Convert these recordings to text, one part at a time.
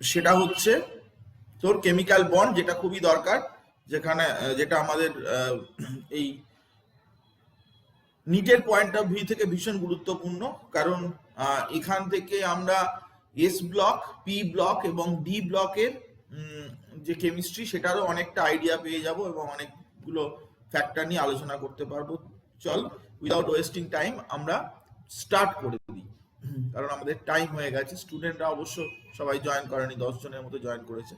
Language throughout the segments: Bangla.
সেটা হচ্ছে তোর কেমিক্যাল বন্ড, যেটা খুবই দরকার, যেখানে যেটা আমাদের এই নিটের পয়েন্ট অফ ভিউ থেকে ভীষণ গুরুত্বপূর্ণ। কারণ এখান থেকে আমরা এস ব্লক, পি ব্লক এবং ডি ব্লকের যে কেমিস্ট্রি সেটারও অনেকটা আইডিয়া পেয়ে যাব এবং অনেকগুলো ফ্যাক্টর নিয়ে আলোচনা করতে পারবো। চল, উইদাউট ওয়েস্টিং টাইম আমরা স্টার্ট করে দিই, কারণ আমাদের টাইম হয়ে গেছে। স্টুডেন্টরা অবশ্য সবাই জয়েন করেনি, 10 জনের মতো জয়েন করেছে,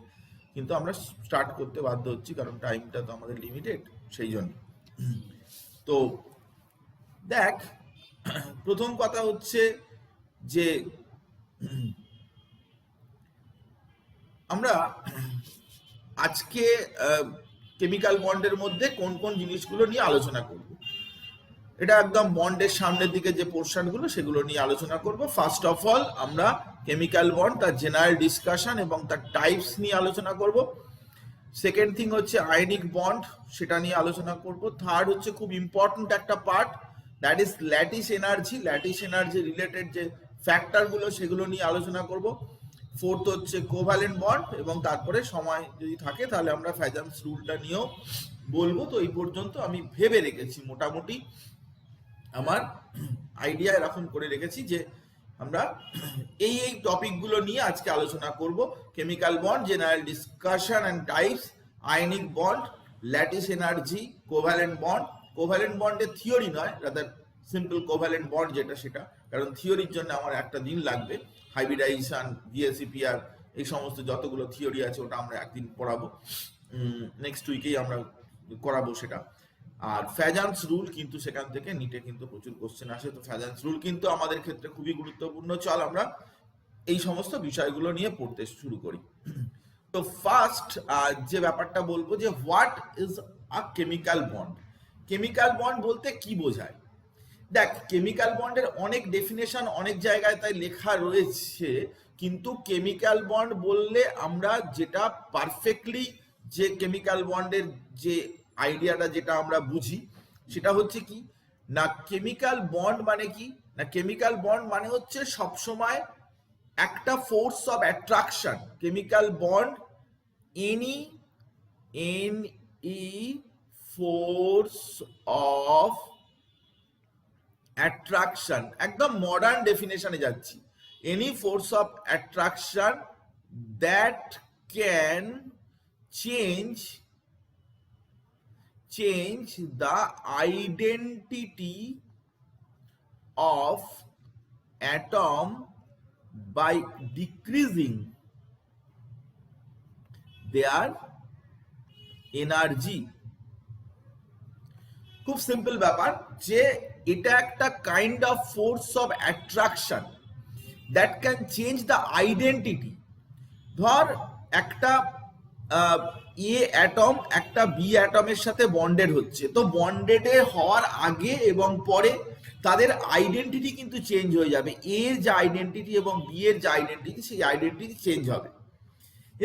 কিন্তু আমরা স্টার্ট করতে বাধ্য হচ্ছি কারণ টাইমটা তো আমাদের লিমিটেড, সেই জন্য। তো দেখ, প্রথম কথা হচ্ছে যে আমরা আজকে কেমিক্যাল বন্ডের মধ্যে কোন কোন জিনিসগুলো নিয়ে আলোচনা করব। এটা একদম বন্ডের সামনের দিকে যে পোর্শনগুলো সেগুলো নিয়ে আলোচনা করব। ফার্স্ট অফ অল আমরা কেমিক্যাল বন্ড, তার জেনারেল ডিসকাশন এবং তার টাইপস নিয়ে আলোচনা করব। সেকেন্ড থিং হচ্ছে আয়নিক বন্ড, সেটা নিয়ে আলোচনা করব। থার্ড হচ্ছে খুব ইম্পর্টেন্ট একটা part, that is lattice energy. Lattice energy related যে ফ্যাক্টরগুলো সেগুলো নিয়ে আলোচনা করব। ফোর্থ হচ্ছে কোভ্যালেন্ট বন্ড, এবং তারপরে সময় যদি থাকে তাহলে আমরা ফ্যাজান্স রুলটা নিয়েও বলবো। তো এই পর্যন্ত আমি ভেবে রেখেছি, মোটামুটি আমার আইডিয়া এরকম করে রেখেছি যে আমরা এই এই টপিকগুলো নিয়ে আজকে আলোচনা করব। Chemical bond, general discussion and types, ionic bond, lattice energy, covalent bond. Covalent বন্ডের থিওরি নয়, রাদার সিম্পল কোভ্যালেন্ট বন্ড যেটা, সেটা, কারণ থিওরির জন্য আমার একটা দিন লাগবে। হাইব্রিডাইজেশন, ডিএসিপিআর, এই সমস্ত যতগুলো থিওরি আছে ওটা আমরা একদিন পড়াবো, নেক্সট উইকেই আমরা করাবো সেটা। আর ফ্যাজান্স রুল, কিন্তু সেখান থেকে নিটে কিন্তু প্রচুর কোশ্চেন আসে, তো ফ্যাজান্স রুল কিন্তু আমাদের ক্ষেত্রে খুবই গুরুত্বপূর্ণ। চল আমরা এই সমস্ত বিষয়গুলো নিয়ে পড়তে শুরু করি। তো ফার্স্ট যে ব্যাপারটা বলবো যে what is a chemical bond. Chemical bond বলতে কি বোঝায়? দেখ, কেমিক্যাল বন্ডের অনেক ডেফিনেশন অনেক জায়গায় তাই লেখা রয়েছে, কিন্তু কেমিক্যাল বন্ড বললে আমরা যেটা পারফেক্টলি, যে কেমিক্যাল বন্ডের যে আইডিয়াটা যেটা আমরা বুঝি সেটা হচ্ছে কি না, কেমিক্যাল বন্ড মানে কি না, কেমিক্যাল বন্ড মানে হচ্ছে সবসময় একটা force of attraction. Chemical bond, any N E force of attraction, একদম মডার্ন ডেফিনেশনে যাচ্ছি। Any force of attraction that can change the identity of atom by decreasing their energy। খুব সিম্পল ব্যাপার যে এটা একটা kind of force of attraction that can change the identity. ধর একটা এ অ্যাটম একটা বি অ্যাটমের সাথে বন্ডেড হচ্ছে, তো বন্ডেড হওয়ার আগে এবং পরে তাদের আইডেন্টিটি কিন্তু চেঞ্জ হয়ে যাবে। এর যে আইডেন্টিটি এবং বি এর যে আইডেন্টিটি, সেই আইডেন্টিটি চেঞ্জ হবে।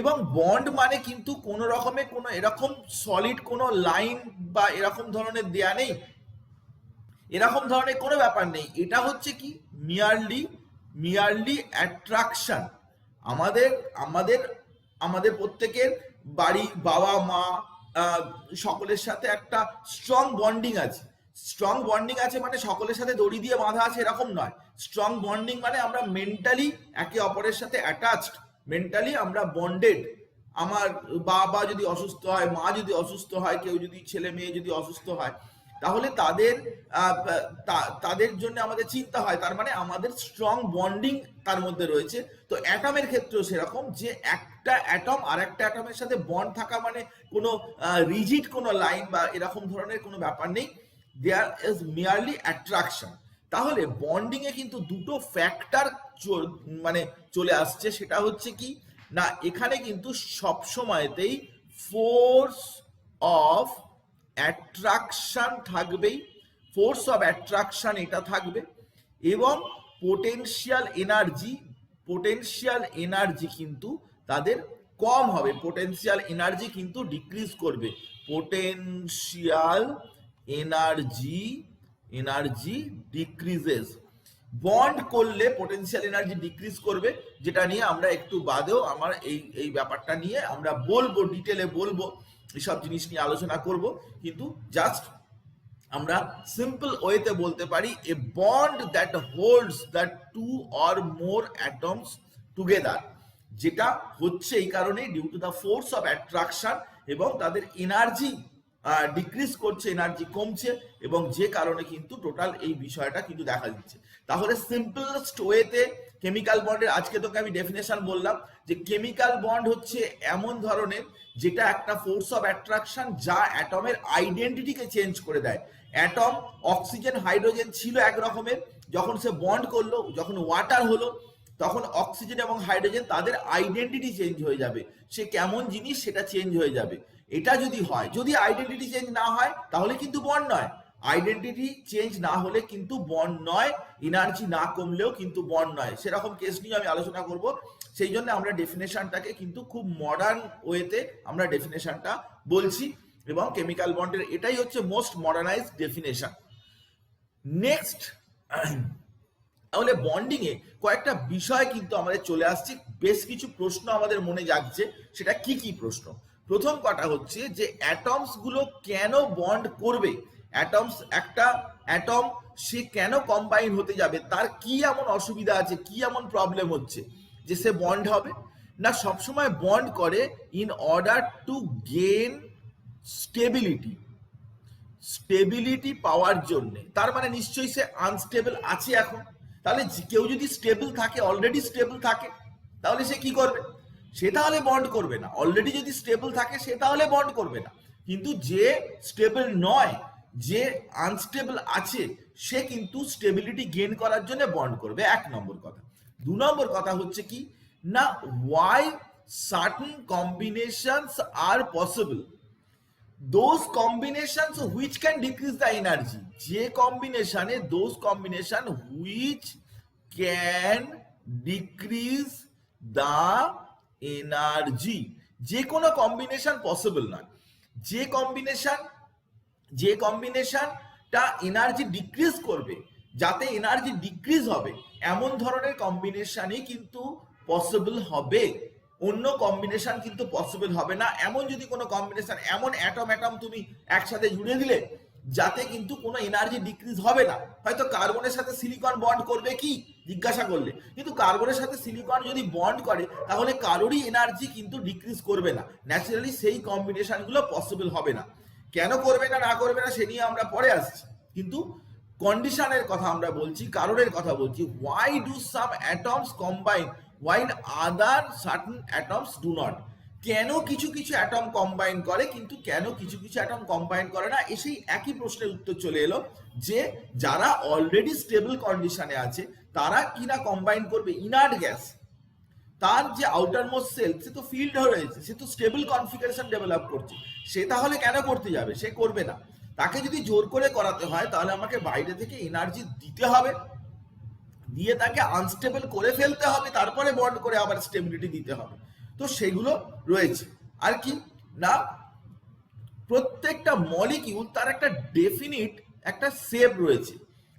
এবং বন্ড মানে কিন্তু কোনো রকমের কোনো এরকম সলিড কোনো লাইন বা এরকম ধরনের দেয়া নেই, এরকম ধরনের কোনো ব্যাপার নেই। এটা হচ্ছে কি মিয়ারলি অ্যাট্রাকশন। আমাদের আমাদের আমাদের প্রত্যেকের বাড়ি, বাবা মা, সকলের সাথে একটা স্ট্রং বন্ডিং আছে। স্ট্রং বন্ডিং আছে মানে সকলের সাথে দড়ি দিয়ে বাঁধা আছে এরকম নয়। স্ট্রং বন্ডিং মানে আমরা মেন্টালি একে অপরের সাথে অ্যাটাচড, মেন্টালি আমরা বন্ডেড। আমার বাবা যদি অসুস্থ হয়, মা যদি অসুস্থ হয়, কেউ যদি ছেলে মেয়ে যদি অসুস্থ হয়, তাহলে তাদের জন্য আমাদের চিন্তা হয়, তার মানে আমাদের স্ট্রং বন্ডিং তার মধ্যে রয়েছে। তো অ্যাটমের ক্ষেত্রেও সেরকম, যে একটা অ্যাটম আর একটা অ্যাটমের সাথে বন্ড থাকা মানে কোনো রিজিড কোনো লাইন বা এরকম ধরনের কোনো ব্যাপার নেই, দেয়ার ইজ মিয়ারলি অ্যাট্রাকশন। তাহলে বন্ডিং এ কিন্তু দুটো ফ্যাক্টর মানে চলে আসছে। সেটা হচ্ছে কি না, এখানে কিন্তু সব সময়তেই ফোর্স অফ অ্যাট্রাকশন থাকবেই, ফোর্স অফ অ্যাট্রাকশন এটা থাকবে, এবং পোটেনশিয়াল এনার্জি কিন্তু তাদের কম হবে, পোটেনশিয়াল এনার্জি কিন্তু ডিক্রিজ করবে। Potential energy decreases. বন্ড করলে পোটেনশিয়াল এনার্জি ডিক্রিজ করবে, যেটা নিয়ে আমরা একটু বাদেও আমার এই ব্যাপারটা নিয়ে আমরা বলবো, ডিটেলে বলবো, এইসব জিনিস নিয়ে আলোচনা করব। কিন্তু জাস্ট আমরা সিম্পল ওয়েতে বলতে পারি a bond that holds the two or more atoms together, যেটা হচ্ছে এই কারণে due to the force of attraction, এবং তাদের এনার্জি ডিক্রিজ করছে, এনার্জি কমছে, এবং যে কারণে কিন্তু টোটাল এই বিষয়টা কিন্তু দেখা দিচ্ছে। তাহলে সিম্পলেস্ট ওয়েতে কেমিক্যাল বন্ডের আজকে তোকে আমি ডেফিনেশন বললাম যে কেমিক্যাল বন্ড হচ্ছে এমন ধরনের যেটা একটা ফোর্স অফ অ্যাট্রাকশন যা অ্যাটমের আইডেন্টিটিকে চেঞ্জ করে দেয়। অ্যাটম অক্সিজেন হাইড্রোজেন ছিল এক রকমের, যখন সে বন্ড করলো, যখন ওয়াটার হলো, তখন অক্সিজেন এবং হাইড্রোজেন তাদের আইডেন্টিটি চেঞ্জ হয়ে যাবে, সে কেমন জিনিস সেটা চেঞ্জ হয়ে যাবে। এটা যদি হয়, যদি আইডেন্টিটি চেঞ্জ না হয় তাহলে কিন্তু বন্ড নয়, আইডেন্টিটি চেঞ্জ না হলে কিন্তু বন্ড নয়, এনার্জি না কমলেও কিন্তু বন্ড নয়। সেরকম কেস নিয়ে আমি আলোচনা করব, সেই জন্য আমরা ডেফিনেশনটাকে কিন্তু খুব মডার্ন ওয়েতে আমরা ডেফিনেশনটা বলছি, এবং কেমিক্যাল বন্ডের এটাই হচ্ছে মোস্ট মডার্নাইজড ডেফিনেশন। নেক্সট, তাহলে বন্ডিং এ কয়েকটা বিষয় কিন্তু আমাদের চলে আসছে, বেশ কিছু প্রশ্ন আমাদের মনে জাগছে, সেটা কি কি প্রশ্ন? প্রথম কথা হচ্ছে যে অ্যাটমস গুলো কেন বন্ড করবে, অ্যাটমস, একটা অ্যাটম সে কেন কম্বাইন হতে যাবে, তার কি এমন অসুবিধা আছে, কি এমন প্রবলেম হচ্ছে যে সে বন্ড হবে না? সবসময় বন্ড করে in order to gain stability, stability পাওয়ার জন্য। তার মানে নিশ্চয়ই সে আনস্টেবল আছে এখন, তাহলে কেউ যদি স্টেবল থাকে, অলরেডি স্টেবল থাকে, তাহলে সে কি করবে? সে তাহলে বন্ড করবে না। অলরেডি যদি স্টেবল থাকে সে তাহলে বন্ড করবে না, কিন্তু যে স্টেবল নয়, যে আনস্টেবল আছে, সে কিন্তু স্টেবিলিটি গেইন করার জন্য বন্ড করবে, এক নম্বর কথা। দু নম্বর কথা হচ্ছে কি না, why certain combinations are possible, those combinations which can decrease the energy, যে কম্বিনেশনে, those combination which can decrease the energy, যে কোনো কম্বিনেশন পসিবল নয়, যে কম্বিনেশনটা এনার্জি ডিক্রিজ করবে, যাতে এনার্জি ডিক্রিজ হবে, এমন ধরনের কম্বিনেশনই কিন্তু পসিবল হবে, অন্য কম্বিনেশন কিন্তু পসিবল হবে না। এমন যদি কোনো কম্বিনেশন, এমন অ্যাটম অ্যাটম তুমি একসাথে জুড়ে দিলে যাতে কিন্তু কোনো এনার্জি ডিক্রিজ হবে না, হয়তো কার্বনের সাথে সিলিকন বন্ড করবে কি জিজ্ঞাসা করলে, কিন্তু কার্বনের সাথে সিলিকন যদি বন্ড করে তাহলে কারোরই এনার্জি কিন্তু ডিক্রিজ করবে না, ন্যাচারালি সেই কম্বিনেশনগুলো পসিবল হবে না। কেন করবে না, না করবে না, সে নিয়ে আমরা পরে আসছি, কিন্তু কন্ডিশনের কথা আমরা বলছি, কারণের কথা বলছি। Why do some atoms combine while other certain atoms do not, কেন কিছু কিছু অ্যাটম কম্বাইন করে কিন্তু কেন কিছু কিছু অ্যাটম কম্বাইন করে না, এসেই একই প্রশ্নের উত্তর চলে এলো যে যারা অলরেডি স্টেবল কন্ডিশনে আছে তারা কিনা কম্বাইন করবে ইনার্ট গ্যাস, তার যে আউটার মোস্ট সেল সে তো ফিল্ড হয়ে রয়েছে, সে তো স্টেবল কনফিগারেশন ডেভেলপ করছে, সে তাহলে কেন করতে যাবে? সে করবে না। তাকে যদি জোর করে করাতে হয় তাহলে আমাকে বাইরে থেকে এনার্জি দিতে হবে, দিয়ে তাকে আনস্টেবল করে ফেলতে হবে, তারপরে বন্ড করে আবার স্টেবিলিটি দিতে হবে। তো সেগুলো রয়েছে। আর কি না, প্রত্যেকটা মলিকিউল তার একটা ডেফিনিট একটা শেপ রয়েছে,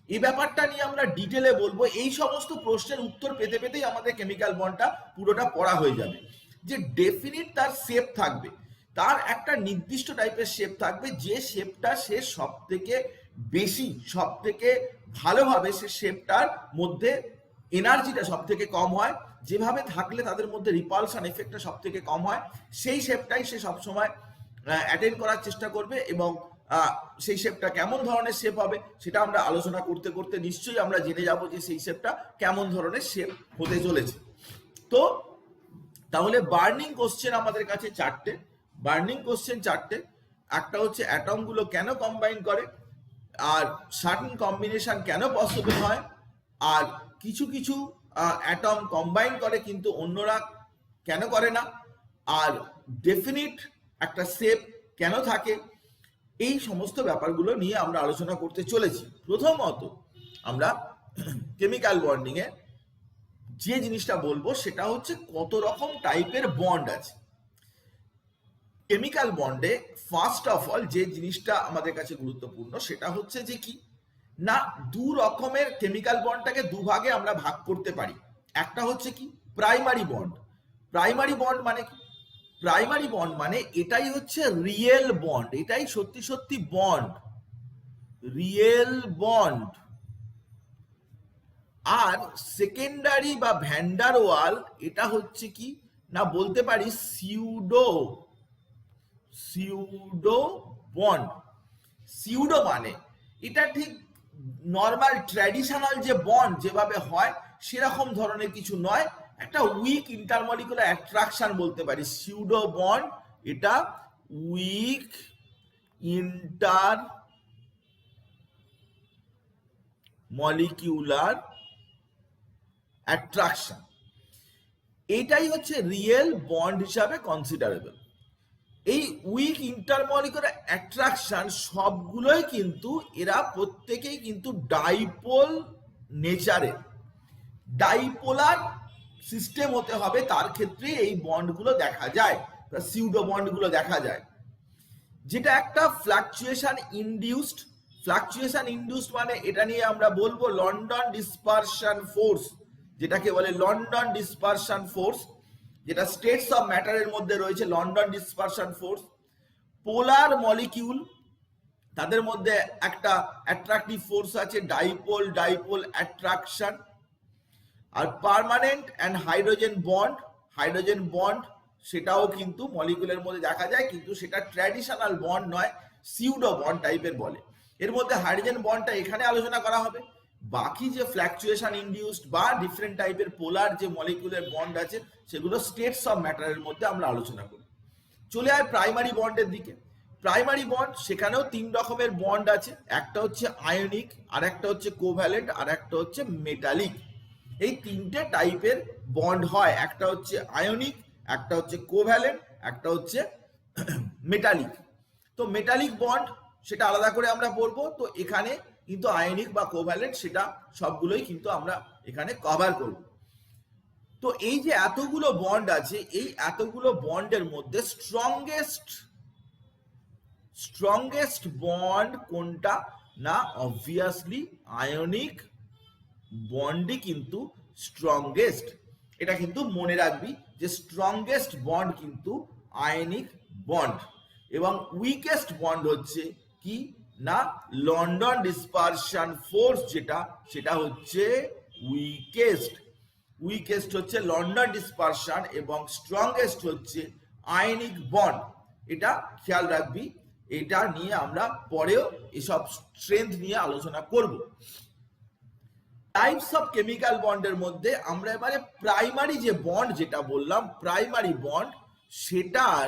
এই ব্যাপারটা নিয়ে আমরা ডিটেলে বলবো। এই সমস্ত প্রশ্নের উত্তর পেতে পেতেই আমাদের কেমিক্যাল বন্ডটা পুরোটা পড়া হয়ে যাবে। যে ডেফিনিট তার শেপ থাকবে, তার একটা নির্দিষ্ট টাইপের শেপ থাকবে, যে শেপটা সে সব থেকে বেশি, সব থেকে ভালোভাবে সে শেপটার মধ্যে এনার্জিটা সব থেকে কম হয়, যেভাবে থাকলে তাদের মধ্যে রিপালশন এফেক্টটা সব থেকে কম হয়, সেই শেপটাই সে সবসময় অ্যাটেন্ড করার চেষ্টা করবে। এবং সেই শেপটা কেমন ধরনের শেপ হবে সেটা আমরা আলোচনা করতে করতে নিশ্চয়ই আমরা জেনে যাব যে সেই শেপটা কেমন ধরনের শেপ হতে চলেছে। তো তাহলে বার্নিং কোশ্চেন আমাদের কাছে চারটে, বার্নিং কোশ্চেন চারটে। একটা হচ্ছে অ্যাটম গুলো কেন কম্বাইন করে, আর সার্টেন কম্বিনেশন কেন পসিবল হয়, আর কিছু কিছু অ্যাটম কম্বাইন করে কিন্তু অন্যরা কেন করে না, আর ডেফিনিট একটা শেপ কেন থাকে, এই সমস্ত ব্যাপারগুলো নিয়ে আমরা আলোচনা করতে চলেছি। প্রথমত আমরা কেমিক্যাল বন্ডিং এ যে জিনিসটা বলবো সেটা হচ্ছে কত রকম টাইপের বন্ড আছে। কেমিক্যাল বন্ডে ফার্স্ট অফ অল যে জিনিসটা আমাদের কাছে গুরুত্বপূর্ণ সেটা হচ্ছে যে কি না, দু রকমের কেমিক্যাল বন্ডটাকে দুভাগে আমরা ভাগ করতে পারি। একটা হচ্ছে কি প্রাইমারি বন্ড। প্রাইমারি বন্ড মানে কি? প্রাইমারি বন্ড মানে এটাই হচ্ছে রিয়েল বন্ড, এটাই সত্যি সত্যি বন্ড, রিয়েল বন্ড। আর সেকেন্ডারি বা ভ্যান্ডার ওয়াল এটা হচ্ছে কি না বলতে পারি সিউডো, সিউডো বন্ড। সিউডো মানে এটা ঠিক নর্মাল ট্র্যাডিশনাল যে বন্ড যেভাবে হয় সেরকম ধরনের কিছু নয়, একটা উইক ইন্টারমলিকুলার অ্যাট্রাকশন বলতে পারি সিউডো বন্ড। এটা উইক ইন্টার মলিকিউলার অ্যাট্রাকশন, এটাই হচ্ছে রিয়েল বন্ড হিসাবে কনসিডারেবল। এই উইক ইন্টারমলিকুলার অ্যাট্রাকশন সবগুলোই কিন্তু এরা প্রত্যেকেই কিন্তু ডাইপোল নেচারের, ডাইপোলার সিস্টেম হতে হবে, তার ক্ষেত্রে এই বন্ডগুলো দেখা যায়, সিউডো বন্ডগুলো দেখা যায়, যেটা একটা ফ্লাকচুয়েশন ইনডিউসড। ফ্লাকচুয়েশন ইনডিউসড মানে এটা নিয়ে আমরা বলবো লন্ডন ডিসপারশন ফোর্স, যেটাকে বলে লন্ডন ডিসপারশন ফোর্স, যেটা স্টেটস অফ ম্যাটারের মধ্যে রয়েছে London dispersion force. Polar molecule তাদের মধ্যে একটা অ্যাট্রাকটিভ ফোর্স আছে ডাইপোল, ডাইপোল অ্যাট্রাকশন। আর permanent and hydrogen bond, hydrogen bond সেটাও কিন্তু মলিকুলের মধ্যে দেখা যায়, কিন্তু সেটা ট্র্যাডিশনাল বন্ড নয়, সিউডো বন্ড টাইপের বলে। এর মধ্যে হাইড্রোজেন বন্ডটা এখানে আলোচনা করা হবে, বাকি যে ফ্ল্যাকচুয়েশন ইনডিউসড বা ডিফারেন্ট টাইপের পোলার যে মলিকুলের বন্ড আছে সেগুলো স্টেটস অফ ম্যাটারের মধ্যে আমরা আলোচনা করি। চলে আয় প্রাইমারি বন্ডের দিকে। প্রাইমারি বন্ড সেখানেও তিন রকমের বন্ড আছে, একটা হচ্ছে আয়নিক, আর একটা হচ্ছে কোভ্যালেন্ট, আর একটা হচ্ছে মেটালিক। এই তিনটে টাইপের বন্ড হয়, একটা হচ্ছে আয়নিক, একটা হচ্ছে কোভ্যালেন্ট, একটা হচ্ছে মেটালিক। তো মেটালিক বন্ড সেটা আলাদা করে আমরা পড়বো, তো এখানে কিন্তু আয়নিক বা কোভ্যালেন্ট সেটা সবগুলোই কিন্তু আমরা এখানে কভার করব। তো এই যে এতগুলো বন্ড আছে, এই এতগুলো বন্ডের মধ্যে স্ট্রংগেস্ট বন্ড কোনটা না? অবভিয়াসলি আয়নিক বন্ডই কিন্তু স্ট্রংগেস্ট। এটা কিন্তু মনে রাখবি যে স্ট্রংগেস্ট বন্ড কিন্তু আয়নিক বন্ড, এবং উইকেস্ট বন্ড হচ্ছে কি না লন্ডন ডিসপারশন ফোর্স, যেটা সেটা হচ্ছে উইকেস্ট। উইকেস্ট হচ্ছে লন্ডন ডিসপারশন এবং স্ট্রংগেস্ট হচ্ছে আয়নিক বন্ড। এটা খেয়াল রাখবি, এটা নিয়ে আমরা পরেও এসব স্ট্রেংথ নিয়ে আলোচনা করব। টাইপস অফ কেমিক্যাল বন্ডের মধ্যে আমরা এবারে প্রাইমারি যে বন্ড যেটা বললাম, প্রাইমারি বন্ড সেটার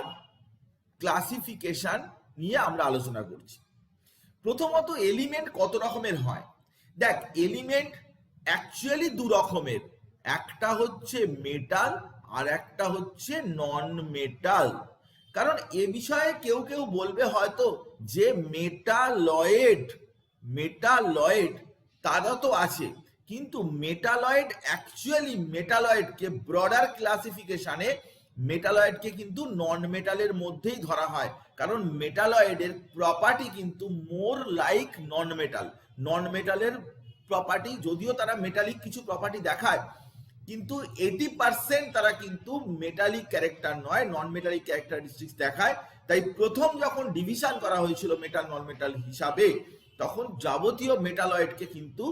ক্লাসিফিকেশন নিয়ে আমরা আলোচনা করছি। প্রথমত এলিমেন্ট কত রকমের হয়? দেখ, এলিমেন্ট অ্যাকচুয়ালি দু রকমের, একটা হচ্ছে মেটাল আর একটা হচ্ছে নন মেটাল। কারণ এ বিষয়ে কেউ কেউ বলবে হয়তো যে মেটালয়েড তারা তো আছে, কিন্তু মেটালয়েড অ্যাকচুয়ালি মেটালয়েডকে ব্রডার ক্লাসিফিকেশনে মেটালয়েডকে কিন্তু নন মেটালের মধ্যেই ধরা হয়, কারণ মেটালয়েডের প্রপার্টি কিন্তু মোর লাইক নন মেটাল। নন মেটালের প্রপার্টি যদিও তারা মেটালিক কিছু প্রপার্টি দেখায়, কিন্তু 80% তারা কিন্তু মেটালিক ক্যারেক্টার নয়, নন মেটালিক ক্যারেক্টারিস্টিক্স দেখায়। তাই প্রথম যখন ডিভিশন করা হয়েছিল মেটাল নন মেটাল হিসাবে, তখন যাবতীয় মেটালয়েডকে কিন্তু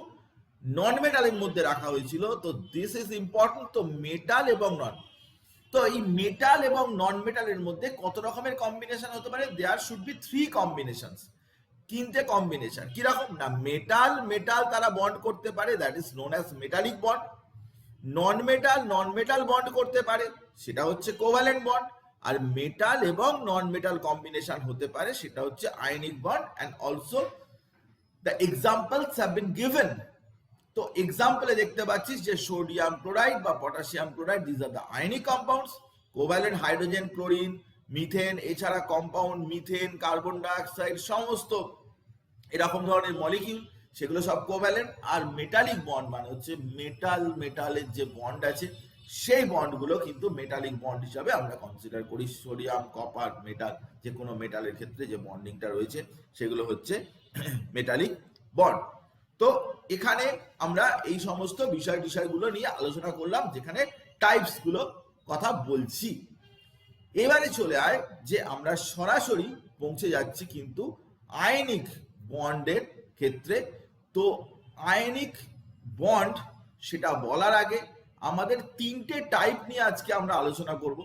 নন মেটালের মধ্যে রাখা হয়েছিল। তো দিস ইজ ইম্পর্টেন্ট। তো মেটাল এবং নন, তো এই মেটাল এবং নন মেটালের মধ্যে কত রকমের কম্বিনেশন হতে পারে? দেয়ার শুড বি 3 কম্বিনেশনস, তিনটে কম্বিনেশন। কিরকম না, মেটাল মেটাল তারা বন্ড করতে পারে, that is known as metallic bond. Non metal bond করতে পারে, সেটা হচ্ছে কোভ্যালেন্ট বন্ড। আর মেটাল এবং নন মেটাল কম্বিনেশন হতে পারে, সেটা হচ্ছে ionic bond. And also the examples have been given. তো এক্সাম্পলে দেখতে পাচ্ছিস যে সোডিয়াম ক্লোরাইড বা potassium chloride, this are the ionic compounds. Covalent hydrogen, chlorine, methane, এছাড়া কম্পাউন্ড মিথেন, কার্বন ডাইঅক্সাইড, সমস্ত এরকম ধরনের মলিকিউল, সেগুলো সব কোভ্যালেন্ট। আর মেটালিক বন্ড মানে হচ্ছে মেটালের যে বন্ড আছে সেই বন্ডগুলো কিন্তু মেটালিক বন্ড হিসাবে আমরা কনসিডার করি। সোডিয়াম, কপার, মেটাল, যে কোনো মেটালের ক্ষেত্রে যে বন্ডিংটা রয়েছে সেগুলো হচ্ছে মেটালিক বন্ড। তো এখানে আমরা এই সমস্ত বিষয়গুলো নিয়ে আলোচনা করলাম, যেখানে টাইপস গুলো কথা বলছি। এবারে চলে আয় যে আমরা সরাসরি পৌঁছে যাচ্ছি কিন্তু আয়নিক বন্ডের ক্ষেত্রে। তো আয়নিক বন্ড সেটা বলার আগে আমাদের তিনটে টাইপ নিয়ে আজকে আমরা আলোচনা করব।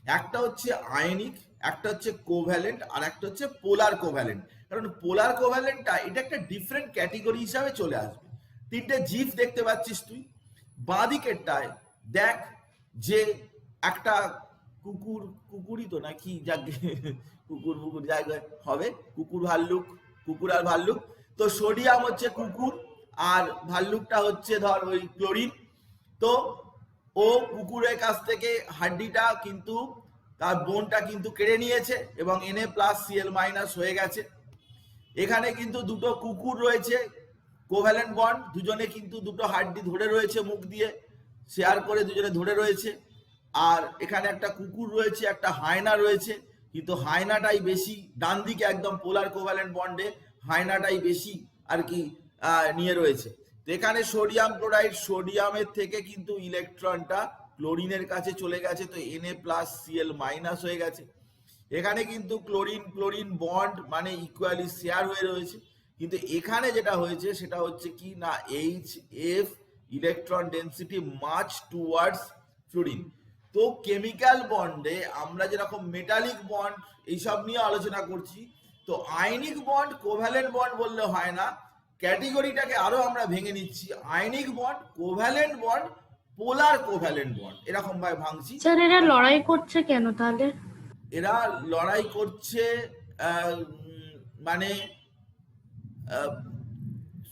একটা হচ্ছে আয়নিক, একটা হচ্ছে কোভ্যালেন্ট, আর একটা হচ্ছে পোলার কোভ্যালেন্ট। কারণ পোলার কোভ্যালেন্টটা এটা একটা ডিফারেন্ট ক্যাটেগরি হিসাবে চলে আসবে। তিনটে জিফ দেখতে পাচ্ছিস তুই, বাঁ দিকেরটায় দেখ যে একটা কুকুর, কুকুরই তো নাকি, যাকে কুকুর ফুকুর জায়গায় হবে, কুকুর ভাল্লুক, কুকুর আর ভাল্লুক। তো সোডিয়াম হচ্ছে কুকুর আর ভাল্লুকটা হচ্ছে ধর ওই ক্লোরিন। তো ও কুকুরের কাছ থেকে হাড্ডিটা কিন্তু তার বোনটা কিন্তু কেড়ে নিয়েছে এবং Na+Cl- হয়ে গেছে। এখানে কিন্তু দুটো কুকুর রয়েছে, কোভ্যালেন্ট বন্ড, দুজনে কিন্তু দুটো হাড্ডি ধরে রয়েছে, মুখ দিয়ে শেয়ার করে দুজনে ধরে রয়েছে। আর এখানে একটা কুকুর রয়েছে, একটা হায়না রয়েছে, কিন্তু হায়নাটাই বেশি ডান দিকে, একদম পোলার কোভ্যালেন্ট বন্ডে হায়নাটাই বেশি আর কি নিয়ে রয়েছে। তো এখানে সোডিয়াম ক্লোরাইড, সোডিয়ামের থেকে কিন্তু ইলেকট্রনটা ক্লোরিনের কাছে চলে গেছে, তো Na+Cl- হয়ে গেছে। এখানে কিন্তু ক্লোরিন ক্লোরিন বন্ড মানে ইকুয়ালি শেয়ার হয়ে রয়েছে, কিন্তু এখানে যেটা হয়েছে সেটা হচ্ছে কি না, HF electron density much towards fluorine. তো কেমিক্যাল বন্ডে আমরা যেরকম মেটালিক বন্ড এইসব নিয়ে আলোচনা করছি, তো আয়নিক বন্ড কোভ্যালেন্ট বন্ড বললে হয় না, ক্যাটেগরিটাকে আরো আমরা ভেঙে নিচ্ছি, আয়নিক বন্ড, কোভ্যালেন্ট বন্ড, পোলার কোভ্যালেন্ট বন্ড, এরকম ভাবে ভাঙছি। স্যার এরা লড়াই করছে কেন তাহলে? এরা লড়াই করছে মানে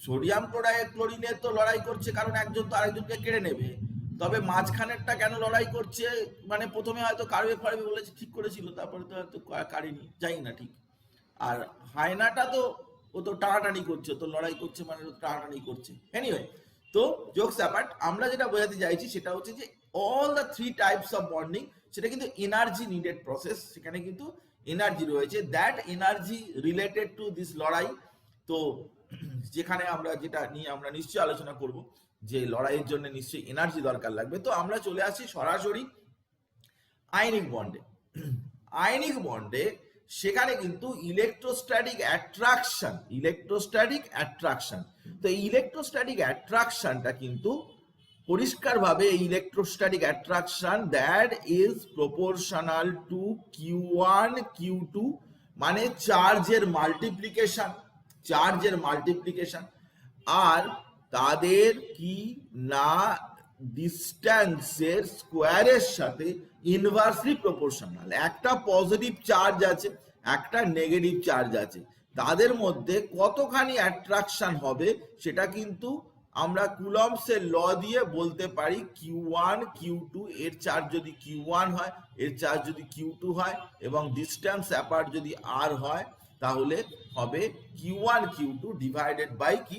সোডিয়াম ক্লোরাইড ক্লোরিনের তো লড়াই করছে কারণ একজন তো আরেকজনকে কেড়ে নেবে। তবে মাঝখানেরটা কেন লড়াই করছে, মানে প্রথমে হয়তো কারবে ফারবে বলেছে, ঠিক করেছিল, তারপরে তো হয়তো কারেনি, যাই না ঠিক। আর হায়নাটা তো ও তো টানাটানি করছে, তো লড়াই করছে মানে টানাটানি করছে। এনিওয়ে, তো জোকস অ্যাপার্ট, আমরা যেটা বোঝাতে চাইছি সেটা হচ্ছে যে all the three types of bonding, সেটা কিন্তু এনার্জি নিডেড প্রসেস, সেখানে কিন্তু এনার্জি রয়েছে, that energy related to this লড়াই। তো যেখানে আমরা যেটা নিয়ে আমরা নিশ্চয়ই আলোচনা করব যে লড়াইয়ের জন্য নিশ্চয়ই এনার্জি দরকার লাগবে। তো আমরা চলে আসি সরাসরি আয়নিক বন্ডে। আয়নিক বন্ডে সেখানে কিন্তু ইলেকট্রোস্ট্যাটিক অ্যাট্রাকশন, ইলেকট্রোস্ট্যাটিক অ্যাট্রাকশন, তো এই ইলেকট্রোস্ট্যাটিক অ্যাট্রাকশনটা কিন্তু পরিষ্কারভাবে electrostatic attraction that is proportional to Q1 Q2, মানে চার্জের মাল্টিপ্লিকেশন, চার্জের মাল্টিপ্লিকেশন। আর তাদের কি না ডিস্ট্যান্সের স্কোয়ারের সাথে ইনভার্সলি প্রপোর্শনাল। একটা পজিটিভ চার্জ আছে, একটা নেগেটিভ চার্জ আছে, তাদের মধ্যে কতখানি অ্যাট্রাকশন হবে সেটা কিন্তু আমরা কুলম্বসের ল দিয়ে বলতে পারি। Q1 Q2, এর চার্জ যদি Q1 হয়, এর চার্জ যদি Q2 হয়, এবং ডিস্টেন্স অ্যাপার্ট যদি R হয়, তাহলে হবে Q1 Q2 ডিভাইডেড বাই কি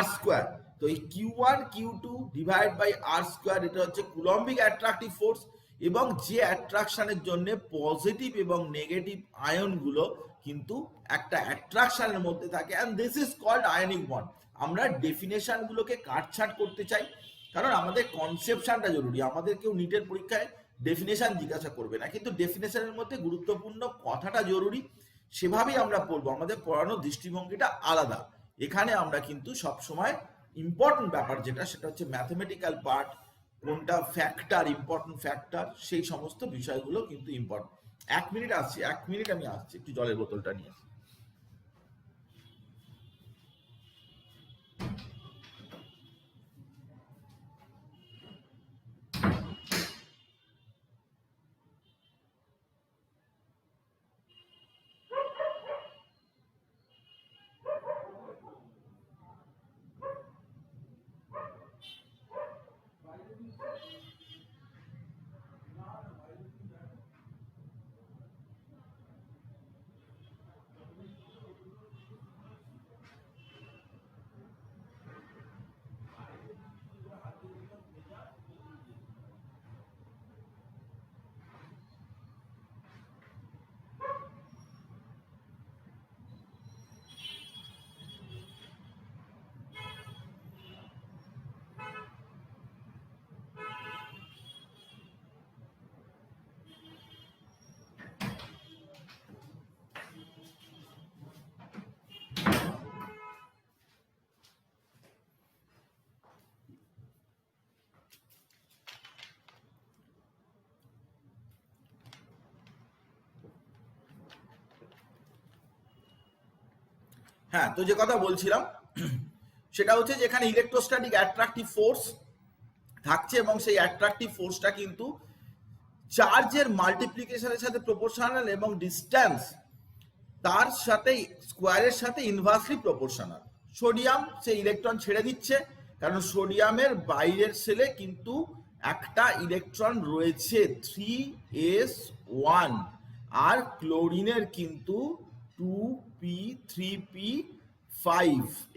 R স্কোয়ার। তো এই Q1 Q2 divide by R square, এটা হচ্ছে কুলম্বিক অ্যাট্রাকটিভ ফোর্স। এবং যে অ্যাট্রাকশনের জন্য পজিটিভ এবং নেগেটিভ আয়নগুলো কিন্তু একটা অ্যাট্রাকশনের মধ্যে থাকে, and this is called ionic bond. আমরা ডেফিনেশন গুলোকে কাটছাট করতে চাই, কারণ আমাদের কনসেপশনটা জরুরি। আমাদের কেউ নিটের পরীক্ষায় ডেফিনেশন জিজ্ঞাসা করবে না, কিন্তু ডেফিনেশনের মধ্যে গুরুত্বপূর্ণ কথাটা জরুরি, সেভাবেই আমরা পড়বো। আমাদের পড়ানোর দৃষ্টিভঙ্গিটা আলাদা। এখানে আমরা কিন্তু সবসময় ইম্পর্টেন্ট ব্যাপার যেটা, সেটা হচ্ছে ম্যাথমেটিক্যাল পার্ট, কোনটা ফ্যাক্টর, ইম্পর্টেন্ট ফ্যাক্টর, সেই সমস্ত বিষয়গুলো কিন্তু ইম্পর্টেন্ট। 1 মিনিট আসছি, 1 মিনিট আমি আসছি, একটু জলের বোতলটা নিয়ে। হ্যাঁ, তো যে কথা বলছিলাম সেটা হচ্ছে যে এখানে ইলেকট্রোস্ট্যাটিক অ্যাট্রাকটিভ ফোর্স থাকছে এবং সেই অ্যাট্রাকটিভ ফোর্সটা কিন্তু চার্জের মাল্টিপ্লিকেশনের সাথে প্রপোর্শনাল এবং ডিস্টেন্স তার সাথে স্কোয়ারের সাথে ইনভার্সলি প্রপোর্শনাল। সোডিয়াম সে ইলেকট্রন ছেড়ে দিচ্ছে কারণ সোডিয়ামের বাইরের সেলে কিন্তু একটা ইলেকট্রন রয়েছে 3s1 আর ক্লোরিনের কিন্তু 2p3p5।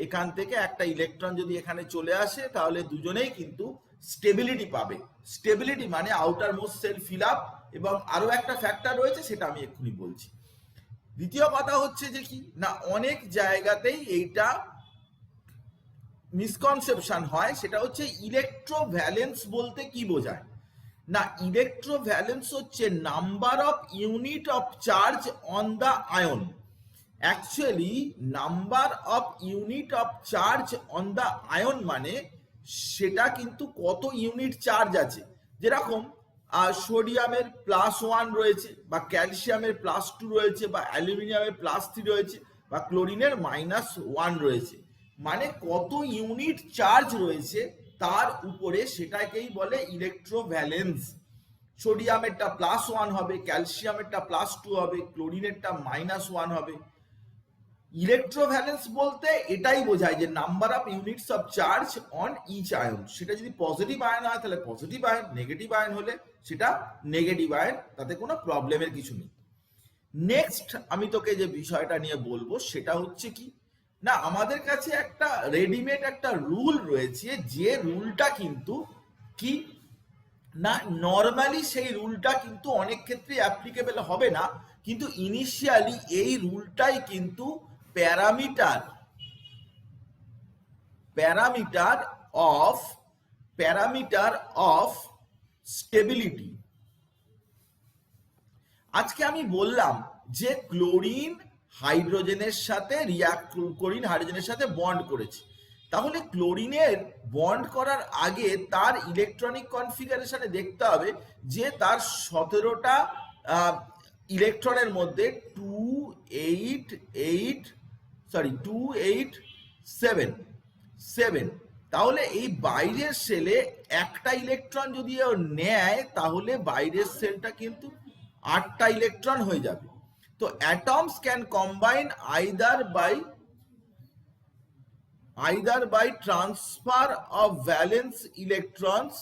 এখান থেকে একটা ইলেকট্রন যদি এখানে চলে আসে তাহলে দুজনেই কিন্তু স্টেবিলিটি পাবে। স্টেবিলিটি মানে outermost shell fill up, এবং আরো একটা ফ্যাক্টর রয়েছে সেটা আমি এক্ষুনি বলছি। দ্বিতীয় কথা হচ্ছে যে কি না, অনেক জায়গাতেই এইটা মিসকনসেপশন হয়, সেটা হচ্ছে ইলেকট্রোভ্যালেন্স বলতে কি বোঝায় না, ইলেকট্রোভ্যালেন্স হচ্ছে number of unit of charge on the ion. Actually number of unit of charge on the ion মানে সেটা কিন্তু কত ইউনিট চার্জ আছে। যেরকম সোডিয়ামের +1 রয়েছে, বা ক্যালসিয়ামের +2 রয়েছে, বা অ্যালুমিনিয়ামের +3 রয়েছে, বা ক্লোরিনের -1 রয়েছে, মানে কত ইউনিট চার্জ রয়েছে তার উপরে সেটাকেই বলে ইলেকট্রোভ্যালেন্স। সোডিয়ামেরটা +1 হবে, ক্যালসিয়ামেরটা +2 হবে, ক্লোরিনেরটা -1 হবে। ইলেকট্রোভ্যালেন্স বলতে এটাই বোঝায় যে number of units of charge on each ion. সেটা যদি পজিটিভ আয়ন হয় তাহলে পজিটিভ আয়ন, নেগেটিভ আয়ন হলে সেটা নেগেটিভ আয়ন, তাতে কোনো প্রবলেমের কিছু নেই। নেক্সট আমি তোকে যে বিষয়টা নিয়ে বলবো সেটা হচ্ছে কি না, আমাদের কাছে একটা রেডিমেড একটা রুল রয়েছে, যে রুলটা কিন্তু কি না নর্মালি সেই রুলটা কিন্তু অনেক ক্ষেত্রে অ্যাপ্লিকেবল হবে না, কিন্তু ইনিশিয়ালি এই রুলটাই কিন্তু প্যারামিটার অফ স্টেবিলিটি। আজকে আমি বললাম যে ক্লোরিন হাইড্রোজেনের সাথে ক্লোরিন হাইড্রোজেনের সাথে বন্ড করেছে, তাহলে ক্লোরিনের বন্ড করার আগে তার ইলেকট্রনিক কনফিগারেশনে দেখতে হবে যে তার 17টা ইলেকট্রনের মধ্যে 7 তাহলে এই বাইরের সেলে একটা ইলেকট্রন যদি ও নেয় তাহলে বাইরের সেলটা কিন্তু 8টা ইলেকট্রন হয়ে যাবে। তো atoms can combine either by transfer of valence electrons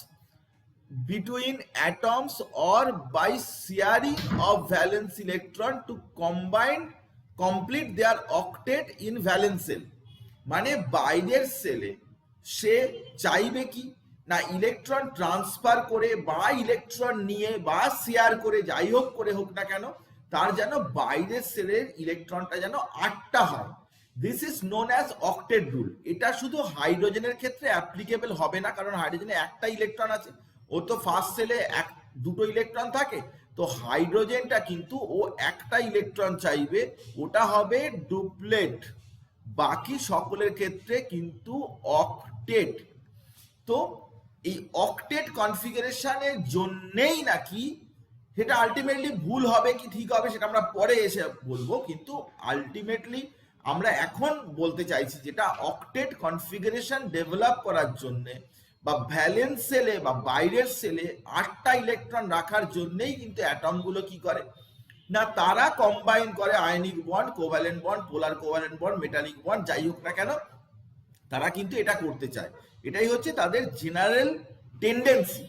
between atoms or by sharing of valence electron to complete their octet in valence cell। মানে বাইরের সেলে সে চাইবে কি না ইলেকট্রন ট্রান্সফার করে বা ইলেকট্রন নিয়ে বা শেয়ার করে, যাই হোক করে হোক না কেন, তার যেন বাইরের সেলের ইলেকট্রনটা যেন 8টা হয়। This is known as octet rule. এটা শুধু হাইড্রোজেনের ক্ষেত্রে অ্যাপ্লিকেবল হবে না, কারণ হাইড্রোজেনে একটা ইলেকট্রন আছে, ও তো ফার্স্ট সেলে দুটো ইলেকট্রন থাকে, তো হাইড্রোজেনটা কিন্তু ও একটা ইলেকট্রন চাইবে, ওটা হবে ডুপ্লেট। বাকি সকলের ক্ষেত্রে কিন্তু অক্টেট। তো এই অক্টেট কনফিগারেশনের জন্যেই নাকি, সেটা আলটিমেটলি ভুল হবে কি ঠিক হবে সেটা আমরা পরে এসে বলবো, কিন্তু আলটিমেটলি আমরা এখন বলতে চাইছি যেটা অক্টেট কনফিগারেশন ডেভেলপ করার জন্য বা ভ্যালেন্স সেলে বা বাইরের সেলে 8টা ইলেকট্রন রাখার জন্যই কিন্তু অ্যাটমগুলো কি করে না, তারা কম্বাইন করে আয়নিক বন্ড, কোভ্যালেন্ট বন্ড, পোলার কোভ্যালেন্ট বন্ড, মেটালিক বন্ড, যাই হোক না কেন তারা কিন্তু এটা করতে চায়। এটাই হচ্ছে তাদের জেনারেল টেন্ডেন্সি।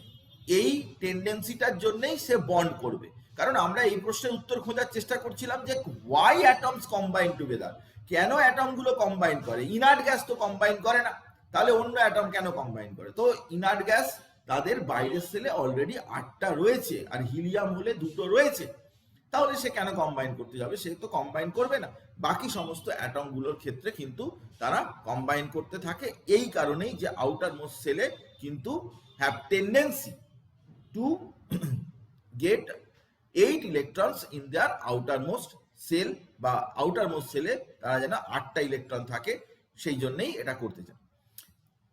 এই টেন্ডেন্সিটার জন্যই সে বন্ড করবে। কারণ আমরা এই প্রশ্নের উত্তর খোঁজার চেষ্টা করছিলাম যে ওয়াই অ্যাটমস কম্বাইন টুগেদার, কেন অ্যাটমগুলো কম্বাইন করে। ইনার্ট গ্যাস তো কম্বাইন করে না, তাহলে অন্য অ্যাটম কেন কম্বাইন করে? তো ইনার্ট গ্যাস তাদের বাইরের সেলে অলরেডি 8টা রয়েছে, আর হিলিয়াম হলে 2টো রয়েছে, তাহলে সে কেন কম্বাইন করতে যাবে? সে তো কম্বাইন করবে না। বাকি সমস্ত অ্যাটমগুলোর ক্ষেত্রে কিন্তু তারা কম্বাইন করতে থাকে, এই কারণেই যে আউটার মোস্ট সেলে কিন্তু have tendency to get 8 electrons in their outermost shell, বা আউটার মোস্ট সেলে তারা যেন 8টা ইলেকট্রন থাকে, সেই জন্যই এটা করতে চায়।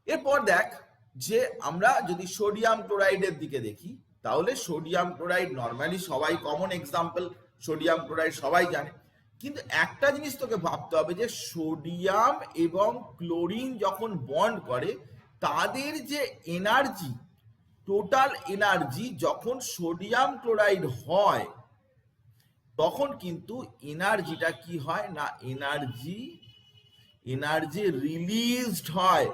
এরপর দেখ যে আমরা যদি সোডিয়াম ক্লোরাইডের দিকে দেখি, তাহলে সোডিয়াম ক্লোরাইড নর্মালি সবাই কমন এক্সাম্পল, সোডিয়াম ক্লোরাইড সবাই জানে। কিন্তু একটা জিনিস তোকে ভাবতে হবে যে সোডিয়াম এবং ক্লোরিন যখন বন্ড করে তাদের যে এনার্জি, টোটাল এনার্জি যখন সোডিয়াম ক্লোরাইড হয় তখন কিন্তু এনার্জিটা কি হয় না, এনার্জি রিলিজড হয়,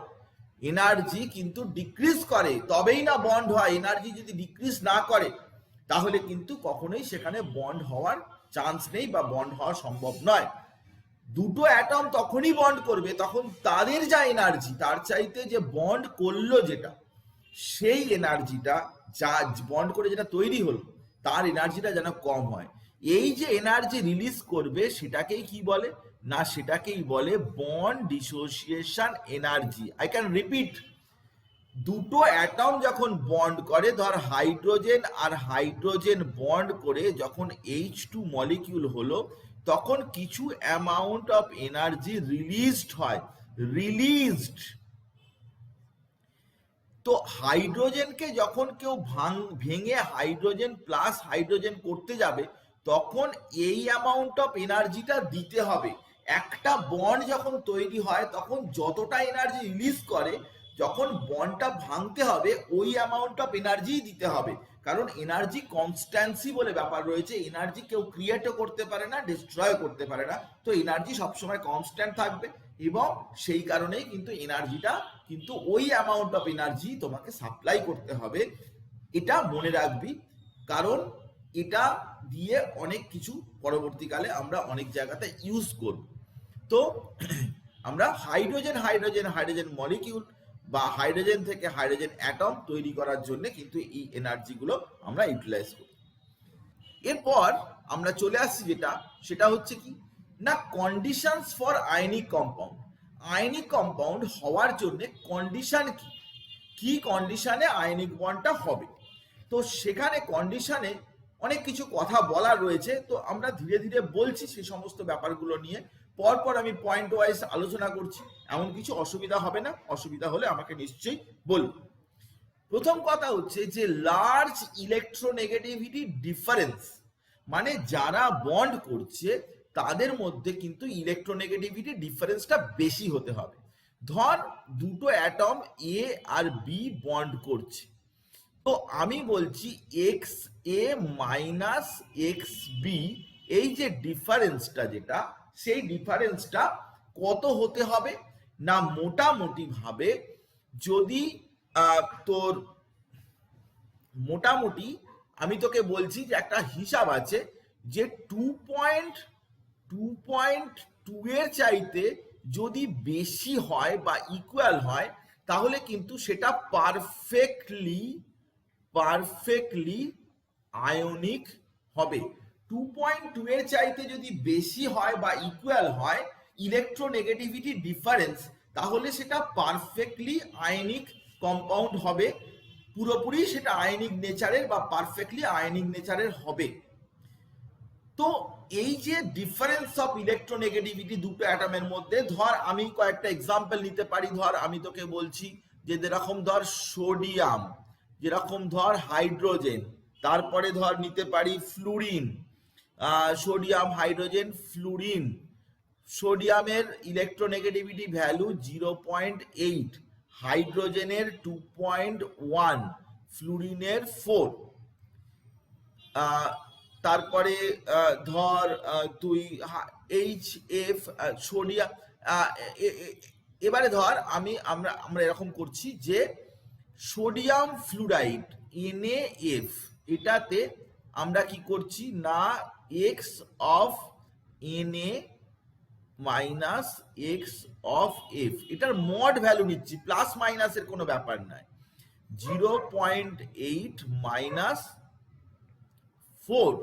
এনার্জি কিন্তু ডিক্রিজ করে, তবেই না বন্ড হয়। এনার্জি যদি ডিক্রিজ না করে তাহলে কিন্তু কখনোই সেখানে বন্ড হওয়ার চান্স নেই বা বন্ড হওয়া সম্ভব নয়। দুটো অ্যাটম তখনই বন্ড করবে তখন তাদের যা এনার্জি তার চাইতে যে বন্ড করলো যেটা, সেই এনার্জিটা যা বন্ড করে যেটা তৈরি হলো তার এনার্জিটা যেন কম হয়। এই যে এনার্জি রিলিজ করবে সেটাকেই কি বলে না, সেটাকেই বলে bond dissociation energy. I can repeat, দুটো অ্যাটম যখন বন্ড করে, ধর হাইড্রোজেন আর হাইড্রোজেন বন্ড করে যখন H2 মলিকিউল হলো তখন কিছু অ্যামাউন্ট অফ এনার্জি রিলিজড হয়, রিলিজড। তো হাইড্রোজেনকে যখন কেউ ভেঙে হাইড্রোজেন প্লাস হাইড্রোজেন করতে যাবে তখন এই অ্যামাউন্ট অফ এনার্জিটা দিতে হবে। একটা বন্ড যখন তৈরি হয় তখন যতটা এনার্জি রিলিজ করে যখন বন্ডটা ভাঙতে হবে ওই অ্যামাউন্ট অফ এনার্জি দিতে হবে, কারণ এনার্জি কনস্ট্যান্সি বলে ব্যাপার রয়েছে। এনার্জি কেউ ক্রিয়েটও করতে পারে না, ডিস্ট্রয় করতে পারে না, তো এনার্জি সবসময় কনস্ট্যান্ট থাকবে এবং সেই কারণেই কিন্তু এনার্জিটা কিন্তু ওই অ্যামাউন্ট অফ এনার্জি তোমাকে সাপ্লাই করতে হবে। এটা মনে রাখবি, কারণ এটা দিয়ে অনেক কিছু পরবর্তীকালে আমরা অনেক জায়গাতে ইউজ করব। তো আমরা হাইড্রোজেন হাইড্রোজেন হাইড্রোজেন মলিকিউল বা হাইড্রোজেন থেকে হাইড্রোজেন অ্যাটম তৈরি করার জন্য কিন্তু এই এনার্জিগুলো আমরা ইউটিলাইজ করি। এরপর আমরা চলে আসছি সেটা হচ্ছে কি না, conditions for ionic compound. Ionic compound হওয়ার জন্য কন্ডিশন কি, কি কন্ডিশনে আয়নিক বন্ডটা হবে। তো সেখানে কন্ডিশনে অনেক কিছু কথা বলার রয়েছে, তো আমরা ধীরে ধীরে বলছি সেই সমস্ত ব্যাপারগুলো নিয়ে, পরপর আমি পয়েন্ট ওয়াইজ আলোচনা করছি, এমন কিছু অসুবিধা হবে না। অসুবিধা হলে আমাকে নিশ্চয়ই বলুন। প্রথম কথা হচ্ছে যে লার্জ ইলেকট্রোনেগেটিভিটি ডিফারেন্স, মানে যারা বন্ড করছে তাদের মধ্যে কিন্তু ইলেকট্রোনেগেটিভিটি ডিফারেন্সটা বেশি হতে হবে। ধর দুটো অ্যাটম এ আর বি বন্ড করছে, তো আমি বলছি এক্স এ মাইনাস এক্স বি, এই যে ডিফারেন্সটা যেটা, সেই ডিফারেন্সটা কত হতে হবে না, মোটামুটি ভাবে যদি তোর মোটামুটি আমি তোকে বলছি যে একটা হিসাব আছে যে 2.2 এর চাইতে যদি বেশি হয় বা ইকুয়াল হয় তাহলে কিন্তু সেটা পারফেক্টলি আয়নিক হবে। 2.2 এর চাইতে যদি বেশি হয় বা ইকুয়াল হয় ইলেকট্রোনেগেটিভিটি ডিফারেন্স, তাহলে সেটা পারফেক্টলি আয়নিক কম্পাউন্ড হবে, পুরোপুরি সেটা আয়নিক নেচারের বা পারফেক্টলি আয়নিক নেচারের হবে। তো এই যে ডিফারেন্স অফ ইলেকট্রোনেগেটিভিটি দুটো অ্যাটমের মধ্যে, ধর আমি কয়েকটা এক্সাম্পল নিতে পারি। ধর আমি তোকে বলছি যে যেরকম ধর সোডিয়াম, যেরকম ধর হাইড্রোজেন, তারপরে ধর নিতে পারি ফ্লুরিন, সোডিয়াম হাইড্রোজেন ফ্লুরিন। সোডিয়ামের ইলেকট্রোনেগেটিভিটি ভ্যালু 0.8, হাইড্রোজেনের 2.1, ফ্লুরিনের 4। তারপরে ধর তুই HF সোডিয়াম, এবারে ধর আমরা এরকম করছি যে সোডিয়াম ফ্লুরাইড NaF, এটাতে আমরা কি করছি না x of Na minus x of F, এটার মড ভ্যালু নিচ্ছি, প্লাস মাইনাসের কোনো ব্যাপার নাই। 0.8 মাইনাস 4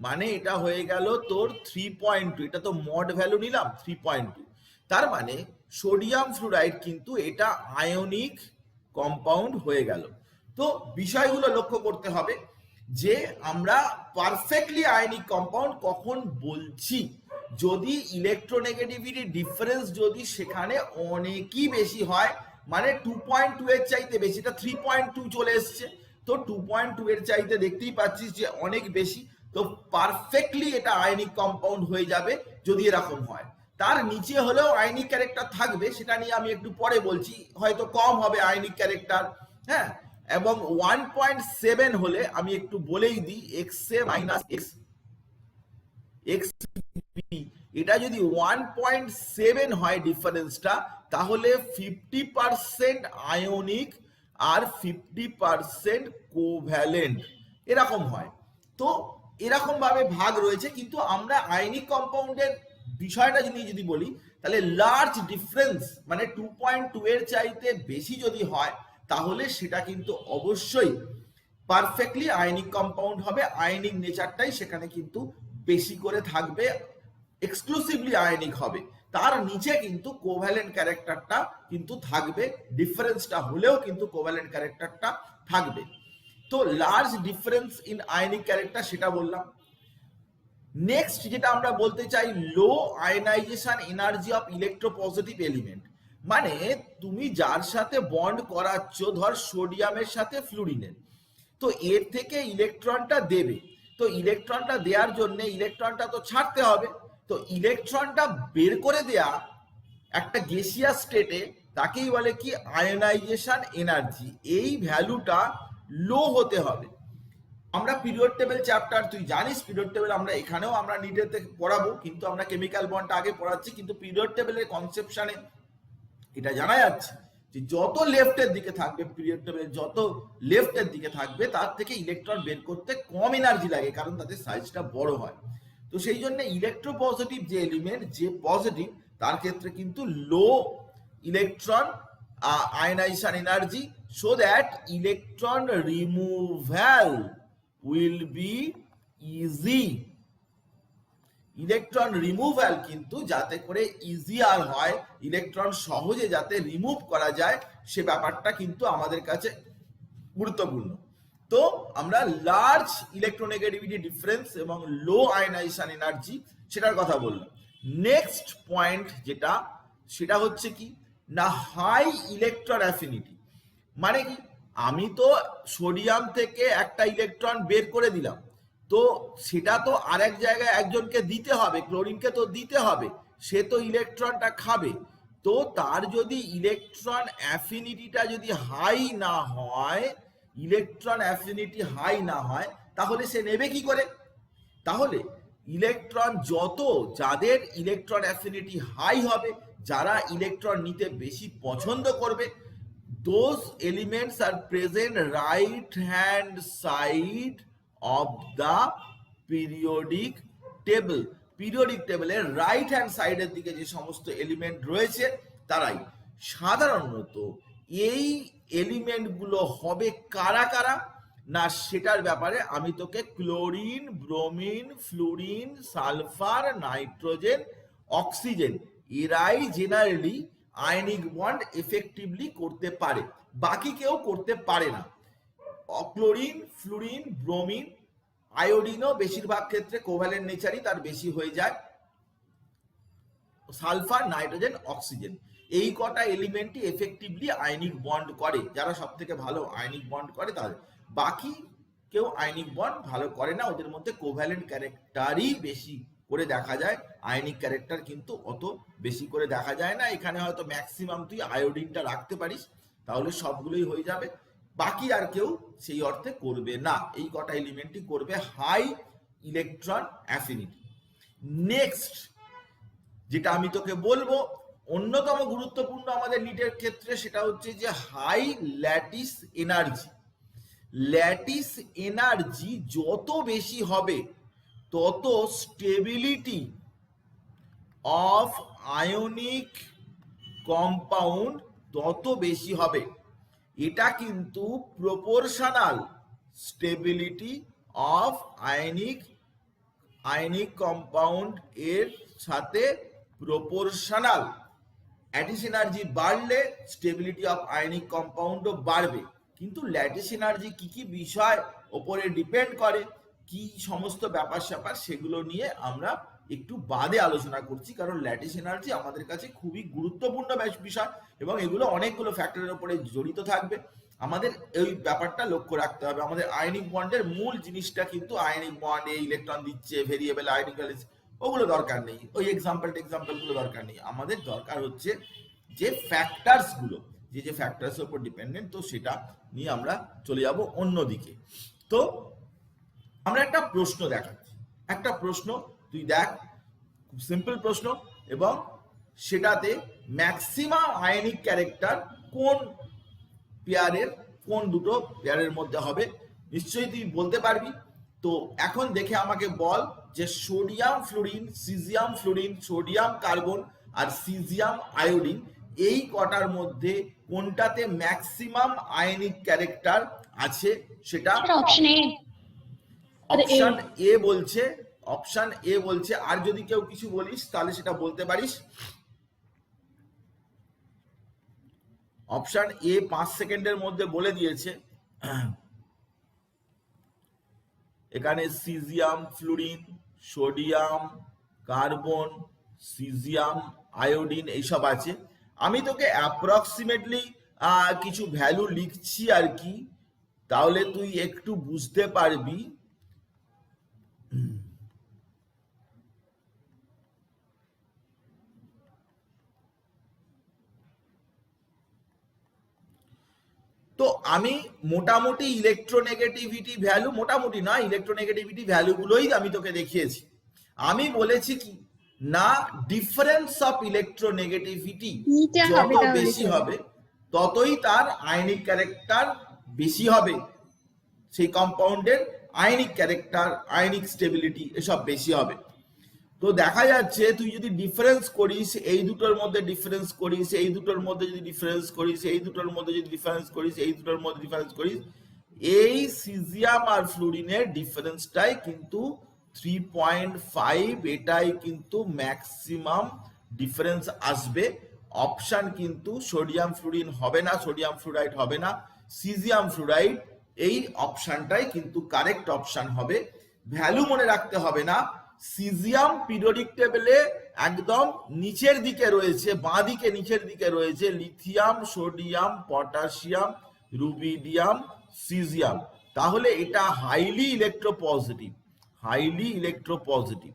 মানে এটা হয়ে গেল তোর 3.2, এটা তো মড ভ্যালু নিলাম 3.2। তার মানে সোডিয়াম ফ্লুরাইড কিন্তু এটা আয়নিক কম্পাউন্ড হয়ে গেল। তো বিষয়গুলো লক্ষ্য করতে হবে যে আমরা পারফেক্টলি আয়নিক কম্পাউন্ড কখন বলছি, যদি ইলেকট্রোনেগেটিভিটি ডিফারেন্স যদি সেখানে অনেকই বেশি হয়, মানে 2.2 এর চাইতে বেশি, এটা 3.2 চলে এসছে, তো 2.2 এর চাইতে দেখতেই পাচ্ছিস যে অনেক বেশি, তো তো পারফেক্টলি এটা আয়নিক কম্পাউন্ড হয়ে যাবে যদি এরকম হয়। তার নিচে হলেও আয়নিক ক্যারেক্টার থাকবে, সেটা নিয়ে আমি একটু পরে বলছি, হয়তো কম হবে আয়নিক ক্যারেক্টার। হ্যাঁ, এবং 1.7 হলে আমি একটু বলেই দিই, এক্স এ মাইনাস এক্স এক্স, এটা যদি 1.7 হয় ডিফারেন্সটা, তাহলে 50% আয়নিক আর 50% কোভ্যালেন্ট এরকম হয়। তো এরকম ভাবে ভাগ রয়েছে, কিন্তু আমরা আয়নিক কম্পাউন্ডের বিষয়টা যদি বলি, তাহলে লার্জ ডিফারেন্স মানে 2.2 এর চাইতে বেশি যদি হয়, তাহলে সেটা কিন্তু অবশ্যই পারফেক্টলি আয়নিক কম্পাউন্ড হবে। আয়নিক নেচারটাই সেখানে কিন্তু বেশি করে থাকবে, এক্সক্লুসিভলি আয়নিক হবে। তার নিচে কিন্তু কোভ্যালেন্ট ক্যারেক্টারটা কিন্তু থাকবে, ডিফারেন্সটা হলেও কিন্তু কোভ্যালেন্ট ক্যারেক্টারটা থাকবে। তো large difference in ionic character সেটা বললাম। নেক্সট যেটা আমরা বলতে চাই, low ionization energy of electropositive element, মানে তুমি যার সাথে বন্ড করাচ্ছ, ধর সোডিয়ামের সাথে ফ্লুরিনের, তো এর থেকে ইলেকট্রনটা দেবে, তো ইলেকট্রনটা দেওয়ার জন্য ইলেকট্রনটা তো ছাড়তে হবে, তো ইলেকট্রনটা বের করে দেয়া একটা গ্যাসিয়াস স্টেটে, তাকেই বলে কি আয়নাইজেশন এনার্জি। এই ভ্যালুটা লো হতে হবে। আমরা পিরিয়ড টেবিল চ্যাপ্টার, তুই জানিস পিরিয়ড টেবিল আমরা এখানেও আমরা নিডেতে পড়াবো, কিন্তু আমরা কেমিক্যাল বন্ডটা আগে পড়াচ্ছি, কিন্তু পিরিয়ড টেবিলের কনসেপশনে এটা জানা যাচ্ছে যে যত লেফটের দিকে থাকবে পিরিয়ড টেবিল, যত লেফটের দিকে থাকবে, তার থেকে ইলেকট্রন বের করতে কম এনার্জি লাগে, কারণ তাদের সাইজটা বড় হয়। তো সেই জন্য ইলেকট্রোপজিটিভ যে এলিমেন্ট, যে পজিটিভ, তার ক্ষেত্রে কিন্তু low electron ionization energy, so that electron removal will be easy. Electron removal কিন্তু যাতে করে ইজিয়ার হয়, ইলেকট্রন সহজে যাতে রিমুভ করা যায়, সে ব্যাপারটা কিন্তু আমাদের কাছে গুরুত্বপূর্ণ। তো আমরা লার্জ ইলেকট্রোনেগেটিভিটি ডিফারেন্স এবং লো আয়নাইজেশন এনার্জি সেটার কথা বললাম। নেক্সট পয়েন্ট যেটা, সেটা হচ্ছে কি না, হাই ইলেকট্রন অ্যাফিনিটি। মানে কি, আমি তো সোডিয়াম থেকে একটা ইলেকট্রন বের করে দিলাম, তো সেটা তো আরেক জায়গায় একজনকে দিতে হবে, ক্লোরিনকে তো দিতে হবে, সে তো ইলেকট্রনটা খাবে। তো তার যদি ইলেকট্রন অ্যাফিনিটিটা যদি হাই না হয়, ইলেকট্রন অ্যাফিনিটি হাই না হয়, তাহলে সে নেবে কি করে? তাহলে ইলেকট্রন যত, যাদের ইলেকট্রন অ্যাফিনিটি হাই হবে, যারা ইলেকট্রন নিতে বেশি পছন্দ করবে, those elements are present right hand side of the periodic table. Periodic টেবিলের রাইট হ্যান্ড সাইডের দিকে যে সমস্ত এলিমেন্ট রয়েছে, তারাই সাধারণত এই এলিমেন্টগুলো হবে কারা কারা না, সেটার ব্যাপারে আমি তোকে chlorine, bromine, fluorine, sulphur, nitrogen, oxygen, এরাই জেনারেলি আয়নিক বন্ড এফেক্টিভলি করতে পারে, বাকি কেউ করতে পারে না। ক্লোরিন, ফ্লুরিন, ব্রোমিন, আয়োডিনও বেশিরভাগ ক্ষেত্রে কোভ্যালেন্ট নেচারই তার বেশি হয়ে যায়, সালফার, নাইট্রোজেন, অক্সিজেন, এই কটা এলিমেন্টই এফেক্টিভলি আয়নিক বন্ড করে, যারা সব থেকে ভালো আয়নিক বন্ড করে তাদের। বাকি কেউ আয়নিক বন্ড ভালো করে না, ওদের মধ্যে কোভ্যালেন্ট ক্যারেক্টারই বেশি করে দেখা যায়, আয়নিক ক্যারেক্টার কিন্তু অত বেশি করে দেখা যায় না। এখানে হয়তো ম্যাক্সিমাম তুই আয়োডিনটা রাখতে পারিস, তাহলে সবগুলোই হয়ে যাবে, বাকি আর কেউ সেই অর্থে করবে না। এই কটা এলিমেন্টই করবে হাই ইলেকট্রন অ্যাফিনিটি। নেক্সট যেটা আমি তোকে বলবো, অন্যতম গুরুত্বপূর্ণ আমাদের নিটের ক্ষেত্রে, সেটা হচ্ছে যে high lattice energy. Lattice energy যত বেশি হবে, তত স্টেবিলিটি অফ আয়নিক কম্পাউন্ড তত বেশি হবে। এটা কিন্তু proportional, stability of ionic compound এর সাথে প্রপোর্শনাল। ল্যাটিস এনার্জি বাড়লে স্টেবিলিটি অফ আয়নিক কম্পাউন্ডও বাড়বে। কিন্তু ল্যাটিস এনার্জি কি কি বিষয় ওপরে ডিপেন্ড করে, কি সমস্ত ব্যাপার স্যাপার, সেগুলো নিয়ে আমরা একটু বাদে আলোচনা করছি, কারণ ল্যাটিস এনার্জি আমাদের কাছে খুবই গুরুত্বপূর্ণ বিষয় এবং এগুলো অনেকগুলো ফ্যাক্টরের উপরে জড়িত থাকবে। আমাদের এই ব্যাপারটা লক্ষ্য রাখতে হবে। আমাদের আয়নিক বন্ডের মূল জিনিসটা কিন্তু আয়নিক বন্ডে ইলেকট্রন দিচ্ছে, ভেরিয়েবল আয়নিক, ওগুলো দরকার নেই, ওই এক্সাম্পল গুলো দরকার নেই। আমাদের দরকার হচ্ছে যে ফ্যাক্টরস গুলো, যে ফ্যাক্টরস এর উপর ডিপেন্ডেন্ট, তো সেটা নিয়ে আমরা চলে যাব অন্যদিকে। তো আমরা একটা প্রশ্ন দেখাচ্ছি, একটা প্রশ্ন তুই দেখ, খুব সিম্পল প্রশ্ন, এবং সেটাতে ম্যাক্সিমাম আয়নিক ক্যারেক্টার কোন পেয়ারের, কোন দুটো পেয়ারের মধ্যে হবে, নিশ্চয়ই তুই বলতে পারবি। তো এখন দেখে আমাকে বল যে sodium fluorine, caesium fluorine, sodium carbon আর সিজিয়াম আয়োডিন, এই কটার মধ্যে কোনটাতে ম্যাক্সিমাম আয়নিক ক্যারেক্টার আছে? সেটা অপশন এ। অপশন এ বলছে, অপশন এ বলছে। আর যদি কেউ কিছু বলিস তাহলে সেটা বলতে পারিস। অপশন এ 5 সেকেন্ডের মধ্যে বলে দিয়েছে। এখানে caesium fluorine, sodium carbon, caesium iodine এইসব আছে। আমি তোকে অ্যাপ্রক্সিমেটলি কিছু ভ্যালু লিখছি আর কি, তাহলে তুই একটু বুঝতে পারবি। তো আমি মোটামুটি ইলেকট্রোনেগেটিভিটি ভ্যালু, মোটামুটি না, ইলেকট্রোনেগেটিভিটি ভ্যালুগুলোই আমি তোকে দেখিয়েছি। আমি বলেছি কি না, ডিফারেন্স অফ ইলেকট্রোনেগেটিভিটি যত বেশি হবে ততই তার আয়নিক ক্যারেক্টার বেশি হবে, সেই কম্পাউন্ডের আয়নিক ক্যারেক্টার, আয়নিক স্টেবিলিটি এসব বেশি হবে। তো দেখা যাচ্ছে তুই যদি ডিফারেন্স করিস, এই দুটোর মধ্যে ডিফারেন্স করিস, এই দুটোর মধ্যে যদি ডিফারেন্স করিস, এই দুটোর মধ্যে যদি ডিফারেন্স করিস, এই দুটোর মধ্যে ডিফারেন্স করিস, এই সিজিয়াম আর ফ্লুরিনের ডিফারেন্সটাই কিন্তু 3.5, এটাই কিন্তু ম্যাক্সিমাম ডিফারেন্স আসবে। অপশন কিন্তু সোডিয়াম ফ্লুরিন হবে না, সোডিয়াম ফ্লুরাইড হবে না, সিজিয়াম ফ্লুরাইড, এই অপশনটাই কিন্তু কারেক্ট অপশন হবে। ভ্যালু মনে রাখতে হবে না। সিজিয়াম পিরিয়ডিক টেবিলে একদম নিচের দিকে রয়েছে, বাঁ দিকে নিচের দিকে রয়েছে lithium, sodium, potassium, rubidium, caesium. তাহলে এটা হাইলি ইলেকট্রোপজিটিভ, হাইলি ইলেকট্রোপজিটিভ।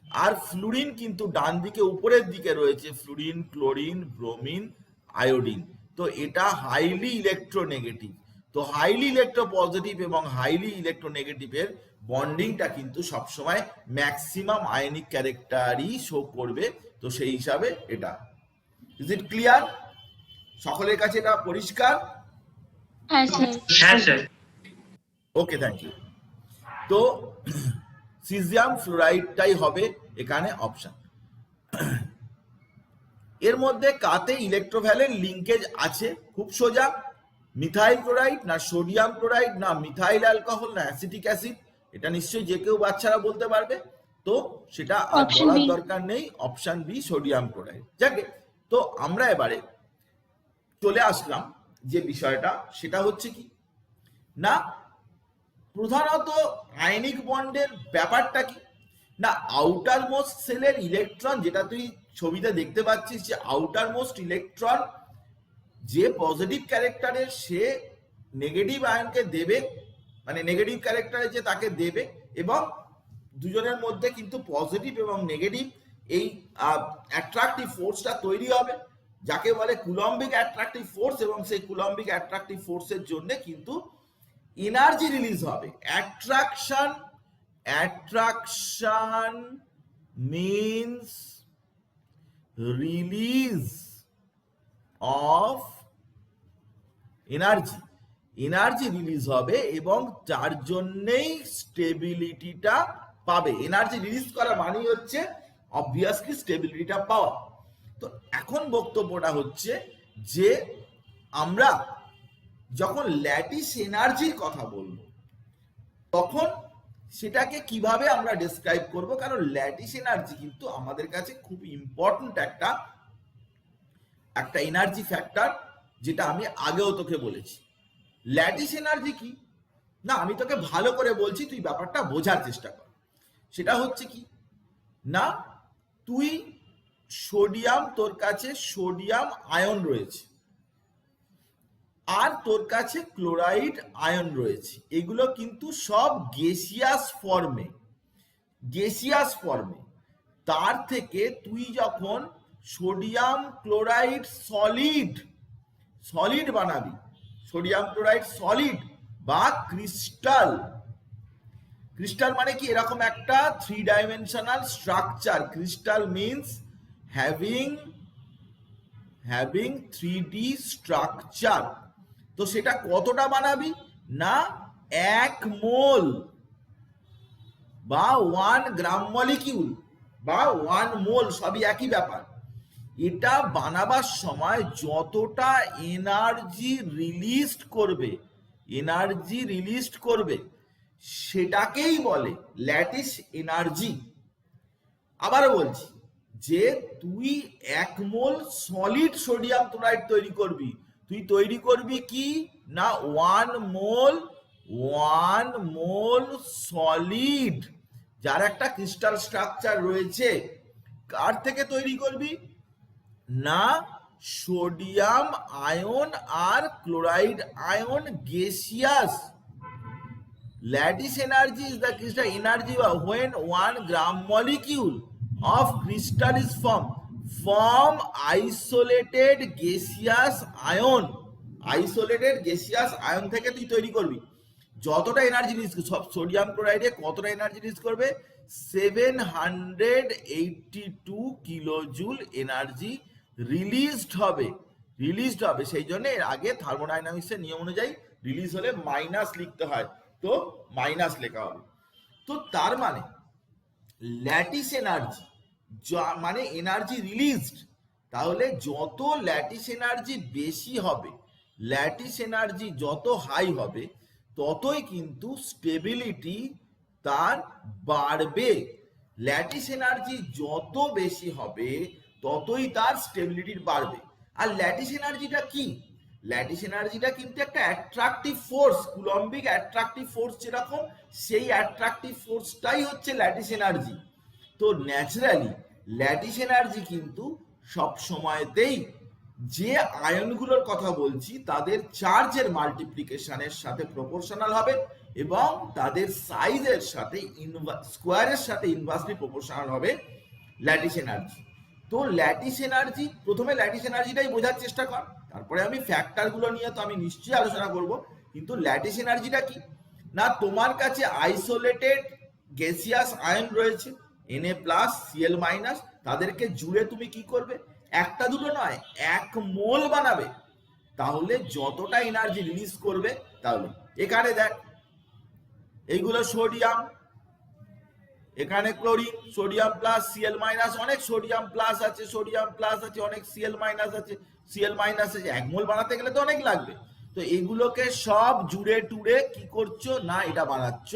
আর ফ্লুরিন কিন্তু ডান দিকে উপরের দিকে রয়েছে, ফ্লুরিন, ক্লোরিন, ব্রোমিন, আয়োডিন। তো এটা হাইলি ইলেকট্রোনেগেটিভ। তো হাইলি ইলেকট্রোপজিটিভ এবং হাইলি ইলেকট্রোনেগেটিভের বন্ডিংটা কিন্তু সবসময় ম্যাক্সিমাম আয়নিক ক্যারেক্টারই শো করবে। তো সেই হিসাবে এটা, ইজ ইট ক্লিয়ার? সকলের কাছে এটা পরিষ্কার? হ্যাঁ স্যার। Okay, thank you. তো সিজিয়াম ফ্লোরাইডটাই হবে এখানে অপশন। এর মধ্যে কাতে ইলেকট্রোভ্যালেন্ট লিঙ্কেজ আছে? খুব সোজা, মিথাইল ক্লোরাইড না সোডিয়াম ক্লোরাইড না মিথাইল অ্যালকোহল না অ্যাসিটিক অ্যাসিড, এটা নিশ্চয়ই যে কেউ বাচ্চারা বলতে পারবে। তো সেটা আর বলার দরকার নেই, অপশন বি সোডিয়াম ক্লোরাইড। যাকে, তো আমরা এবারে চলে আসলাম যে বিষয়টা, সেটা হচ্ছে কি না, প্রধানত আয়নিক বন্ডের ব্যাপারটা কি না, আউটার মোস্ট সেলের ইলেকট্রন, যেটা তুই ছবিতে দেখতে পাচ্ছিস, যে আউটার মোস্ট ইলেকট্রন যে পজিটিভ ক্যারেক্টারের, সে নেগেটিভ আয়নকে দেবে, মানে নেগেটিভ ক্যারেক্টারে যে তাকে দেবে, এবং দুজনের মধ্যে কিন্তু পজিটিভ এবং নেগেটিভ এই অ্যাট্রাকটিভ ফোর্সটা তৈরি হবে, যাকে বলে কুলম্বিক অ্যাট্রাকটিভ ফোর্স। এবং সেই কুলম্বিক অ্যাট্রাকটিভ ফোর্সের জন্য কিন্তু এনার্জি রিলিজ হবে। Attraction means release of energy, energy release হবে এবং যার জন্যই স্টেবিলিটিটা পাবে। এনার্জি রিলিজ করা মানে হচ্ছে অবভিয়াসলি স্টেবিলিটিটা পাওয়া। তো এখন বক্তব্যটা হচ্ছে যে আমরা যখন ল্যাটিস এনার্জির কথা বলবো তখন সেটাকে কিভাবে আমরা ডেসক্রাইব করব, কারণ ল্যাটিস এনার্জি কিন্তু আমাদের কাছে খুব ইম্পর্টেন্ট একটা এনার্জি ফ্যাক্টর, যেটা আমি আগেও তোকে বলেছি। ল্যাটিস এনার্জি কি না, আমি তোকে ভালো করে বলছি, তুই ব্যাপারটা বোঝার চেষ্টা কর। সেটা হচ্ছে কি না, তুই সোডিয়াম, তোর কাছে সোডিয়াম আয়ন রয়েছে, আর তোর কাছে ক্লোরাইড আয়ন রয়েছে, এগুলো কিন্তু সব গ্যাসিয়াস ফর্মে। তার থেকে তুই যখন সোডিয়াম ক্লোরাইড সলিড বানাবি, সোডিয়াম ক্লোরাইড সলিড বা ক্রিস্টাল মানে কি, এরকম একটা 3 dimensional structure. Crystal means having 3D structure. তো সেটা কতটা বানাবি না, 1 মোল বা 1 গ্রাম মলিকিউল বা 1 মোল, সবই একই ব্যাপার। এটা বানাবার সময় যতটা এনার্জি রিলিজড করবে সেটাকেই বলে ল্যাটিস এনার্জি। আবারও বলছি যে তুই 1 মোল সলিড সোডিয়াম ক্লোরাইড তৈরি করবি কি না, 1 মোল সলিড যার একটা ক্রিস্টাল স্ট্রাকচার রয়েছে। কার থেকে তৈরি করবি না, সোডিয়াম আয়ন আর chloride ion gaseous. Lattice energy is the crystal energy when 1 gram molecule of crystal is formed from isolated gaseous ion থেকে তুই তৈরি করবি। যতটা এনার্জি রিলিজ, সব সোডিয়াম ক্লোরাইডে কতটা এনার্জি রিলিজ করবে, 782 কিলোজুল এনার্জি রিলিজড হবে। সেই জন্য এর আগে থার্মোডাইনামিক্সের নিয়ম অনুযায়ী রিলিজ হলে মাইনাস লিখতে হয়, তো মাইনাস লেখা হবে। তো তার মানে ল্যাটিস এনার্জি মানে এনার্জি রিলিজড, তাহলে যত ল্যাটিস এনার্জি বেশি হবে, ল্যাটিস এনার্জি যত হাই হবে, ততই কিন্তু স্টেবিলিটি তার বাড়বে। ল্যাটিস এনার্জি যত বেশি হবে ততই তার স্টেবিলিটি বাড়বে। আর ল্যাটিস এনার্জিটা কি, ল্যাটিস এনার্জিটা কিন্তু একটা অ্যাট্রাকটিভ ফোর্স, কুলম্বিক অ্যাট্রাকটিভ ফোর্স যেরকম, সেই অ্যাট্রাকটিভ ফোর্সটাই হচ্ছে ল্যাটিস এনার্জি। তো ন্যাচারালি ল্যাটিস এনার্জি কিন্তু সব সময়তেই যে আয়নগুলোর কথা বলছি তাদের চার্জের মাল্টিপ্লিকেশনের সাথে প্রপোর্শনাল হবে এবং তাদের সাইজের সাথে স্কোয়ারের সাথে ইনভার্সলি প্রপোর্শনাল হবে ল্যাটিস এনার্জি। তো ল্যাটিস এনার্জি, প্রথমে ল্যাটিস এনার্জিটাই বোঝার চেষ্টা কর, তারপরে আমি ফ্যাক্টরগুলো নিয়ে তো আমি নিশ্চয়ই আলোচনা করব। কিন্তু ল্যাটিস এনার্জিটা কি না, তোমার কাছে আইসোলেটেড গ্যাসিয়াস আয়ন রয়েছে Na+Cl-, তাদেরকে জুড়ে তুমি কি করবে, একটা দুটো নয় 1 মোল বানাবে। তাহলে যতটা এনার্জি রিলিজ করবে, তাহলে এখানে দেখ এইগুলো সোডিয়াম, এখানে ক্লোরিন, সোডিয়াম প্লাস Cl-, অনেক সোডিয়াম প্লাস আছে, অনেক Cl- আছে, Cl- আছে, 1 মোল বানাতে গেলে তো অনেক লাগবে। তো এগুলোকে সব জুড়ে টুড়ে কি করছো না, এটা বানাচ্ছ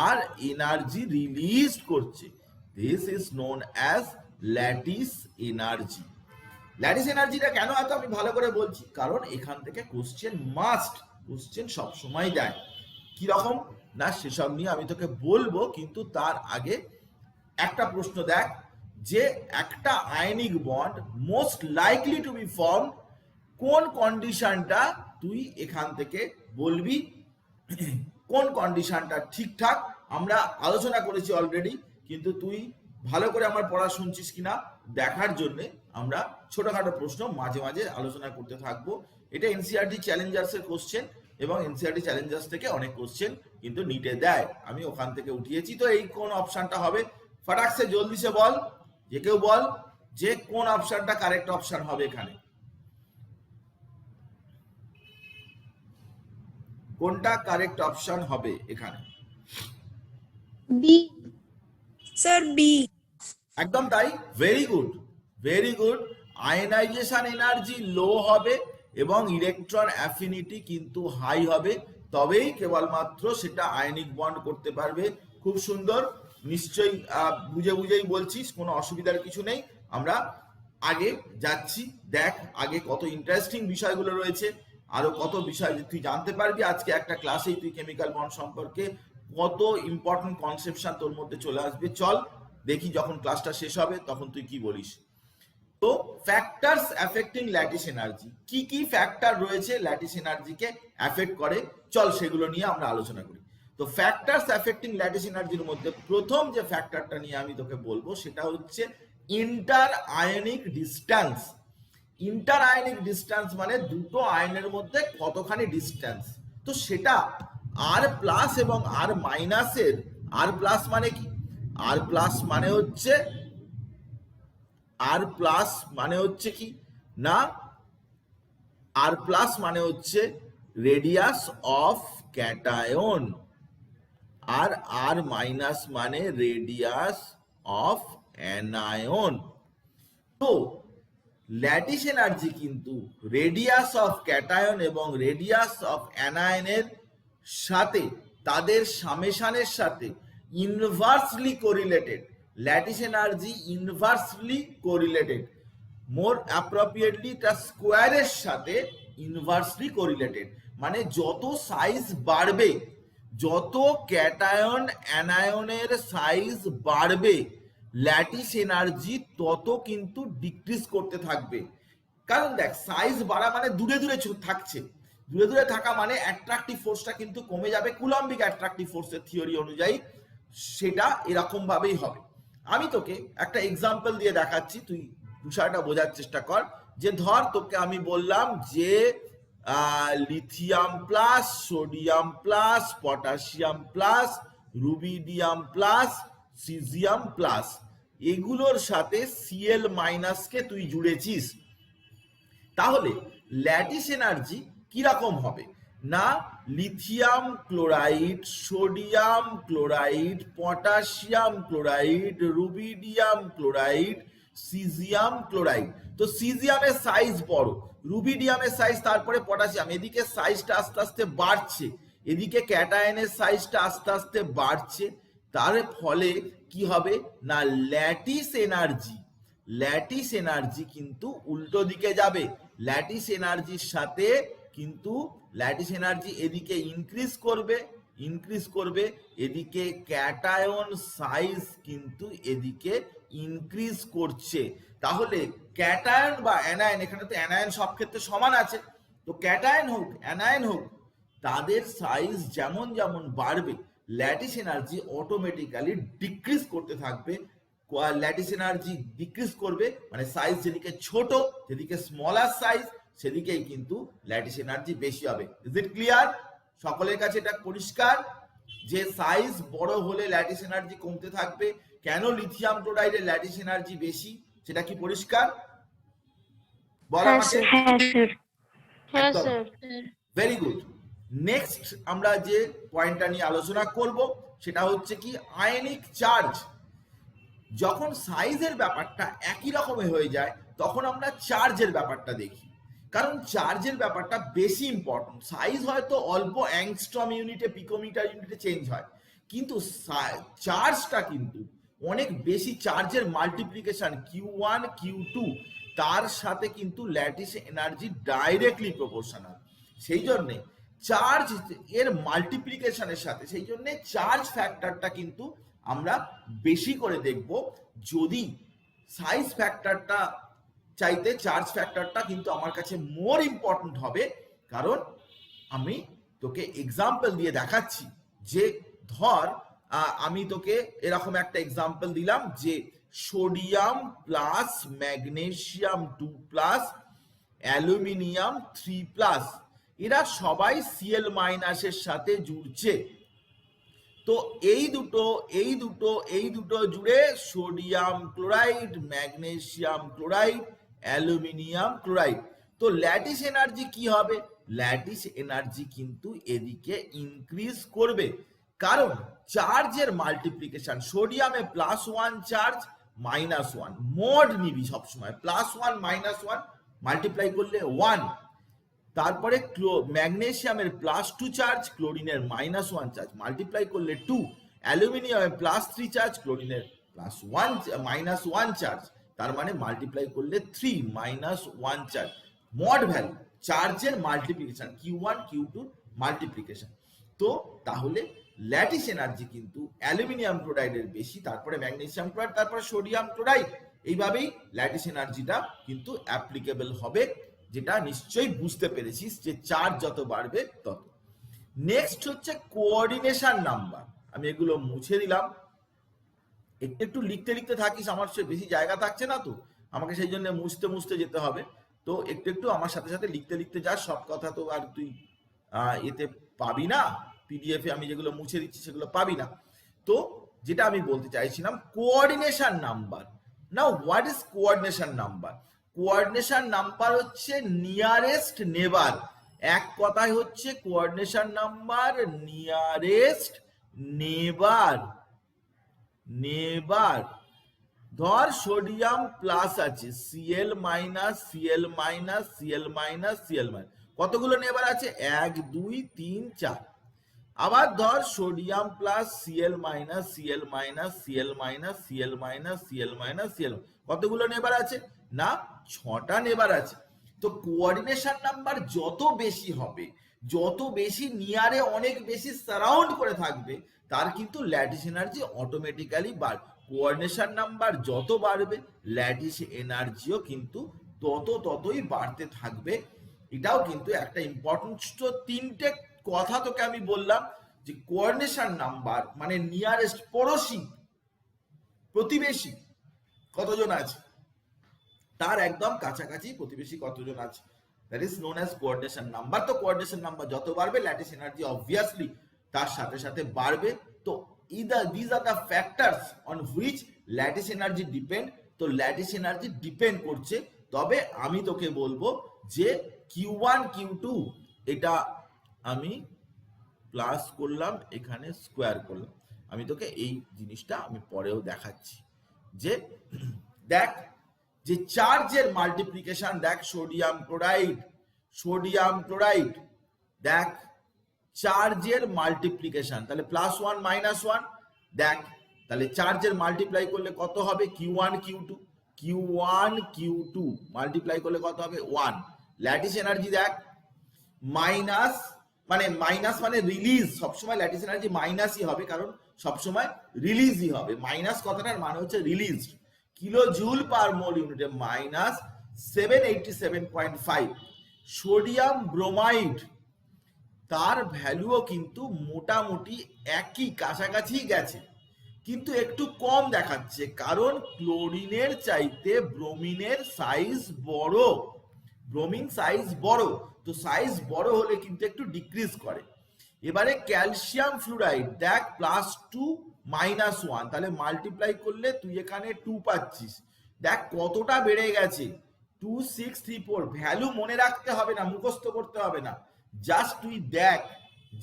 আর এনার্জি রিলিজ করছে। This is known as lattice energy. Lattice এনার্জিটা কেন এত আমি ভালো করে বলছি, কারণ এখান থেকে কোশ্চেন সব সময় দেয়। কি রকম না, সেসব নিয়ে আমি তোকে বলবো, কিন্তু তার আগে একটা প্রশ্ন দেখ যে একটা ionic bond most likely to be form, কোন কন্ডিশনটা তুই এখান থেকে বলবি, কোন কন্ডিশনটা ঠিকঠাক আমরা আলোচনা করেছি অলরেডি, কিন্তু তুই ভালো করে আমার পড়া শুনছিস কিনা দেখার জন্য আমরা ছোটখাটো প্রশ্ন মাঝে মাঝে আলোচনা করতে থাকবো। এটা এনসিইআরটি চ্যালেঞ্জার্স এর কোশ্চেন এবং এনসিইআরটি চ্যালেঞ্জার্স থেকে অনেক কোশ্চেন কিন্তু নিটে দেয়, আমি ওখান থেকে উঠিয়েছি। তো এই কোন অপশনটা হবে, ফটাক সে জলদি সে বল, যে কেউ বল যে কোন অপশনটা কারেক্ট অপশন হবে এখানে, কোনটা কারেক্ট অপশন হবে এখানে? B sir B. একদম তাই, very good. Ionisation energy low হবে এবং ইলেকট্রন অ্যাফিনিটি কিন্তু হাই হবে, তবেই কেবলমাত্র সেটা আয়নিক বন্ড করতে পারবে। খুব সুন্দর, নিশ্চয়ই বুঝেই বলছিস, কোনো অসুবিধার কিছু নেই। আমরা আগে যাচ্ছি, দেখ আগে কত ইন্টারেস্টিং বিষয়গুলো রয়েছে, আরো কত বিষয় তুই জানতে পারবি। আজকে একটা ক্লাসেই তুই কেমিক্যাল বন্ড সম্পর্কে কত ইম্পর্টেন্ট কনসেপশন তোর মধ্যে চলে আসবে। চল দেখি যখন ক্লাসটা শেষ হবে তখন তুই কি বলিস। তো ফ্যাক্টরস অ্যাফেক্টিং ল্যাটিস এনার্জি, কি কি ফ্যাক্টর রয়েছে ল্যাটিস এনার্জিকে অ্যাফেক্ট করে, চল সেগুলো নিয়ে আমরা আলোচনা করি। তো ফ্যাক্টরস অ্যাফেক্টিং ল্যাটিস এনার্জির মধ্যে প্রথম যে ফ্যাক্টরটা নিয়ে আমি তোকে বলবো সেটা হচ্ছে inter ionic distance. Inter ionic distance মানে দুটো আয়নের মধ্যে কতখানি ডিস্টেন্স। তো সেটা আর প্লাস এবং আর মাইনাসের, আর প্লাস মানে কি, আর প্লাস মানে হচ্ছে, আর প্লাস মানে হচ্ছে কি না, আর প্লাস মানে হচ্ছে রেডিয়াস অফ ক্যাটায়ন, আর আর মাইনাস মানে রেডিয়াস অফ অ্যানায়ন। তো ল্যাটিস এনার্জি কিন্তু রেডিয়াস অফ ক্যাটায়ন এবং রেডিয়াস অফ অ্যানায়নের সাথে, তাদের সামেশনের সাথে inversely correlated. Lattice energy inversely correlated, more appropriately তার স্কোয়ারের সাথে ইনভার্সলি কোরিলেটেড। মানে যত সাইজ বাড়বে, যত ক্যাটায়ন অ্যানায়নের সাইজ বাড়বে, ল্যাটিস এনার্জি তত কিন্তু ডিক্রিজ করতে থাকবে। কারণ দেখ, সাইজ বাড়া মানে দূরে দূরে থাকছে, দূরে দূরে থাকা মানে অ্যাট্রাকটিভ ফোর্সটা কিন্তু কমে যাবে। কুলম্বিক অ্যাট্রাকটিভ ফোর্সের থিওরি অনুযায়ী সেটা এরকম ভাবেই হবে। আমি তোকে একটা এক্সাম্পল দিয়ে দেখাচ্ছি, তুই বিষয়টা বোঝার চেষ্টা কর। যে ধর তোকে আমি বললাম যে lithium plus, sodium plus, potassium plus, rubidium plus, caesium plus, এগুলোর সাথে সিএল মাইনাসকে তুই জুড়েছিস। তাহলে ল্যাটিস এনার্জি কিরকম হবে না, lithium chloride, sodium chloride, potassium chloride, rubidium chloride, caesium chloride. তো সিজিয়ামের সাইজ বড়, রুবিডিয়ামের সাইজ, তারপরে পটাশিয়াম, এদিকে সাইজটা আস্তে আস্তে বাড়ছে, এদিকে ক্যাটায়নের সাইজটা আস্তে আস্তে বাড়ছে। তার ফলে কি হবে না, ল্যাটিস এনার্জি কিন্তু উল্টো দিকে যাবে। ল্যাটিস এনার্জির সাথে কিন্তু ল্যাটিস এনার্জি এদিকে ইনক্রিজ করবে, এদিকে ক্যাটায়ন সাইজ কিন্তু এদিকে ইনক্রিজ করছে। তাহলে ক্যাটায়ন বা অ্যানায়ন, এখানে তো অ্যানায়ন সব ক্ষেত্রে সমান আছে, তো ক্যাটায়ন হোক অ্যানায়ন হোক, তাদের সাইজ যেমন যেমন বাড়বে, ল্যাটিস এনার্জি অটোমেটিক্যালি ডিক্রিজ করতে থাকবে। ল্যাটিস এনার্জি ডিক্রিজ করবে মানে সাইজ যেদিকে ছোট, যেদিকে স্মলার সাইজ, সেদিকেই কিন্তু ল্যাটিস এনার্জি বেশি হবে। Is it clear? সকলের কাছে এটা পরিষ্কার যে সাইজ বড় হলে ল্যাটিস এনার্জি কমতে থাকবে। কেন লিথিয়াম ক্লোরাইডের ল্যাটিস এনার্জি বেশি, সেটা কি পরিষ্কার? বল আমাকে। হ্যাঁ স্যার। Very good. নেক্সট আমরা যে পয়েন্টটা নিয়ে আলোচনা করব সেটা হচ্ছে কি আয়নিক চার্জ। যখন সাইজের ব্যাপারটা একই রকমের হয়ে যায় তখন আমরা চার্জের ব্যাপারটা দেখি, কারণ চার্জের ব্যাপারটা বেশি ইম্পর্টেন্ট। সাইজ হয়তো অল্প অ্যাংস্ট্রম ইউনিটে, পিকোমিটার ইউনিটে চেঞ্জ হয়, কিন্তু চার্জটা কিন্তু অনেক বেশি। চার্জের মাল্টিপ্লিকেশন Q1 Q2 তার সাথে কিন্তু ল্যাটিস এনার্জি ডাইরেক্টলি প্রপোর্শনাল। সেই জন্যে চার্জ এর মাল্টিপ্লিকেশনের সাথে, সেই জন্যে চার্জ ফ্যাক্টরটা কিন্তু আমরা বেশি করে দেখব। যদি সাইজ ফ্যাক্টরটা চাইতে চার্জ ফ্যাক্টরটা কিন্তু আমার কাছে মোর ইম্পর্টেন্ট হবে, কারণ আমি তোকে এক্সাম্পল দিয়ে দেখাচ্ছি। যে ধর আমি তোকে এরকম একটা এক্সাম্পল দিলাম যে sodium plus magnesium 2 plus aluminium 3 plus, এরা সবাই সিএল মাইনাসের সাথে জুড়ছে। তো এই দুটো জুড়ে sodium chloride, magnesium chloride, aluminium chloride. তো ল্যাটিস এনার্জি কি হবে? ল্যাটিস এনার্জি কিন্তু এদিকে ইনক্রিজ করবে, কারণ চার্জের মাল্টিপ্লিকেশন। সোডিয়ামে +1 চার্জ -1, মোড নিবি সবসময়, +1 -1 মাল্টিপ্লাই করলে 1। তারপরে ম্যাগনেসিয়ামের +2 চার্জ, ক্লোরিনের -1 চার্জ মাল্টিপ্লাই করলে 2। অ্যালুমিনিয়ামের +3 চার্জ, ক্লোরিনের -1 চার্জ, তার মানে মাল্টিপ্লাই করলে 3, -1 চার্জ। মড ভ্যালু চার্জের মাল্টিপ্লিকেশন, Q1 Q2 মাল্টিপ্লিকেশন। তো তাহলে ল্যাটিস এনার্জি কিন্তু অ্যালুমিনিয়াম ক্লোরাইডের বেশি, তারপরে ম্যাগনেসিয়াম ক্লোরাইড, তারপরে সোডিয়াম ক্লোরাইড, এইভাবেই ল্যাটিস এনার্জিটা কিন্তু অ্যাপ্লিকেবল হবে, যেটা নিশ্চয়ই বুঝতে পেরেছিস যে চার্জ যত বাড়বে তত। নেক্সট হচ্ছে কোঅর্ডিনেশন নাম্বার। আমি এগুলো মুছে দিলাম, একটু একটু লিখতে লিখতে থাকিস, আমার সে বেশি জায়গা থাকছে না তো, আমাকে সেই জন্য মুছতে মুছতে যেতে হবে। তো একটু একটু আমার সাথে সাথে লিখতে লিখতে যা, সব কথা তো আর তুই এতে পাবি না, পিডিএফ এ আমি যেগুলো মুছে দিচ্ছি সেগুলো পাবি না। তো যেটা আমি বলতে চাইছিলাম, coordination number. Now what is coordination number? Coordination number হচ্ছে নিয়ারেস্ট নেবার। এক কথায় হচ্ছে কোঅর্ডিনেশন নাম্বার নিয়ারেস্ট নেবার। নেবার ধর সোডিয়াম প্লাস আছে, CL minus, CL minus, CL minus, CL minus, কতগুলো নেবার আছে? 1 2 3 4। আবার ধর sodium plus, CL minus, CL minus, CL minus, CL minus, CL minus, CL, কতগুলো নেবার আছে? না, 6টা নেবার আছে। তো কোঅর্ডিনেশন নাম্বার যত বেশি হবে, যত বেশি নিয়ারে অনেক বেশি সারাউন্ড করে থাকবে, তার কিন্তু ল্যাটিস এনার্জি অটোমেটিক্যালি বাড়বে। কোঅর্ডিনেশন নাম্বার যত বাড়বে, ল্যাটিস এনার্জিও কিন্তু ততই বাড়তে থাকবে। এটাও কিন্তু একটা ইম্পর্টেন্ট। তিনটে কথা তোকে আমি বললাম যে কোঅর্ডিনেশন নাম্বার মানে নিয়ারেস্ট, পড়োশি, প্রতিবেশী কতজন আছে, তার একদম কাছাকাছি প্রতিবেশী কতজন আছে, that is known as coordination number. তো কোঅর্ডিনেশন নাম্বার যত বাড়বে, ল্যাটিস এনার্জি অবভিয়াসলি তার সাথে সাথে বাড়বে। তো these are the factors on which lattice energy depend. তো ল্যাটিস এনার্জি ডিপেন্ড করছে, তবে আমি তোকে বলবো যে Q1 Q2 এটা আমি প্লাস করলাম, এখানে স্কোয়ার করলাম। আমি তোকে এই জিনিসটা আমি পরেও দেখাচ্ছি যে দেখ যে চার্জের মাল্টিপ্লিকেশন, দেখ সোডিয়াম ক্লোরাইড, সোডিয়াম ক্লোরাইড, দেখ চার্জের মাল্টিপ্লিকেশন, তাহলে +1 -1, দেখ তাহলে চার্জের মাল্টিপ্লাই করলে কত হবে? Q1 Q2, Q1 Q2 multiply করলে কত হবে? 1। ল্যাটিস এনার্জি দেখ মাইনাস, মানে রিলিজ, সবসময় ল্যাটিস এনার্জি মাইনাসই হবে, কারণ সবসময় রিলিজই হবে। মাইনাস কথাটার মানে হচ্ছে রিলিজ। কিলো জুল পার মোল ইউনিটে মাইনাস 787.5। সোডিয়াম ব্রোমাইড, তার ভ্যালুও কিন্তু মোটামুটি একই কাছাকাছি গেছে, কিন্তু একটু কম দেখাচ্ছে, কারণ ক্লোরিনের চাইতে ব্রোমিনের সাইজ বড়। ব্রোমিন সাইজ বড়, তো সাইজ বড় হলে কিন্তু একটু ডিক্রিজ করে। এবারে ক্যালসিয়াম ফ্লুরাইড দেখ +2 -1, তাহলে মাল্টিপ্লাই করলে তুই এখানে 2 পাচ্ছিস। দেখ কতটা বেড়ে গেছে, 2634। ভ্যালু মনে রাখতে হবে না, মুখস্থ করতে হবে না, জাস্ট তুই দেখ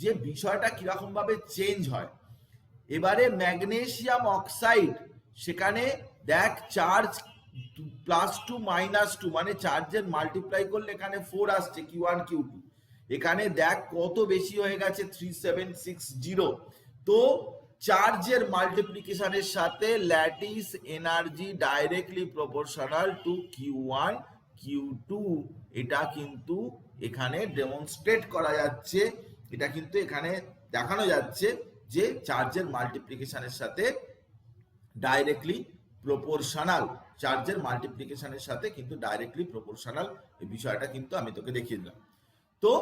যে বিষয়টা কিরকম ভাবে চেঞ্জ হয়। এবারে ম্যাগনেসিয়াম অক্সাইড, সেখানে দেখ চার্জ +2 -2, মানে চার্জের মাল্টিপ্লাই করলে এখানে 4 আসছে, Q1 Q2। এখানে দেখ কত বেশি হয়ে গেছে, 3760। তো চার্জের মাল্টিপ্লিকেশনের সাথে lattice energy directly proportional two Q1 Q2। এটা কিন্তু এখানে ডেমনস্ট্রেট করা যাচ্ছে, এটা কিন্তু এখানে দেখানো যাচ্ছে যে চার্জের মাল্টিপ্লিকেশনের সাথে ডাইরেক্টলি প্রপোর্শনাল, চার্জের মাল্টিপ্লিকেশনের সাথে কিন্তু ডাইরেক্টলি প্রপোর্শনাল, এই বিষয়টা কিন্তু আমি তোকে দেখিয়ে দিলাম। তো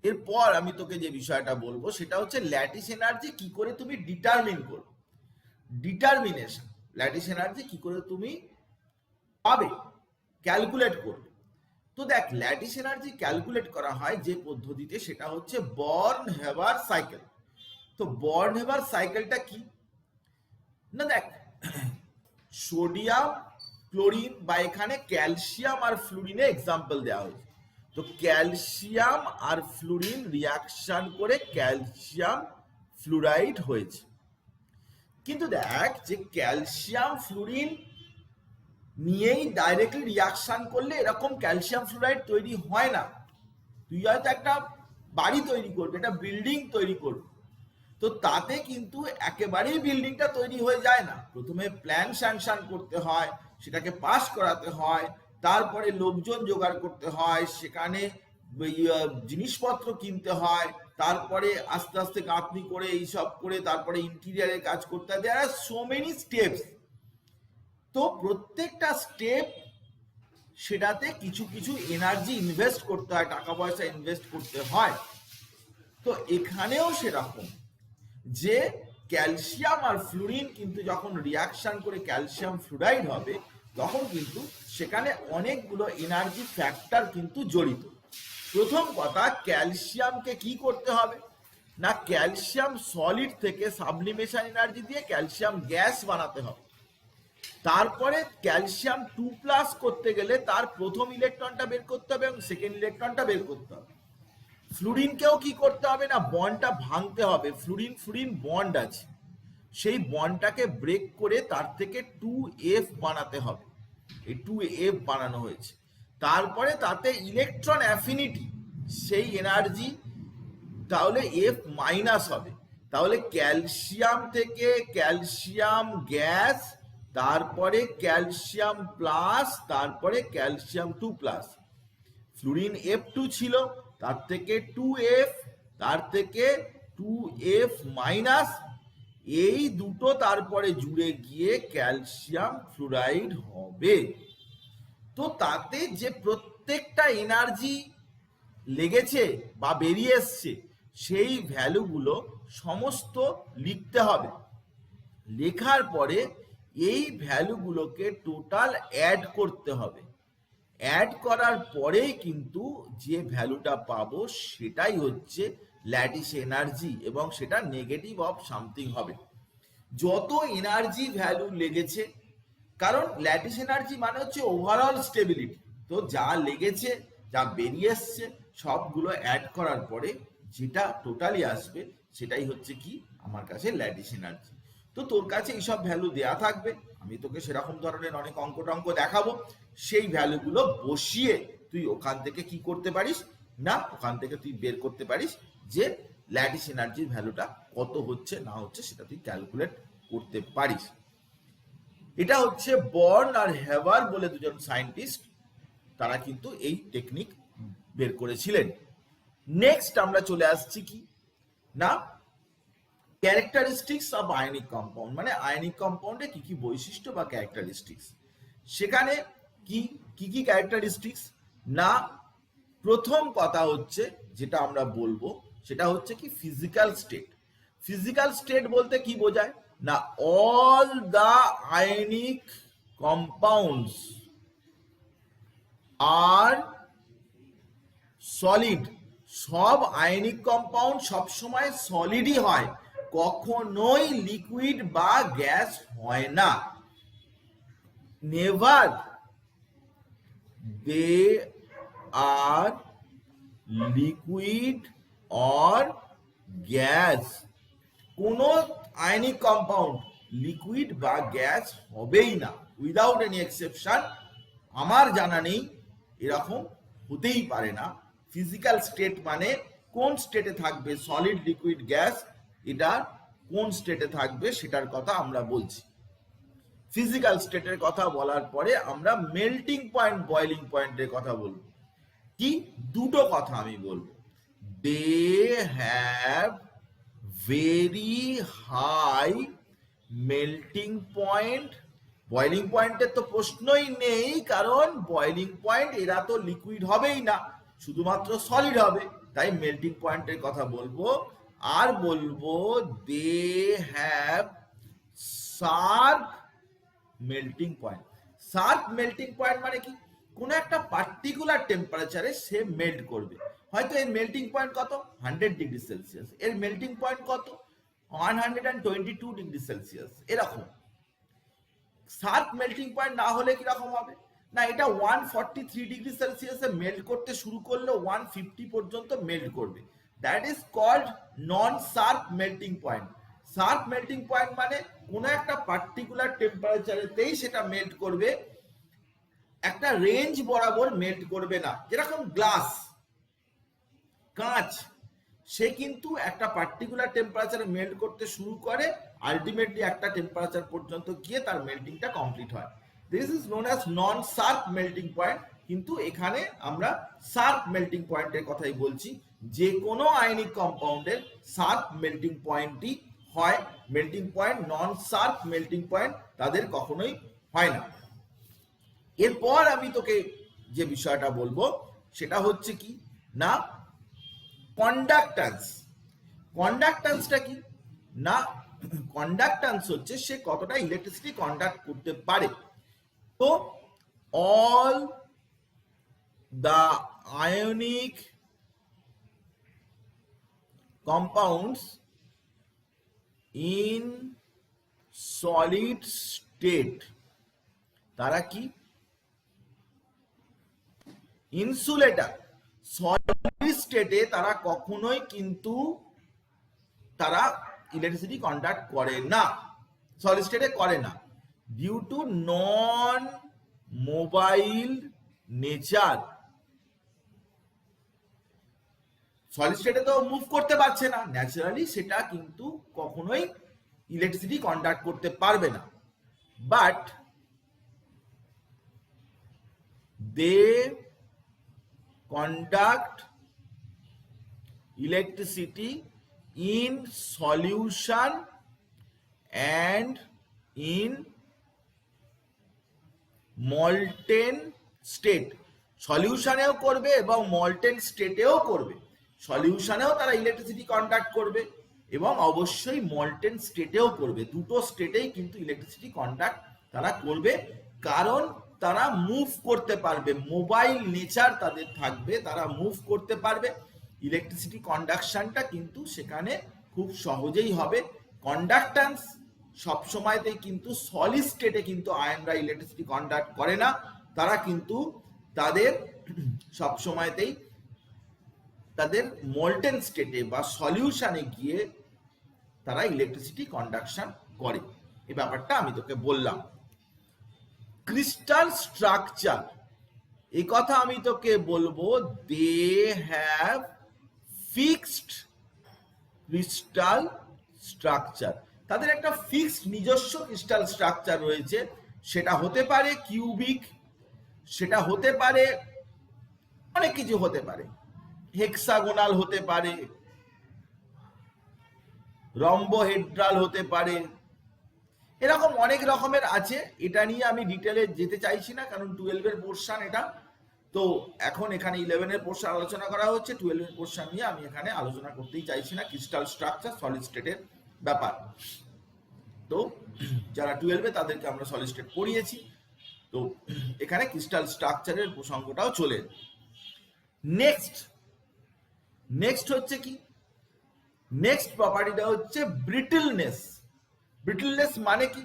এরপর আমি তোকে যে বিষয়টা বলবো সেটা হচ্ছে ল্যাটিস এনার্জি কি করে তুমি ডিটারমিন করবে। ডিটারমিনেশন, ল্যাটিস এনার্জি কি করে তুমি পাবে, ক্যালকুলেট করবে। তো দেখ ল্যাটিস এনার্জি ক্যালকুলেট করা হয় যে পদ্ধতিতে, সেটা হচ্ছে বর্ন হেবার সাইকেল। তো বর্ন হেবার সাইকেলটা কি না, দেখ সোডিয়াম ক্লোরিন বা এখানে ক্যালসিয়াম আর ফ্লুরিনে এক্সাম্পল দেওয়া হয়েছে। তো ক্যালসিয়াম আর ফ্লুরিন রিয়াকশন করে ক্যালসিয়াম ফ্লুরাইড হয়েছে, কিন্তু দেখ যে ক্যালসিয়াম ফ্লুরিন নিয়েই ডাইরেক্টলি রিয়াকশন করলে এরকম ক্যালসিয়াম ফ্লুরাইড তৈরি হয় না। তুই হয়তো একটা বাড়ি তৈরি করবে, একটা বিল্ডিং তৈরি করবে, তো তাতে কিন্তু একেবারেই বিল্ডিংটা তৈরি হয়ে যায় না। প্রথমে প্ল্যান স্যাংশন করতে হয়, সেটাকে পাস করাতে হয়, তারপরে লোকজন জোগাড় করতে হয়, সেখানে জিনিসপত্র কিনতে হয়, তারপরে আস্তে আস্তে গাঁথনি করে এইসব করে তারপরে ইন্টেরিয়ারের কাজ করতে হয়। দেয়ার আর সো মেনি স্টেপস। তো প্রত্যেকটা স্টেপ সেটাতে কিছু কিছু এনার্জি ইনভেস্ট করতে হয়, টাকা পয়সা ইনভেস্ট করতে হয়। তো এখানেও সেরকম, যে ক্যালসিয়াম আর ফ্লুরিন কিন্তু যখন রিয়াকশন করে ক্যালসিয়াম ফ্লুরাইড হবে, তখন কিন্তু সেখানে অনেকগুলো এনার্জি ফ্যাক্টর কিন্তু জড়িত। প্রথম কথা, ক্যালসিয়ামকে কি করতে হবে না, ক্যালসিয়াম সলিড থেকে সাবলিমেশন এনার্জি দিয়ে ক্যালসিয়াম গ্যাস বানাতে হবে। তারপরে ক্যালসিয়াম 2+ করতে গেলে তার প্রথম ইলেকট্রনটা বের করতে হবে এবং সেকেন্ড ইলেকট্রনটা বের করতে হবে। ফ্লুরিনকেও কি করতে হবে না, বন্ডটা ভাঙতে হবে। ফ্লুরিন ফ্লুরিন বন্ড আছে, সেই বন্ডটাকে ব্রেক করে তার থেকে 2F বানাতে হবে। এই 2F বানানো হয়েছে। তারপরে তাতে ইলেকট্রন অ্যাফিনিটি, সেই এনার্জি তাহলে F- হবে। তাহলে ক্যালসিয়াম থেকে ক্যালসিয়াম গ্যাস, তারপরে ক্যালসিয়াম প্লাস, তারপরে ক্যালসিয়াম 2+। ফ্লুরিন F2 ছিল, তার থেকে 2F, তার থেকে 2F-, এই দুটো তারপরে জুড়ে গিয়ে ক্যালসিয়াম ফ্লুরাইড হবে। তো তাতে যে প্রত্যেকটা এনার্জি লেগেছে বা বেরিয়ে এসছে, সেই ভ্যালুগুলো সমস্ত লিখতে হবে। লেখার পরে এই ভ্যালুগুলোকে টোটাল অ্যাড করতে হবে। অ্যাড করার পরেই কিন্তু যে ভ্যালুটা পাবো সেটাই হচ্ছে ল্যাটিস এনার্জি, এবং সেটা নেগেটিভ অফ সামথিং হবে। যত এনার্জি ভ্যালু লেগেছে, কারণ ল্যাটিস এনার্জি মানে হচ্ছে ওভারঅল স্টেবিলিটি, তো যা লেগেছে যা বেরিয়ে এসছে সবগুলো অ্যাড করার পরে যেটা টোটালি আসবে সেটাই হচ্ছে কি আমার কাছে ল্যাটিস এনার্জি। তো তোর কাছে এইসব ভ্যালু দেয়া থাকবে, আমি তোকে সেরকম ধরনের অনেক অঙ্ক টঙ্ক দেখাবো। সেই ভ্যালুগুলো বসিয়ে তুই ওখান থেকে কি করতে পারিস না, ওখান থেকে তুই বের করতে পারিস যে ল্যাটিস এনার্জির ভ্যালুটা কত হচ্ছে না হচ্ছে, সেটা তুই ক্যালকুলেট করতে পারিস। এটা হচ্ছে বর্ন আর হ্যাভার বলে দুজন সায়েন্টিস্ট, তারা কিন্তু এই টেকনিক বের করেছিলেন। নেক্সট আমরা চলে আসছি কি না, ক্যারেক্টারিস্টিক্স অফ আয়নিক কম্পাউন্ড, মানে আয়নিক কম্পাউন্ডে কি কি বৈশিষ্ট্য বা ক্যারেক্টারিস্টিক্স। সেখানে কি কি ক্যারেক্টারিস্টিক্স না, প্রথম কথা হচ্ছে যেটা আমরা বলবো সেটা হচ্ছে কি ফিজিক্যাল স্টেট। ফিজিক্যাল স্টেট বলতে কি বোঝায় না, all the ionic compounds are solid. সব আয়নিক কম্পাউন্ড সবসময় সলিডই হয়, কখনোই লিকুইড বা গ্যাস হয় না। Never they are liquid or gas. কোন আয়নিক কম্পাউন্ড লিকুইড বা গ্যাস হবেই না, উইদাউট এনি এক্সেপশন। আমার জানা নেই, এরকম হতেই পারে না। ফিজিক্যাল স্টেট মানে কোন স্টেটে থাকবে সলিড, লিকুইড, গ্যাস, এটা কোন স্টেটে থাকবে সেটার কথা আমরা বলছি। ফিজিক্যাল স্টেটের কথা বলার পরে আমরা মেল্টিং পয়েন্ট, বয়েলিং পয়েন্টের কথা বলবো। কি দুটো কথা আমি বলবো, they have very high melting point. Boiling পয়েন্টের তো প্রশ্নই নেই, কারণ বয়েলিং পয়েন্ট এরা তো লিকুইড হবেই না, শুধুমাত্র সলিড হবে, তাই মেল্টিং পয়েন্টের কথা বলবো। আর বলবো they have sharp melting point. Sharp melting point মানে কি, কোন একটা পার্টিকুলার টেম্পারেচারে সে মেল্ট করবে। হয়তো এর মেল্টিং পয়েন্ট কত 100 ডিগ্রি সেলসিয়াস, এর মেল্টিং পয়েন্ট কত 122 ডিগ্রি সেলসিয়াস, এরকম। শার্প মেল্টিং পয়েন্ট না হলে কিরকম হবে না, এটা 143 ডিগ্রি সেলসিয়াসে মেল্ট করতে শুরু করলে 150 পর্যন্ত মেল্ট করবে। That is called non sharp melting point. Sharp melting point মানে কোন একটা পার্টিকুলার টেম্পারেচারেতেই সেটা মেল্ট করবে, একটা রেঞ্জ বরাবর মেল্ট করবে না। যেরকম গ্লাস, কাঁচ, সে কিন্তু একটা পার্টিকুলার টেম্পারেচারে মেল্ট করতে শুরু করে, আলটিমেটলি একটা টেম্পারেচার পর্যন্ত গিয়ে তার মেল্টিংটা কমপ্লিট হয়। This is known as non sharp melting point. কিন্তু এখানে আমরা শার্প মেল্টিং পয়েন্টের কথাই বলছি, যে কোনো আয়নিক কম্পাউন্ডের শার্প মেল্টিং পয়েন্টই হয়, মেল্টিং পয়েন্ট, নন শার্প মেল্টিং পয়েন্ট তাদের কখনোই হয় না। এরপর আমি তোকে যে বিষয়টা বলবো সেটা হচ্ছে কি না কন্ডাক্ট্যান্স। কন্ডাক্ট্যান্সটা কি না, কন্ডাক্ট্যান্স হচ্ছে সে কতটা ইলেকট্রিসিটি কন্ডাক্ট করতে পারে। তো all the ionic compounds in solid state তারা কি ইনসুলেটর। সলিড স্টেটে তারা কখনোই কিন্তু তারা ইলেকট্রিসিটি কন্ডাক্ট করে না, সলিড স্টেটে করে না, due to non mobile nature. Solid স্টেটে তো মুভ করতে পারছে না, ন্যাচারালি সেটা কিন্তু কখনোই ইলেকট্রিসিটি কন্ডাক্ট করতে পারবে না। But they conduct electricity in solution and in molten state. সলিউশনেও করবে এবং মল্টেন স্টেটেও করবে। সলিউশনেও তারা ইলেকট্রিসিটি কন্ডাক্ট করবে এবং অবশ্যই মল্টেন স্টেটেও করবে। দুটো স্টেটেই কিন্তু ইলেকট্রিসিটি কন্ডাক্ট তারা করবে, কারণ তারা মুভ করতে পারবে, মোবাইল নেচার তাদের থাকবে, তারা মুভ করতে পারবে। ইলেকট্রিসিটি কন্ডাকশনটা কিন্তু সেখানে খুব সহজেই হবে। কন্ডাক্ট্যান্স সবসময়তেই কিন্তু সলিড স্টেটে কিন্তু আয়নরা ইলেকট্রিসিটি কন্ডাক্ট করে না, তারা কিন্তু তাদের সবসময়তেই তাদের মোল্টেন স্টেটে বা সলিউশনে গিয়ে তারা ইলেকট্রিসিটি কন্ডাকশন করে। এই ব্যাপারটা আমি তোকে বললাম। ক্রিস্টাল স্ট্রাকচার, এই কথা আমি তোকে বলবো, they have fixed crystal structure. তাদের একটা ফিক্সড নিজস্ব ক্রিস্টাল স্ট্রাকচার রয়েছে। সেটা হতে পারে কিউবিক, সেটা হতে পারে অনেক কিছু হতে পারে, হেক্সাগোনাল হতে পারে, রম্বোহেড্রাল হতে পারে, এরকম অনেক রকমের আছে। এটা নিয়ে আমি ডিটেলে যেতে চাইছি না, কারণ 12 এর পোর্শন এটা। তো এখন এখানে 11 এর পোর্শন আলোচনা করা হচ্ছে, 12 এর পোর্শন নিয়ে আমি এখানে আলোচনা করতেই চাইছি না, ক্রিস্টাল স্ট্রাকচার সলিড স্টেটের ব্যাপার। তো যারা 12 তাদেরকে আমরা সলিড স্টেট পড়িয়েছি, তো এখানে ক্রিস্টাল স্ট্রাকচারের প্রসঙ্গটাও চলে। নেক্সট হচ্ছে কি, নেক্সট প্রপার্টিটা হচ্ছে ব্রিটলনেস। ব্রিটলনেস মানে কি?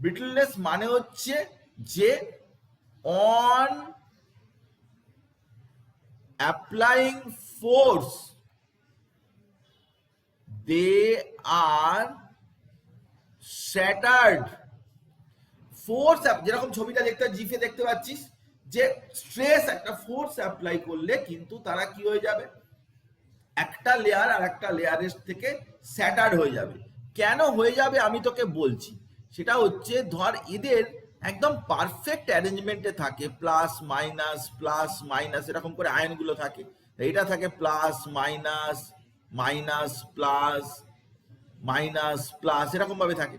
ব্রিটলনেস মানে হচ্ছে যে on applying force they are shattered. Force, যেরকম ছবিটা জিফে দেখতে পাচ্ছিস, যে স্ট্রেস একটা ফোর্স অ্যাপ্লাই করলে কিন্তু তারা কি হয়ে যাবে, একটা লেয়ার আর একটা লেয়ারের থেকে স্যাটার্ড হয়ে যাবে। কেন হয়ে যাবে আমি তোকে বলছি। সেটা হচ্ছে, ধর এদের একদম পারফেক্ট অ্যারেঞ্জমেন্টে থাকে, প্লাস মাইনাস এরকম করে আয়নগুলো থাকে। এটা থাকে plus minus minus plus minus plus এরকম ভাবে থাকে।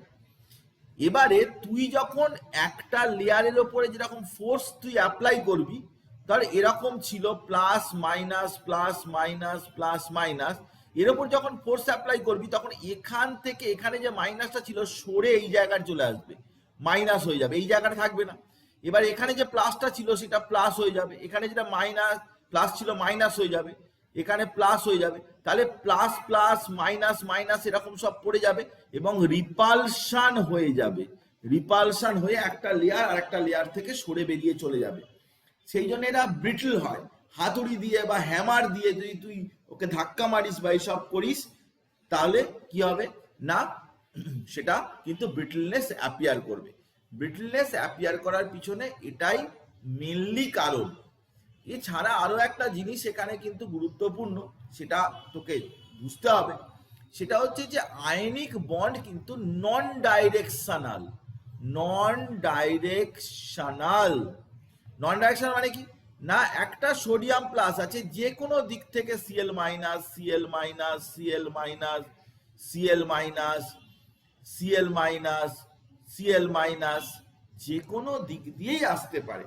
এবারে তুই যখন একটা লেয়ারের ওপরে যেরকম ফোর্স তুই অ্যাপ্লাই করবি, ধর এরকম ছিল plus minus plus minus plus minus, এর ওপর যখন ফোর্স অ্যাপ্লাই করবি তখন এখান থেকে এখানে যে মাইনাসটা ছিল সরে এই জায়গায় চলে আসবে, মাইনাস হয়ে যাবে, এই জায়গাটা থাকবে না। এবার এখানে যে প্লাসটা ছিল সেটা প্লাস হয়ে যাবে, এখানে যেটা মাইনাস প্লাস ছিল মাইনাস হয়ে যাবে, এখানে প্লাস হয়ে যাবে। তাহলে প্লাস প্লাস মাইনাস মাইনাস এরকম সব পড়ে যাবে এবং রিপালশন হয়ে যাবে। রিপালশন হয়ে একটা লেয়ার আর একটা লেয়ার থেকে সরে বেরিয়ে চলে যাবে। সেই জন্য এরা ব্রিটল হয়। হাতুড়ি দিয়ে বা হ্যামার দিয়ে যদি তুই ওকে ধাক্কা মারিস বা এইসব করিস, তাহলে কি হবে না, সেটা কিন্তু ব্রিটলনেস অ্যাপিয়ার করবে। ব্রিটলনেস অ্যাপিয়ার করার পিছনে এটাই মেনলি কারণ। এছাড়া আরো একটা জিনিস এখানে কিন্তু গুরুত্বপূর্ণ, সেটা তোকে বুঝতে হবে। সেটা হচ্ছে যে আয়নিক বন্ড কিন্তু নন ডাইরেকশনাল। নন ডাইরেকশনাল মানে কি? না একটা সোডিয়াম প্লাস আছে, যে কোনো দিক থেকে CL minus, CL minus, CL minus, CL minus, CL minus, CL minus, যে কোনো দিক দিয়েই আসতে পারে,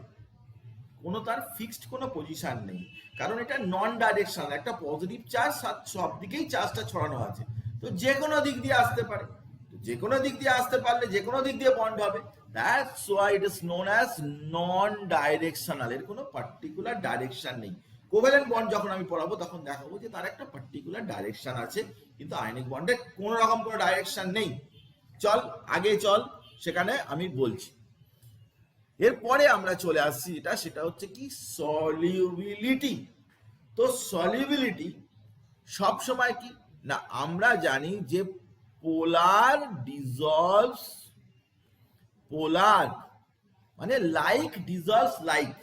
কোনো তার ফিক্সড কোনো পজিশন নেই, কারণ এটা নন ডাইরেকশনাল, একটা পজিটিভ চার্জ সব দিকেই চার্জটা ছড়ানো আছে, তো যে কোনো দিক দিয়ে আসতে পারে, তো যে কোনো দিক দিয়ে আসতে পারলে যে কোনো দিক দিয়ে বন্ড হবে, that's why it is known as non directional, এর কোনো পার্টিকুলার ডাইরেকশন নেই। কোভ্যালেন্ট বন্ড যখন আমি পড়াবো তখন দেখাবো যে তার একটা পার্টিকুলার ডাইরেকশন আছে, কিন্তু আয়নিক বন্ডে কোনো রকম কোনো ডাইরেকশন নেই। চল আগে চল, সেখানে আমি বলছি। এরপরে আমরা চলে আসছি সেটা হচ্ছে কি সলিউবিলিটি। তো সলিউবিলিটি সব সময় কি না, আমরা জানি যে পোলার ডিজলভস, পোলার মানে লাইক ডিজলভস লাইক।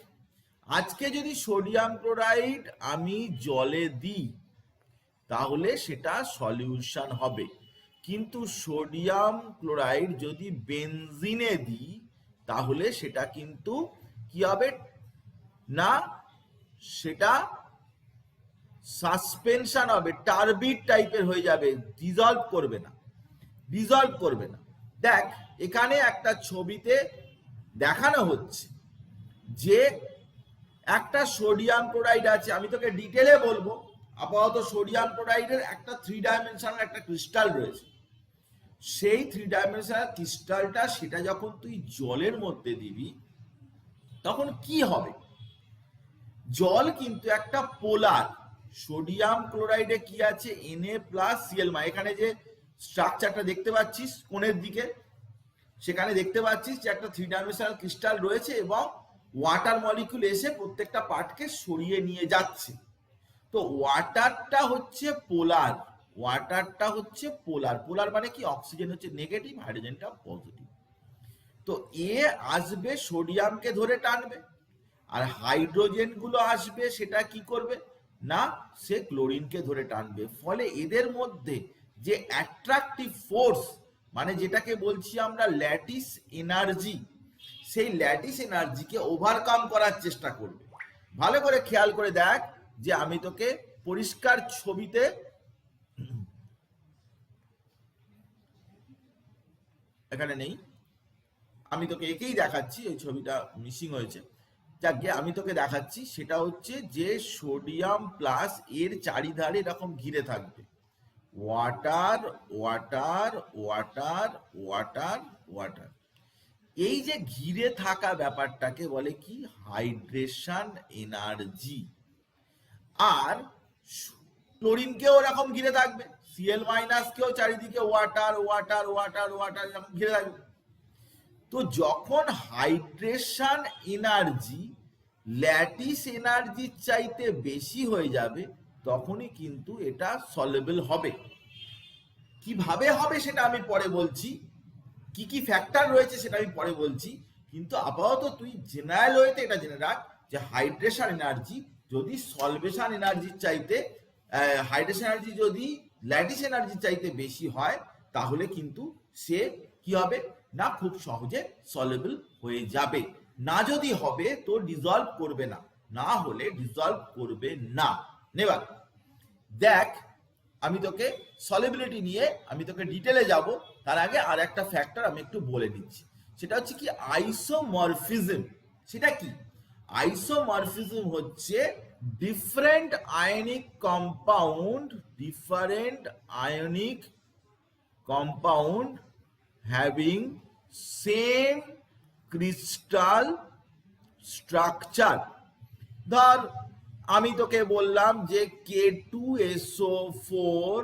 আজকে যদি সোডিয়াম ক্লোরাইড আমি জলে দিই তাহলে সেটা সলিউশন হবে, কিন্তু সোডিয়াম ক্লোরাইড যদি বেনজিনে দিই তাহলে সেটা কিন্তু কি হবে না, সেটা সাসপেনশন হবে, টারবিড টাইপের হয়ে যাবে, ডিজলভ করবে না, ডিজলভ করবে না। দেখ এখানে একটা ছবিতে দেখানো হচ্ছে যে একটা সোডিয়াম ক্লোরাইড আছে, আমি তোকে ডিটেলে বলবো, আপাতত সোডিয়াম ক্লোরাইডের একটা 3 ডাইমেনশনাল একটা ক্রিস্টাল রয়েছে, সেই 3 ডাইমেনশনাল ক্রিস্টালটা সেটা যখন তুই জলের মধ্যে দিবি তখন কি হবে, জল কিন্তু একটা পোলার, সোডিয়াম ক্লোরাইডে কি আছে Na+Cl, এখানে যে স্ট্রাকচারটা দেখতে পাচ্ছিস কোণের দিকে, সেখানে দেখতে পাচ্ছিস যে একটা 3 ডাইমেনশনাল ক্রিস্টাল রয়েছে এবং ওয়াটার মলিকিউল এসে প্রত্যেকটা পার্টকে সরিয়ে নিয়ে যাচ্ছে। তো ওয়াটারটা হচ্ছে পোলার, ওয়াটারটা হচ্ছে পোলার, পোলার মানে কি অক্সিজেন হচ্ছে নেগেটিভ, হাইড্রোজেনটা পজিটিভ। তো এ আসবে সোডিয়ামকে ধরে টানবে, আর হাইড্রোজেন গুলো আসবে সেটা কি করবে না, সে ক্লোরিনকে ধরে টানবে। ফলে এদের মধ্যে যে অ্যাট্রাকটিভ ফোর্স, মানে যেটাকে বলছি আমরা ল্যাটিস এনার্জি, সেই ল্যাটিস এনার্জিকে ওভারকাম করার চেষ্টা করবে। ভালো করে খেয়াল করে দেখ যে আমি তোকে পরিষ্কার ছবিতে, এখানে নেই, আমি তোকে একেই দেখাচ্ছি, এই ছবিটা মিসিং হয়েছে, যাকে আমি তোকে দেখাচ্ছি, সেটা হচ্ছে যে সোডিয়াম প্লাস এর চারিধারে এরকম ঘিরে থাকবে water water water water water. এই যে ঘিরে থাকা ব্যাপারটাকে বলে কি হাইড্রেশন এনার্জি। আর ক্লোরিনকেও এরকম ঘিরে থাকবে, Cl কেও চারিদিকে ওয়াটার ওয়াটার ওয়াটার ওয়াটার এরকম ঘিরে থাকবে। তো যখন হাইড্রেশন এনার্জি ল্যাটিস এনার্জির চাইতে বেশি হয়ে যাবে তখনই কিন্তু এটা সলিউবল হবে। কিভাবে হবে সেটা আমি পরে বলছি, কি কি ফ্যাক্টর রয়েছে সেটা আমি পরে বলছি, কিন্তু আপাতত তুই জেনারেল ওয়েতে এটা জেনে রাখ যে হাইড্রেশন এনার্জি যদি সলভেশন এনার্জির চাইতে, হাইড্রেশন এনার্জি যদি ল্যাটিস এনার্জির চাইতে বেশি হয় তাহলে কিন্তু সে কি হবে না, খুব সহজে সলিউবল হয়ে যাবে। না যদি হবে তো ডিজলভ করবে না, না হলে ডিজলভ করবে না। নেবার দেখ আমি তোকে সলিউবিলিটি নিয়ে আমি তোকে ডিটেলে যাব, তার আগে আর একটা ফ্যাক্টর আমি একটু বলে দিচ্ছি, সেটা হচ্ছে কি আইসোমরফিজম। সেটা কি আইসোমরফিজম হচ্ছে different ionic compound having same crystal structure। ধর আমি তোকে বললাম যে K2SO4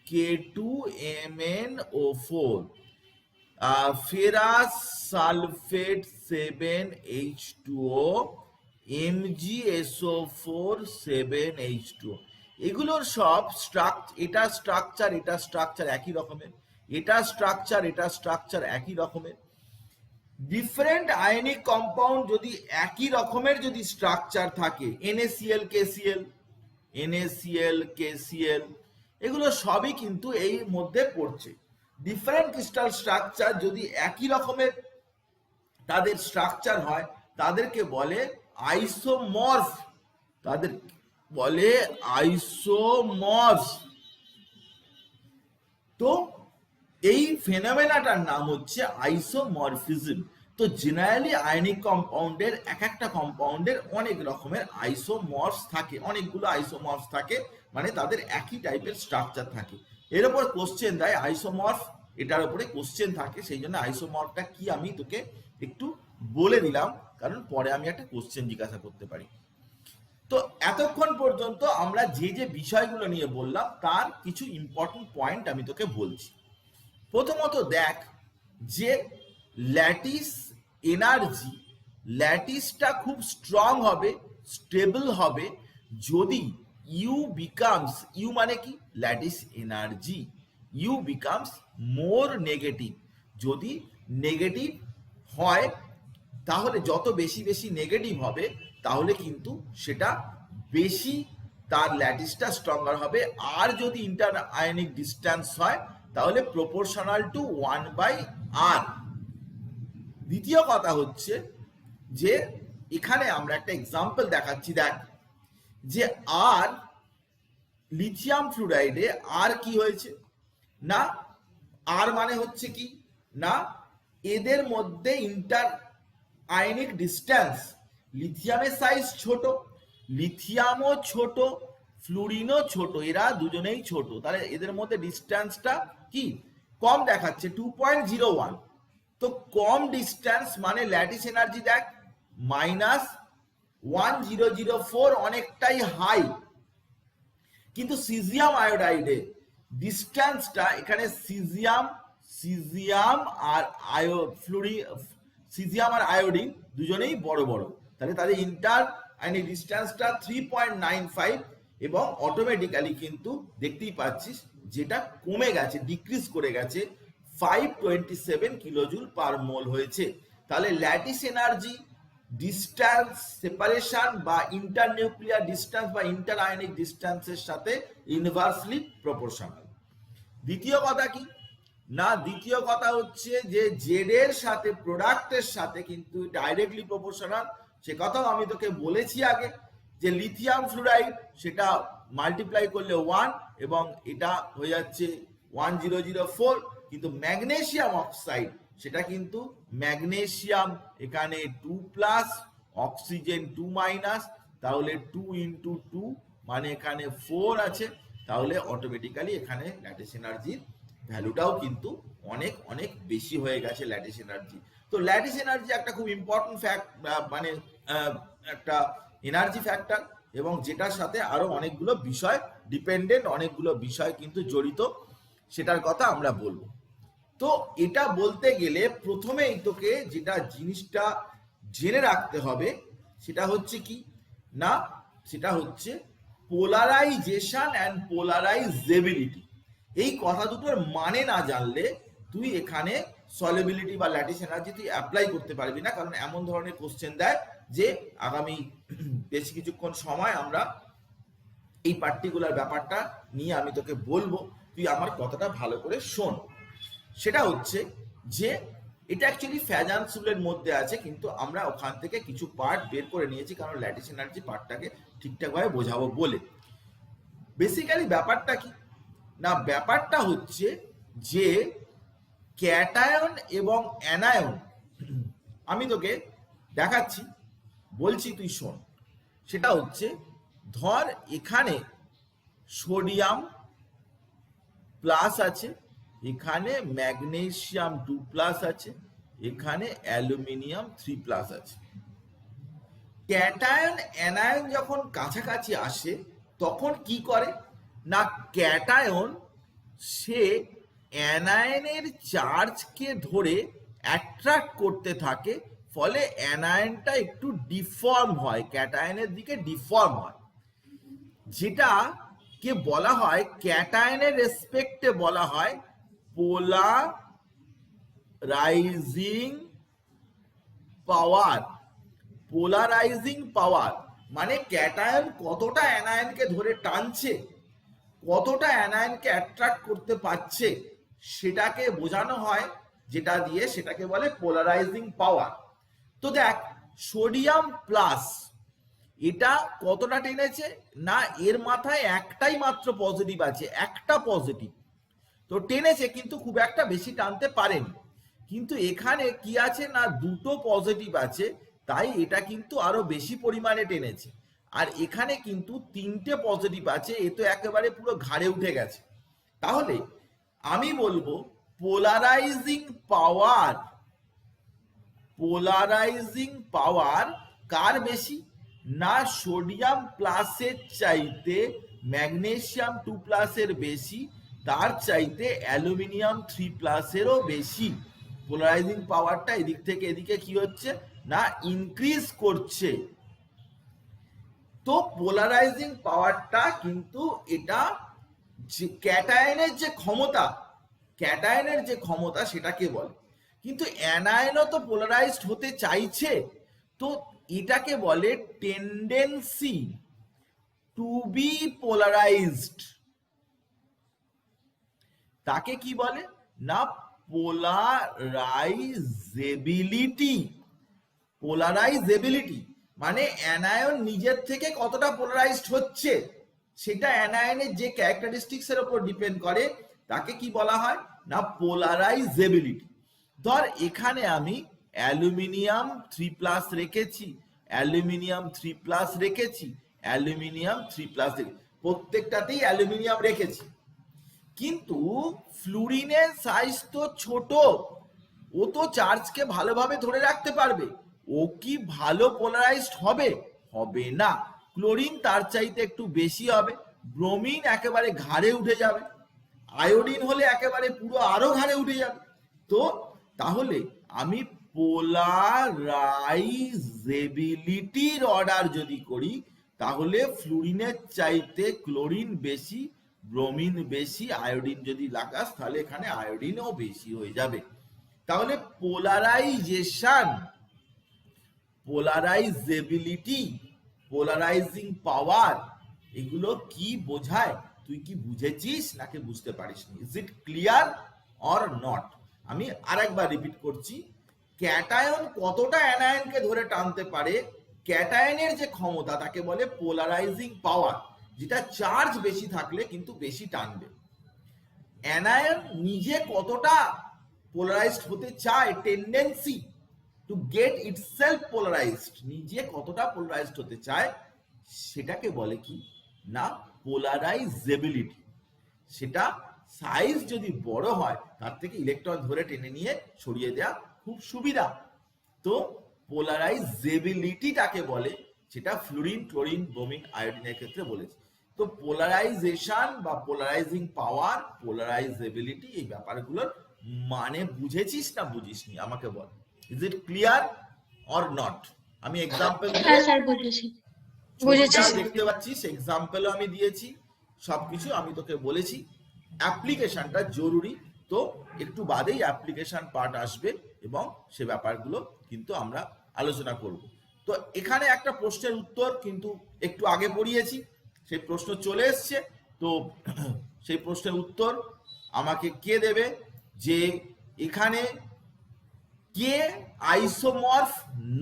K2MnO4 ferrous sulphate 7H2O MgSO4 7H2O, এগুলোর সব এটা স্ট্রাকচার এটা স্ট্রাকচার একই রকমের, এটা স্ট্রাকচার একই রকমের। ডিফারেন্ট আয়নিক কম্পাউন্ড যদি একই রকমের যদি স্ট্রাকচার থাকে, NaCl KCl এগুলো সবই কিন্তু এই মধ্যে পড়ছে। ডিফারেন্ট ক্রিস্টাল স্ট্রাকচার যদি একই রকমের তাদের স্ট্রাকচার হয় তাদেরকে বলে আইসোমর্ফ, তাদের বলে আইসোমর্ফ। তো এই ফেনোমেনাটার নাম হচ্ছে আইসোমরফিজম। তো জেনারেলি আয়নিক কম্পাউন্ডের এক একটা কম্পাউন্ডের অনেক রকমের আইসোমর্ফস থাকে, অনেকগুলো আইসোমর্ফস থাকে, মানে তাদের একই টাইপের স্ট্রাকচার থাকে। এর উপর কোশ্চেন দেয় আইসোমর্ফ, এটার উপরে কোশ্চেন থাকে, সেই জন্য আইসোমর্ফটা কি আমি তোকে একটু বলে দিলাম, কারণ পরে আমি একটা কোশ্চেন জিজ্ঞাসা করতে পারি। তো এতক্ষণ পর্যন্ত আমরা যে যে বিষয়গুলো নিয়ে বললাম তার কিছু ইম্পর্টেন্ট পয়েন্ট আমি তোকে বলছি। প্রথমত দেখ যে ল্যাটিস এনার্জি, ল্যাটিসটা খুব স্ট্রং হবে, স্টেবল হবে যদি ইউ বিকামস, ইউ মানে কি lattice energy, U becomes more negative. যদি নেগেটিভ হয় তাহলে যত বেশি বেশি নেগেটিভ হবে তাহলে কিন্তু সেটা বেশি তার ল্যাটিসটা স্ট্রঙ্গার হবে। আর যদি ইন্টার আয়নিক ডিস্টেন্স হয় তাহলে প্রপোর্শনাল টু 1/r। দ্বিতীয় কথা হচ্ছে যে এখানে আমরা একটা এক্সাম্পল দেখাচ্ছি, দেখ যে আর লিথিয়াম ফ্লুরাইডে আর কি হয়েছে না, আর মানে হচ্ছে কি না এদের মধ্যে ইন্টার আয়নিক ডিস্টেন্স, লিথিয়ামের সাইজ ছোট, লিথিয়ামও ছোট, ফ্লুরিনও ছোট, এরা দুজনেই ছোট, তাহলে এদের মধ্যে ডিস্টেন্সটা কি কম দেখাচ্ছে 2.01। তো কম ডিস্টেন্স মানে ল্যাটিস এনার্জি দেখ -1004, অনেকটাই হাই। কিন্তু সিজিয়াম আয়োডাইডে ডিস্টেন্সটা এখানে সিজিয়াম আর সিজিয়াম আর আয়োডিন দুজনেই বড় বড়, তাহলে তাদের ইন্টার আয়নিক ডিস্টেন্সটা 3.95 এবং অটোমেটিক্যালি কিন্তু দেখতেই পাচ্ছিস যেটা কমে গেছে, ডিক্রিজ করে গেছে, 527 কিলোজুল পার মোল হয়েছে। তাহলে ল্যাটিস এনার্জি ডিস্টেন্স সেপারেশন বা ইন্টারনিউক্লিয়ার ডিস্টেন্স বা ইন্টার আয়নিক ডিস্টেন্সের সাথে ইনভার্সলি প্রপোর্শনাল। দ্বিতীয় কথা কি না, দ্বিতীয় কথা হচ্ছে যে জেড এর সাথে প্রোডাক্টের সাথে কিন্তু ডাইরেক্টলি প্রপোর্শনাল। সে কথাও আমি তোকে বলেছি আগে যে লিথিয়াম ফ্লুরাইড সেটা মাল্টিপ্লাই করলে 1 এবং এটা হয়ে যাচ্ছে 1004, কিন্তু ম্যাগনেসিয়াম অক্সাইড সেটা কিন্তু ম্যাগনেসিয়াম এখানে 2+, অক্সিজেন 2-, তাহলে 2 × 2 মানে এখানে 4 আছে, তাহলে অটোমেটিক্যালি এখানে ল্যাটিস এনার্জির ভ্যালুটাও কিন্তু অনেক অনেক বেশি হয়ে গেছে ল্যাটিস এনার্জি। তো ল্যাটিস এনার্জি একটা খুব ইম্পর্টেন্ট ফ্যাক্ট, মানে একটা এনার্জি ফ্যাক্টর, এবং যেটার সাথে আরো অনেকগুলো বিষয় ডিপেন্ডেন্ট, অনেকগুলো বিষয় কিন্তু জড়িত, সেটার কথা আমরা বলবো। তো এটা বলতে গেলে প্রথমেই তোকে যেটা জিনিসটা জেনে রাখতে হবে সেটা হচ্ছে কি না, সেটা হচ্ছে পোলারাইজেশন অ্যান্ড পোলারাইজেবিলিটি। এই কথা দুটোর মানে না জানলে তুই এখানে সলিবিলিটি বা ল্যাটিস এনার্জি তুই অ্যাপ্লাই করতে পারবি না, কারণ এমন ধরনের কোশ্চেন দেয় যে আগামী বেশ কিছুক্ষণ সময় আমরা এই পার্টিকুলার ব্যাপারটা নিয়ে আমি তোকে বলবো, তুই আমার কথাটা ভালো করে শোন। সেটা হচ্ছে যে এটা অ্যাকচুয়ালি ফ্যাজান্সুলের মধ্যে আছে, কিন্তু আমরা ওখান থেকে কিছু পার্ট বের করে নিয়েছি কারণ ল্যাটিস এনার্জি পার্টটাকে ঠিকঠাকভাবে বোঝাবো বলে। বেসিক্যালি ব্যাপারটা কি না, ব্যাপারটা হচ্ছে যে ক্যাটায়ন এবং অ্যানায়ন, আমি তোকে দেখাচ্ছি, বলছি তুই শোন। সেটা হচ্ছে ধর এখানে সোডিয়াম প্লাস আছে, এখানে ম্যাগনেসিয়াম 2+ আছে, এখানে অ্যালুমিনিয়াম 3+ আছে। ক্যাটায়ন অ্যানায়ন যখন কাছাকাছি আসে তখন কি করে না, ক্যাটায়ন সে অ্যানায়নের চার্জকে ধরে অ্যাট্রাক্ট করতে থাকে, ফলে অ্যানায়নটা একটু ডিফর্ম হয়, ক্যাটায়নের দিকে ডিফর্ম হয়, যেটা কে বলা হয় ক্যাটায়নের রেসপেক্টে বলা হয় পোলারাইজিং পাওয়ার। পোলারাইজিং পাওয়ার মানে ক্যাটায়ন কতটা অ্যানায়নকে ধরে টানছে, কতটা অ্যানায়নকে অ্যাট্রাক্ট করতে পারছে, সেটাকে বোঝানো হয় যেটা দিয়ে, সেটাকে বলে পোলারাইজিং পাওয়ার। তো দেখ সোডিয়াম প্লাস এটা কতটা টেনেছে না, এর মাথায় একটাই মাত্র পজিটিভ আছে, একটা পজিটিভ তো টেনেছে, কিন্তু খুব একটা বেশি টানতে পারেনি। কিন্তু এখানে কি আছে না, দুটো পজিটিভ আছে, তাই এটা কিন্তু আরো বেশি পরিমাণে টেনেছে। আর এখানে কিন্তু তিনটে পজিটিভ আছে, এ তো একেবারে পুরো ঘাড়ে উঠে গেছে। তাহলে আমি বলবো পোলারাইজিং পাওয়ার কার বেশি না, সোডিয়াম প্লাসের চাইতে ম্যাগনেসিয়াম 2+ বেশি, তার চাইতে অ্যালুমিনিয়াম 3+-এরও বেশি। পোলারাইজিং পাওয়ারটা এদিক থেকে এদিকে কি হচ্ছে না, ইনক্রিজ করছে। তো পোলারাইজিং পাওয়ারটা কিন্তু এটা যে ক্যাটায়নের যে ক্ষমতা সেটাকে বলে। কিন্তু অ্যানায়নও তো পোলারাইজড হতে চাইছে, তো এটাকে বলে টেন্ডেন্সি টু বি পোলারাইজড। তাকে কি বলে না, পোলারাইজেবিলিটি। মানে অ্যানায়ন নিজের থেকে কতটা পোলারাইজড হচ্ছে সেটা অ্যানায়নের যে ক্যারেক্টারিস্টিক্স এর উপর ডিপেন্ড করে, তাকে কি বলা হয় না, পোলারাইজেবিলিটি। ধর এখানে আমি অ্যালুমিনিয়াম 3+ রেখেছি, অ্যালুমিনিয়াম 3+ রেখেছি, অ্যালুমিনিয়াম 3+ প্রত্যেকটাতেই অ্যালুমিনিয়াম রেখেছি, কিন্তু ফ্লুরিনের সাইজ তো ছোট, ও তো চার্জকে ভালোভাবে ধরে রাখতে পারবে, ও কি ভালো পোলারাইজড হবে? হবে না। ক্লোরিন তার চাইতে একটু বেশি হবে, ব্রোমিন একেবারে ঘাড়ে উঠে যাবে, আয়োডিন হলে একেবারে পুরো আরো ঘাড়ে উঠে যাবে। তো তাহলে আমি পোলারাইজেবিলিটির অর্ডার যদি করি, তাহলে ফ্লুরিনের চাইতে ক্লোরিন বেশি, ব্রোমিন বেশি, আয়োডিন যদি লাগাস তাহলে এখানে আয়োডিনও বেশি হয়ে যাবে। তাহলে পোলারাইজেবিলিটি, পোলারাইজিং পাওয়ার, এগুলো কি বোঝায়? তুই কি বুঝেছিস নাকি বুঝতে পারিসনি? Is it clear or not? আমি আরেকবার রিপিট করছি, ক্যাটায়ন কতটা অ্যানায়নকে ধরে টানতে পারে, ক্যাটায়নের যে ক্ষমতা তাকে বলে পোলারাইজিং পাওয়ার, যেটা চার্জ বেশি থাকলে কিন্তু বেশি টানবে। অ্যানায়ন নিজে কতটা পোলারাইজড হতে চায়, tendency to gate itself polarised, নিজে কতটা পোলারাইজড হতে চায়, সেটাকে বলে কি না, পোলারাইজেবিলিটি। সেটা সাইজ যদি বড় হয়, তার থেকে ইলেকট্রন ধরে টেনে নিয়ে সরিয়ে দেওয়া খুব সুবিধা। তো পোলারাইজেবিলিটিটাকে বলে, সেটা ফ্লুরিন, ক্লোরিন, ব্রোমিন, আয়োডিনের ক্ষেত্রে বলেছে। তো পোলারাইজেশন বা পোলারাইজিং পাওয়ার, পোলারাইজেবিলিটি, এই ব্যাপারগুলোর মানে বুঝেছিস না বুঝিসনি আমাকে বল। Is it clear or not? আমি এক্সাম্পল হ্যাঁ স্যার বুঝেছি। দেখতে পাচ্ছিস, এক্সাম্পলও আমি দিয়েছি, সবকিছু আমি তোকে বলেছি। অ্যাপ্লিকেশনটা জরুরি, তো একটু বাদেই অ্যাপ্লিকেশন পার্ট আসবে এবং সে ব্যাপারগুলো কিন্তু আমরা আলোচনা করব। তো এখানে একটা প্রশ্নের উত্তর কিন্তু একটু আগে পড়িয়েছি, সেই প্রশ্ন চলে এসছে। তো সেই প্রশ্নের উত্তর আমাকে কে দেবে, যে এখানে কে আইসোমর্ফ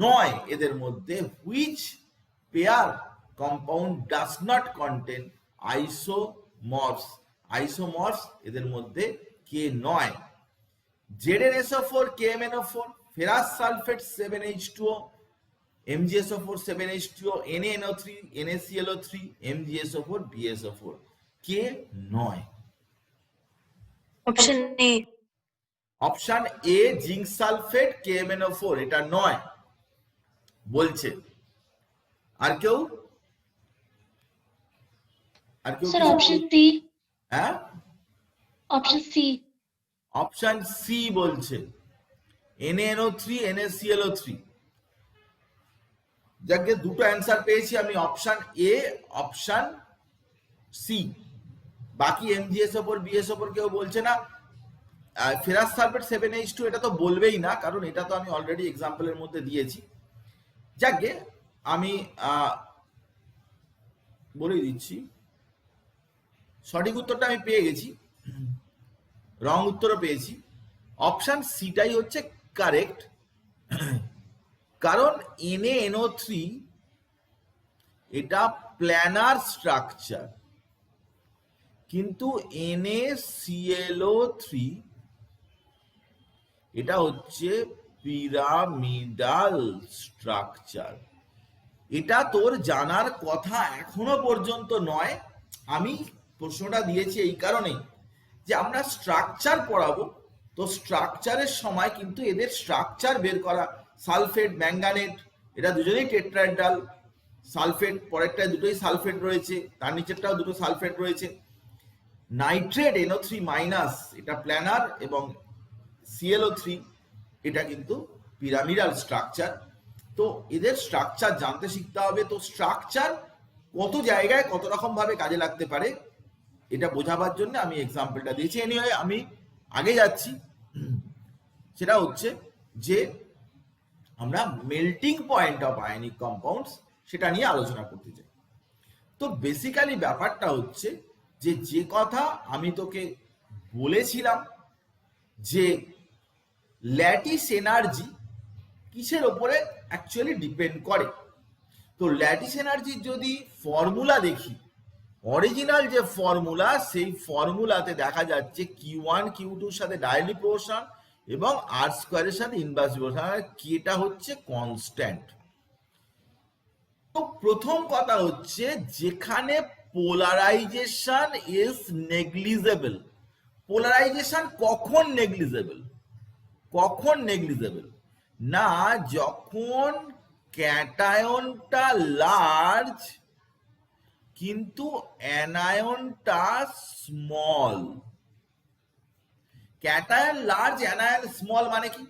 নয় এদের মধ্যে, which pair compound does not contain isomorphs এদের মধ্যে কে নয়? ZnSO4, KMnO4, ferrous sulphate 7H2O, MgSO4 7H2O, NaNO3, NaClO3, MgSO4, BsO4, কে নয়? Option A. Option A zinc sulphate, KMnO4, এটা নয় বলছে। আর কেউ স্যার অপশন সি। হ্যাঁ, অপশন সি। অপশন সি বলছে NaNO3, NaClO3। যাকে দুটো অ্যান্সার পেয়েছি আমি, অপশন এ, অপশন সি। বাকি MgSO4, BsO4 কেউ বলছে না। ফেরাস সালফেট 7H2 এটা তো বলবেই না, কারণ এটা তো আমি অলরেডি এক্সাম্পলের মধ্যে দিয়েছি। যাকে আমি বলে দিচ্ছি, সঠিক উত্তরটা আমি পেয়ে গেছি, রং উত্তরও পেয়েছি। অপশন সিটাই হচ্ছে কারেক্ট, কারণ NaNO3 এটা প্ল্যানার স্ট্রাকচার, কিন্তু NaClO3 এটা হচ্ছে পিরামিডাল স্ট্রাকচার। এটা তোর জানার কথা এখনো পর্যন্ত নয়। আমি প্রশ্নটা দিয়েছি এই কারণেই যে আমরা স্ট্রাকচার পড়াবো, তো স্ট্রাকচারের সময় কিন্তু এদের স্ট্রাকচার বের করা, সালফেট ম্যাঙ্গানেট এটা দুজনেই টেট্রাহেড্রাল, সালফেট পরেরটায় দুটোই সালফেট রয়েছে, তার নিচেরটাও দুটো সালফেট রয়েছে। নাইট্রেট NO3 মাইনাস এটা প্ল্যানার, এবং ClO3 এটা কিন্তু পিরামিডাল স্ট্রাকচার। তো এদের স্ট্রাকচার জানতে শিখতে হবে। তো স্ট্রাকচার কত জায়গায় কত রকম ভাবে কাজে লাগতে পারে এটা বোঝাবার জন্য আমি এক্সাম্পলটা দিয়েছি। এনিওয়ে আমি আগে যাচ্ছি, সেটা হচ্ছে যে আমরা melting point of ionic compounds সেটা নিয়ে আলোচনা করতে চাই। তো বেসিক্যালি ব্যাপারটা হচ্ছে যে যে কথা আমি তোকে বলেছিলাম যে ল্যাটিস এনার্জি কিসের ওপরে অ্যাকচুয়ালি ডিপেন্ড করে। তো ল্যাটিস এনার্জির যদি ফর্মুলা দেখি, অরিজিনাল যে ফর্মুলা, সেই ফর্মুলাতে দেখা যাচ্ছে Q1 Q2 এর সাথে ডাইরেক্টলি প্রপোর্শনাল এবং R স্কয়ারের সাথে ইনভার্সলি প্রপোর্শনাল, Kটা হচ্ছে কনস্ট্যান্ট। তো প্রথম কথা হচ্ছে যেখানে পোলারাইজেশন ইজ নেগলিজেবল। পোলারাইজেশন কখন নেগলিজেবল? কখন নেগলিজেবল না, যখন ক্যাটায়নটা লার্জ কিন্তু অ্যানায়নটা small. Cation large anion small মানে কি?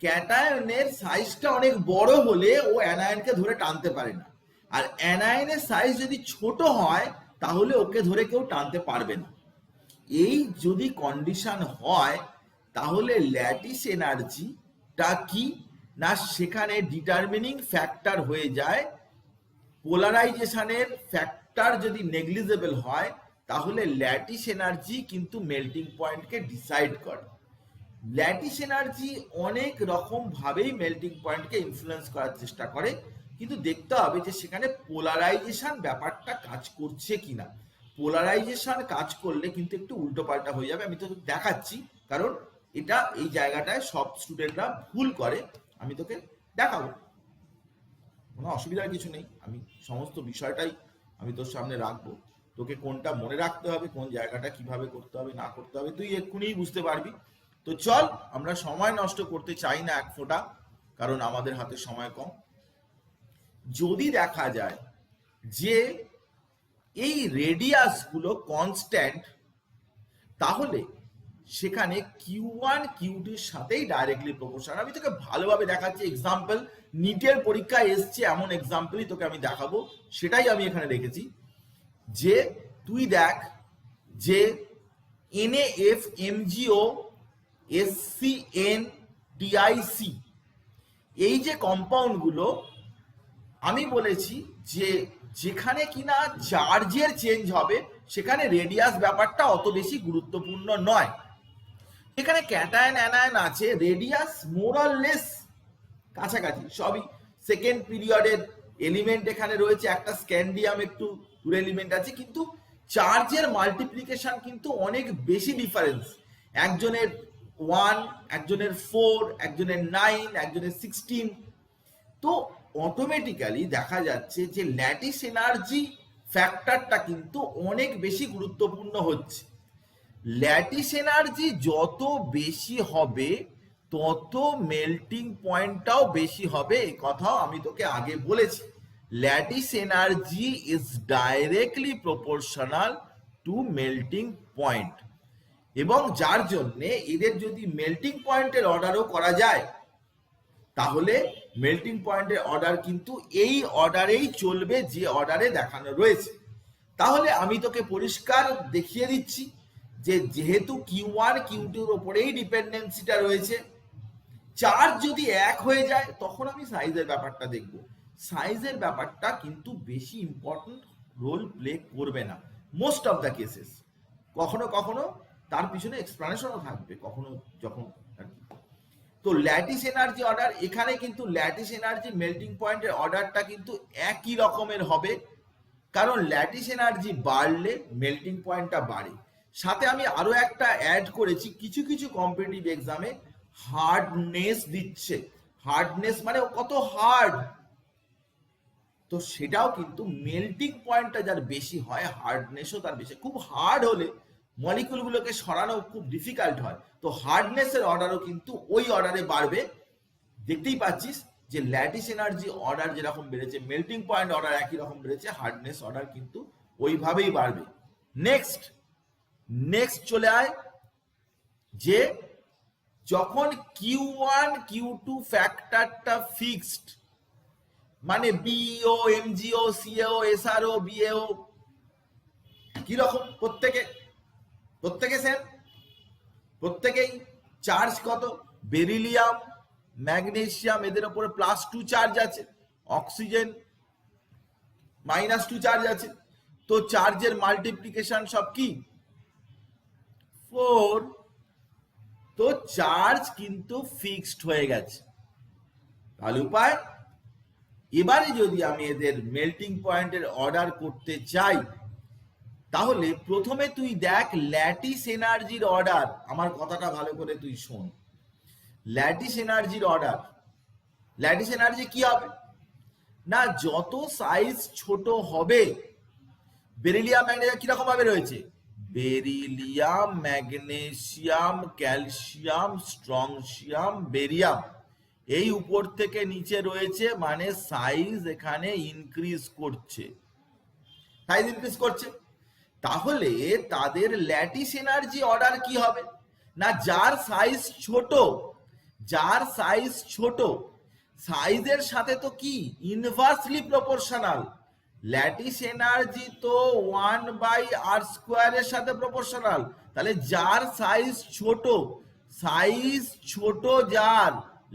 ক্যাটায়নের সাইজটা অনেক বড় হলে ও অ্যানায়নকে ধরে টানতে পারে না, আর অ্যানায়নের সাইজ যদি ছোট হয় তাহলে ওকে ধরে কেউ টানতে পারবে না। এই যদি কন্ডিশন হয় তাহলে ল্যাটিস এনার্জিটা কি না, সেখানে ডিটারমিনিং ফ্যাক্টর হয়ে যায়। পোলারাইজেশনের ফ্যাক্টর যদি নেগলিজেবল হয় তাহলে ল্যাটিস এনার্জি কিন্তু মেল্টিং পয়েন্টকে ডিসাইড করে। ল্যাটিস এনার্জি অনেক রকম ভাবেই মেল্টিং পয়েন্টকে ইনফ্লুয়েন্স করার চেষ্টা করে, কিন্তু দেখতে হবে যে সেখানে পোলারাইজেশন ব্যাপারটা কাজ করছে কিনা। পোলারাইজেশন কাজ করলে কিন্তু একটু উল্টোপাল্টা হয়ে যাবে। আমি তো দেখাচ্ছি, কারণ এটা এই জায়গাটায় সব স্টুডেন্টরা ভুল করে, আমি তোকে দেখাবো, কোনো অসুবিধার কিছু নেই। আমি সমস্ত বিষয়টাই আমি তোর সামনে রাখবো, তোকে কোনটা মনে রাখতে হবে, কোন জায়গাটা কিভাবে করতে হবে না করতে হবে তুই এক্ষুনি বুঝতে পারবি। তো চল, আমরা সময় নষ্ট করতে চাই না এক ফোঁটা, কারণ আমাদের হাতে সময় কম। যদি দেখা যায় যে এই রেডিয়াসগুলো কনস্ট্যান্ট, তাহলে সেখানে Q1 Q2 এর সাথেই ডাইরেক্টলি প্রপোর্শনাল। আমি তোকে ভালোভাবে দেখাচ্ছি এক্সাম্পল, নিটের পরীক্ষায় এসছে এমন এক্সাম্পলই তোকে আমি দেখাবো, সেটাই আমি এখানে রেখেছি। যে তুই দেখ যে NaFMgO SCN-TiC এই যে কম্পাউন্ডগুলো, আমি বলেছি যে যেখানে কিনা চার্জের চেঞ্জ হবে সেখানে রেডিয়াস ব্যাপারটা অত বেশি গুরুত্বপূর্ণ নয়। এখানে ক্যাটায়ন অ্যানায়ন আছে, রেডিয়াস মোর অর লেস কাছাকাছি, সবই সেকেন্ড পিরিয়ডের এলিমেন্ট এখানে রয়েছে, একটা স্ক্যান্ডিয়াম একটু দূরে এলিমেন্ট আছে, কিন্তু চার্জের মাল্টিপ্লিকেশন কিন্তু অনেক বেশি ডিফারেন্স। একজনের 1, একজনের 4, একজনের 9, একজনের 16। তো অটোমেটিক্যালি দেখা যাচ্ছে যে ল্যাটিস এনার্জি ফ্যাক্টরটা কিন্তু অনেক বেশি গুরুত্বপূর্ণ হচ্ছে। ল্যাটিস এনার্জি যত বেশি হবে তত মেল্টিং পয়েন্টটাও বেশি হবে, এই কথাও আমি তোকে আগে বলেছি। Lattice energy is directly proportional two melting point, এবং যার জন্যে এদের যদি মেল্টিং পয়েন্টের অর্ডারও করা যায় তাহলে মেল্টিং পয়েন্টের অর্ডার কিন্তু এই অর্ডারেই চলবে যে অর্ডারে দেখানো রয়েছে। তাহলে আমি তোকে পরিষ্কার দেখিয়ে দিচ্ছি যে যেহেতু Q1 Q2 এর ওপরেই ডিপেন্ডেন্সিটা রয়েছে, চার্জ যদি এক হয়ে যায় তখন আমি সাইজের ব্যাপারটা দেখব। সাইজের ব্যাপারটা কিন্তু বেশি ইম্পর্টেন্ট রোল প্লে করবে না মোস্ট অফ দ্য কেসেস। কখনো কখনো তার পিছনে এক্সপ্লানেশনও থাকবে, কখনো যখন। তো তো ল্যাটিস এনার্জি অর্ডার, এখানে কিন্তু ল্যাটিস এনার্জি মেল্টিং পয়েন্টের অর্ডারটা কিন্তু একই রকমের হবে, কারণ ল্যাটিস এনার্জি বাড়লে মেল্টিং পয়েন্টটা বাড়ে। সাথে আমি আরো একটা অ্যাড করেছি, কিছু কিছু কম্পিটিটিভ এক্সামে হার্ডনেস দিচ্ছে। হার্ডনেস মানে কত হার্ড, তো সেটাও কিন্তু মেল্টিং পয়েন্টটা যার বেশি হয় হার্ডনেসও তার বেশি। খুব হার্ড হলে মলিকুলগুলোকে সরানো খুব ডিফিকাল্ট হয়, তো হার্ডনেসের অর্ডারও কিন্তু ওই অর্ডারে বাড়বে। দেখতেই পাচ্ছিস যে ল্যাটিস এনার্জি অর্ডার যেরকম বেড়েছে, মেল্টিং পয়েন্ট অর্ডার একই রকম বেড়েছে, হার্ডনেস অর্ডার কিন্তু ওইভাবেই বাড়বে। নেক্সট নেক্সট চলে আয় যে যখন Q1 Q2 ফ্যাক্টরটা ফিক্সড, মানে বিও, এমজিও, সিএও, এসআরও, বিএও কি রকম, প্রত্যেকে সেম, প্রত্যেকেই চার্জ কত, বেরিলিয়াম, ম্যাগনেসিয়াম এদের উপরে +2 চার্জ আছে, অক্সিজেন -2 চার্জ আছে, তো চার্জের মাল্টিপ্লিকেশন সব কি 4, তো চার্জ কিন্তু ফিক্সড হয়ে গেছে। তাহলে উপায়, এবারে যদি আমি এদের মেল্টিং পয়েন্টের অর্ডার করতে চাই, তাহলে প্রথমে তুই দেখ ল্যাটিস এনার্জির অর্ডার। আমার কথাটা ভালো করে তুই শোন, ল্যাটিস এনার্জির অর্ডার, ল্যাটিস এনার্জি কি হবে না, যত সাইজ ছোট হবে, বেরিলিয়াম ম্যাগনেসিয়াম কিরকম ভাবে রয়েছে, বেরিলিয়াম, ম্যাগনেসিয়াম, ক্যালসিয়াম, স্ট্রংসিয়াম, বেরিয়াম, এই উপর থেকে নিচে রয়েছে, মানে সাইজ এখানে ইনক্রিজ করছে, সাইজ ইনক্রিজ করছে। তাহলে তাদের ল্যাটিস এনার্জি অর্ডার কি হবে না, যার সাইজ ছোট, যার সাইজ ছোট, সাইজের সাথে তো কি ইনভার্সলি প্রপোর্শনাল, ল্যাটিস এনার্জি তো 1/r² এর সাথে প্রপোর্শনাল। তাহলে যার সাইজ ছোট, সাইজ ছোট যার,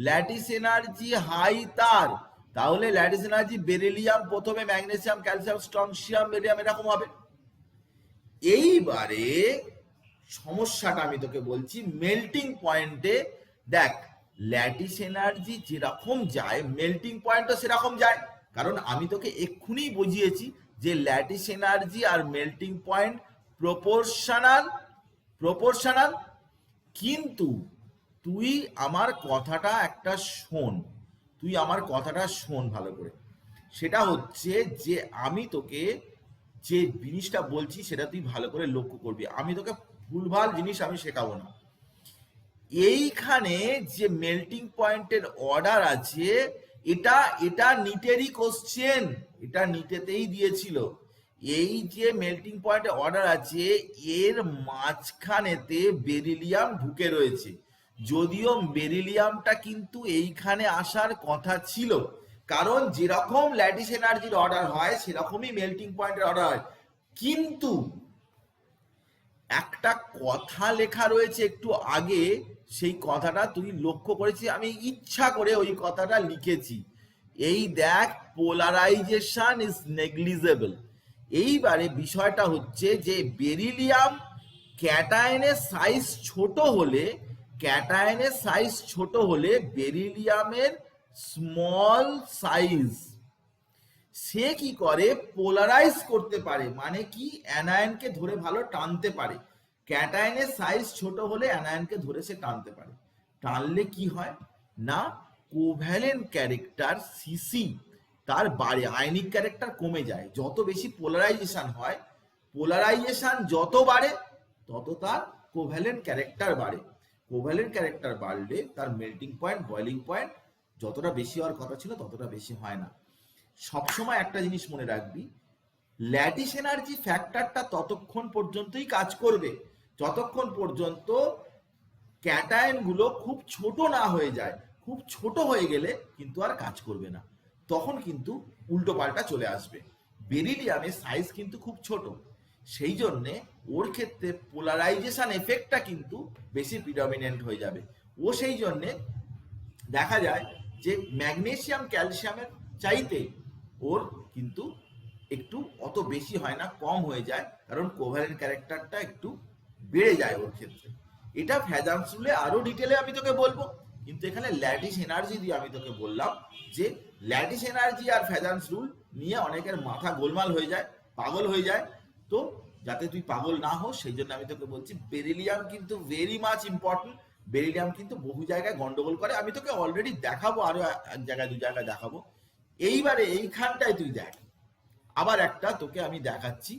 ল্যাটিস এনার্জি হাই তার, তাহলে ল্যাটিস এনার্জি বেরিলিয়াম প্রথমে, ম্যাগনেসিয়াম, ক্যালসিয়াম, স্ট্রংসিয়াম, বেরিয়াম এরকম হবে। এইবারে সমস্যাটা আমি তোকে বলছি, মেল্টিং পয়েন্টে দেখ ল্যাটিস এনার্জি যেরকম যায় মেল্টিং পয়েন্টও সেরকম যায়, কারণ আমি তোকে এক্ষুনি বুঝিয়েছি যে lattice energy are melting point proportional, proportional. কিন্তু তুই আমার কথাটা একটা শোন, তুই আমার কথাটা শোন ভালো করে। সেটা হচ্ছে যে আমি তোকে যে জিনিসটা বলছি সেটা তুই ভালো করে লক্ষ্য করবি, আমি তোকে ভুলভাল জিনিস আমি শেখাবো না। এইখানে যে মেল্টিং পয়েন্টের অর্ডার আছে, এটা এটা নিটেরই কোশ্চেন, এটা নিটেতেই দিয়েছিল। এই যে মেল্টিং পয়েন্টের অর্ডার আছে, এর মাঝখানেতে বেরিলিয়াম ঢুকে রয়েছে, যদিও বেরিলিয়ামটা কিন্তু এইখানে আসার কথা ছিল, কারণ যেরকম ল্যাটিস এনার্জির অর্ডার হয় সেরকমই মেল্টিং পয়েন্টের অর্ডার হয়। কিন্তু একটা কথা লেখা রয়েছে একটু আগে, সেই কথাটা তুই লক্ষ্য করেছিস, আমি ইচ্ছা করে ওই কথাটা লিখেছি। এই দেখ, পোলারাইজেশন ইজ নেগলিজেবল। এইবারে বিষয়টা হচ্ছে যে বেরিলিয়াম ক্যাটায়নের সাইজ ছোট হলে, ক্যাটায়নের সাইজ ছোট হলে বেরিলিয়ামের স্মল সাইজ সে কি করে পোলারাইজ করতে পারে, মানে কি অ্যানায়নকে ধরে ভালো টানতে পারে। ক্যাটায়নের সাইজ ছোট হলে অ্যানায়নকে ধরে সে টানতে পারে। টানলে কি হয় না, কোভ্যালেন্ট ক্যারেক্টার সিসি তার বাড়ে, আয়নিক ক্যারেক্টার কমে যায়। যত বেশি পোলারাইজেশন হয়, পোলারাইজেশন যত বাড়ে তত তার কোভ্যালেন্ট ক্যারেক্টার বাড়ে। কোভ্যালেন্ট ক্যারেক্টার বাড়লে তার মেল্টিং পয়েন্ট, বয়লিং পয়েন্ট যতটা বেশি হওয়ার কথা ছিল ততটা বেশি হয় না। সবসময় একটা জিনিস মনে রাখবি, ল্যাটিস এনার্জি ফ্যাক্টরটা ততক্ষণ পর্যন্তই কাজ করবে যতক্ষণ পর্যন্ত ক্যাটায়ন গুলো খুব ছোট না হয়ে যায়। খুব ছোট হয়ে গেলে কিন্তু আর কাজ করবে না, তখন কিন্তু উল্টো পাল্টা চলে আসবে। বেরিলিয়ামের সাইজ কিন্তু খুব ছোট, সেই জন্যে ওর ক্ষেত্রে পোলারাইজেশন এফেক্টটা কিন্তু বেশি প্রিডমিনেন্ট হয়ে যাবে। ও সেই জন্যে দেখা যায় যে ম্যাগনেসিয়াম ক্যালসিয়ামের চাইতে ওর কিন্তু একটু অত বেশি হয় না, কম হয়ে যায়, কারণ কোভ্যালেন্ট ক্যারেক্টারটা একটু বেড়ে যায় ওর ক্ষেত্রে। এটা ফ্যাজান্স রুলে আরো ডিটেলে আমি তোকে বলবো, কিন্তু এখানে ল্যাটিস এনার্জি দিয়ে আমি তোকে বললাম যে ল্যাটিস এনার্জি আর ফ্যাজান্স রুল নিয়ে অনেকের মাথা গোলমাল হয়ে যায়, পাগল হয়ে যায়। তো যাতে তুই পাগল না হোস সেই জন্য আমি তোকে বলছি বেরিলিয়াম কিন্তু ভেরি মাচ ইম্পর্টেন্ট। বেরিলিয়াম কিন্তু বহু জায়গায় গন্ডগোল করে, আমি তোকে অলরেডি দেখাবো, আরো এক জায়গায় দু জায়গায় দেখাবো। এইবারে এইখানটায় তুই দেখ, আবার একটা তোকে আমি দেখাচ্ছি,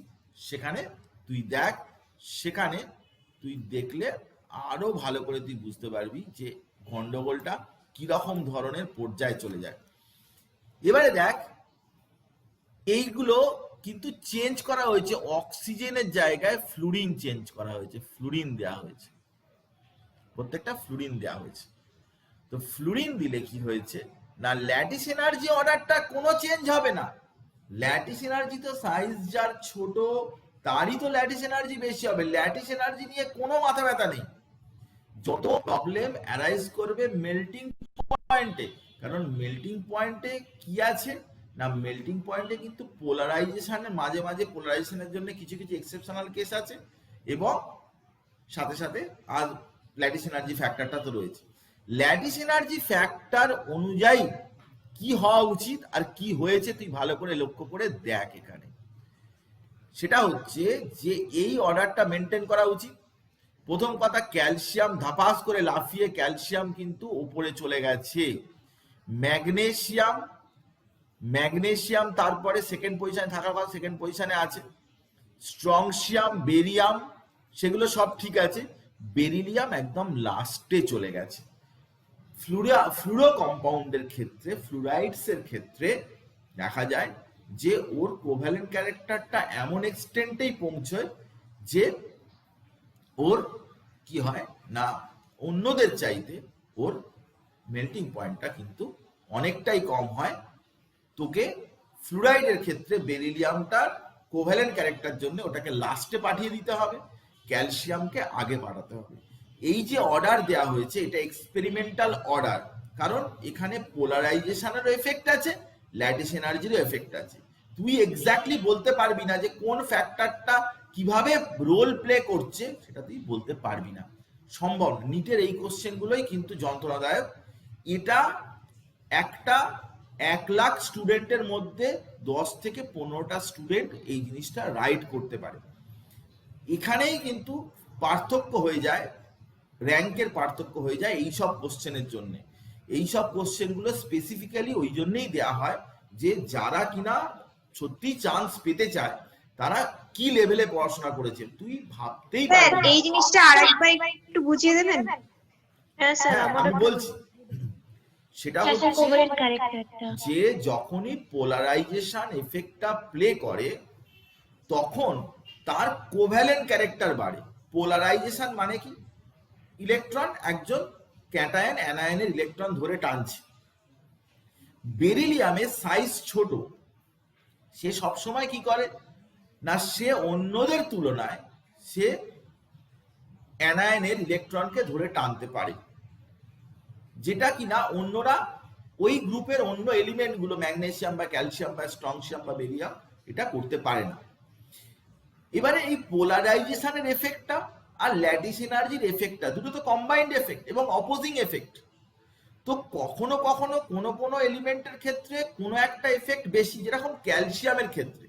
সেখানে তুই দেখ, সেখানে তুই দেখলে আরো ভালো করে তুই বুঝতে পারবি যে গন্ডগোলটা কিরকম ধরনের পর্যায়ে চলে যায়। এবারে দেখ, এইগুলো কিন্তু চেঞ্জ করা হয়েছে, অক্সিজেনের জায়গায় ফ্লুরিন চেঞ্জ করা হয়েছে, ফ্লুরিন দেওয়া হয়েছে, প্রত্যেকটা ফ্লুরিন দেওয়া হয়েছে। তো ফ্লুরিন দিলে কি হয়েছে না, ল্যাটিস এনার্জি অর্ডারটা কোনো চেঞ্জ হবে না। ল্যাটিস এনার্জি তো সাইজ যার ছোট তারই তো ল্যাটিস এনার্জি বেশি হবে, ল্যাটিস এনার্জি নিয়ে কোনো মাথা ব্যথা নেই। যত প্রবলেম অ্যারাইজ করবে মেল্টিং পয়েন্টে, কারণ মেল্টিং পয়েন্টে কি আছে না, মেল্টিং পয়েন্টে কিন্তু পোলারাইজেশনের মাঝে মাঝে পোলারাইজেশনের জন্য কিছু কিছু এক্সেপশনাল কেস আছে, এবং সাথে সাথে আর ল্যাটিস এনার্জি ফ্যাক্টরটা তো রয়েছে। ল্যাটিস এনার্জি ফ্যাক্টর অনুযায়ী কি হওয়া উচিত আর কি হয়েছে তুই ভালো করে লক্ষ্য করে দেখ। এখানে সেটা হচ্ছে যে এই অর্ডারটা মেনটেন করা উচিত। প্রথম কথা, ক্যালসিয়াম ধাপাস করে লাফিয়ে ক্যালসিয়াম কিন্তু উপরে চলে গেছে। ম্যাগনেসিয়াম, ম্যাগনেসিয়াম তারপরে সেকেন্ড পজিশনে থাকার কথা, সেকেন্ড পজিশনে আছে। স্ট্রংশিয়াম, বেরিয়াম, সেগুলো সব ঠিক আছে। বেরিলিয়াম একদম লাস্টে চলে গেছে। ফ্লুরো কম্পাউন্ডের ক্ষেত্রে, ফ্লুরাইডস এর ক্ষেত্রে দেখা যায় যে ওর কোভ্যালেন্ট ক্যারেক্টারটা এমন এক্সটেন্টেই পৌঁছয় যে ওর কি হয় না, অন্যদের চাইতে ওর মেল্টিং পয়েন্টটা কিন্তু অনেকটাই কম হয়। তোকে ফ্লুরাইডের ক্ষেত্রে বেরিলিয়ামটার কোভ্যালেন্ট ক্যারেক্টার জন্য ওটাকে লাস্টে পাঠিয়ে দিতে হবে, ক্যালসিয়ামকে আগে পাঠাতে হবে। এই যে অর্ডার দেওয়া হয়েছে এটা এক্সপেরিমেন্টাল অর্ডার, কারণ এখানে পোলারাইজেশনেরও এফেক্ট আছে, ল্যাটিস এনার্জিরও এফেক্ট আছে। তুই এক্স্যাক্টলি বলতে পারবি না যে কোন ফ্যাক্টরটা কিভাবে রোল প্লে করছে, সেটা তুই বলতে পারবি না, সম্ভব। নিটের এই কোশ্চেনগুলোই কিন্তু যন্ত্রণাদায়ক। এটা একটা 1,00,000 স্টুডেন্টের মধ্যে 10 থেকে 15টা স্টুডেন্ট এই জিনিসটা রাইট করতে পারে। এখানেই কিন্তু পার্থক্য হয়ে যায়, র্যাঙ্কের পার্থক্য হয়ে যায় এইসব কোশ্চেনের জন্য। এইসব কোশ্চেনগুলো স্পেসিফিক্যালি ওই জন্যই দেওয়া হয় যে যারা কিনা সত্যি চান্স পেতে চায় তারা কি লেভেলে পড়াশোনা করেছে তুই ভাবতেই স্যার পারবি না। এই জিনিসটা আরেকবার একটু বুঝিয়ে দেবেন? হ্যাঁ স্যার, হ্যাঁ, আমার আমি বলছি, সেটা স্যার হচ্ছে কোভ্যালেন্ট ক্যারেক্টারটা যে যখনই পোলারাইজেশন এফেক্টটা প্লে করে তখন তার কোভ্যালেন্ট ক্যারেক্টার বাড়ে। পোলারাইজেশন মানে কি, ইলেকট্রন একজন ক্যাটায়ন অ্যানায়নের ইলেকট্রন ধরে টানছে। বেরিলিয়ামের সাইজ ছোট, সে সবসময় কি করে না, সে অন্যদের তুলনায় সে অ্যানায়নের ইলেকট্রনকে ধরে টানতে পারে, যেটা কিনা অন্যরা ওই গ্রুপের অন্য এলিমেন্ট গুলো ম্যাগনেসিয়াম বা ক্যালসিয়াম বা স্ট্রংশিয়াম বা বেরিয়াম এটা করতে পারে না। এবারে এই পোলারাইজেশনের এফেক্টটা আর ল্যাটিস এনার্জির এফেক্টটা দুটো তো কম্বাইন্ড এফেক্ট এবং অপোজিং এফেক্ট। তো কখনো কখনো কোনো কোনো এলিমেন্টের ক্ষেত্রে কোনো একটা এফেক্ট বেশি, যেরকম ক্যালসিয়ামের ক্ষেত্রে।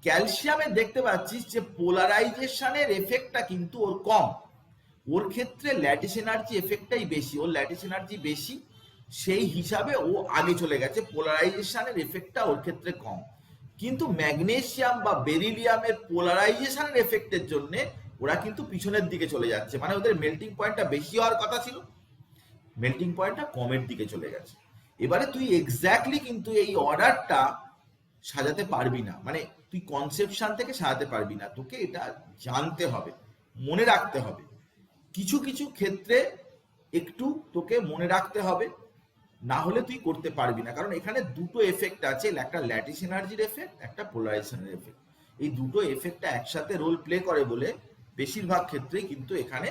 ক্যালসিয়ামে দেখতে পাচ্ছিস যে পোলারাইজেশনের এফেক্টটা কিন্তু ওর কম, ওর ক্ষেত্রে ল্যাটিস এনার্জি এফেক্টটাই বেশি, ওর ল্যাটিস এনার্জি বেশি, সেই হিসাবে ও আগে চলে গেছে, পোলারাইজেশনের এফেক্টটা ওর ক্ষেত্রে কম। কিন্তু ম্যাগনেসিয়াম বা বেরিলিয়ামের পোলারাইজেশনের এফেক্টের জন্য ওরা কিন্তু পিছনের দিকে চলে যাচ্ছে, মানে ওদের মেল্টিং পয়েন্টটা বেশি হওয়ার কথা ছিল, মেল্টিং পয়েন্টটা কমের দিকে চলে গেছে। এবারে তুই এক্স্যাক্টলি কিন্তু এই অর্ডারটা সাজাতে পারবি না, মানে তুই কনসেপশন থেকে সাজাতে পারবি না, তোকে এটা জানতে হবে, মনে রাখতে হবে। কিছু কিছু ক্ষেত্রে একটু তোকে মনে রাখতে হবে, না হলে তুই করতে পারবি না। কারণ এখানে দুটো এফেক্ট আছে, একটা ল্যাটিস এনার্জির এফেক্ট, একটা পোলারাইজেশনের এফেক্ট। এই দুটো এফেক্টটা একসাথে রোল প্লে করে বলে বেশিরভাগ ক্ষেত্রেই কিন্তু এখানে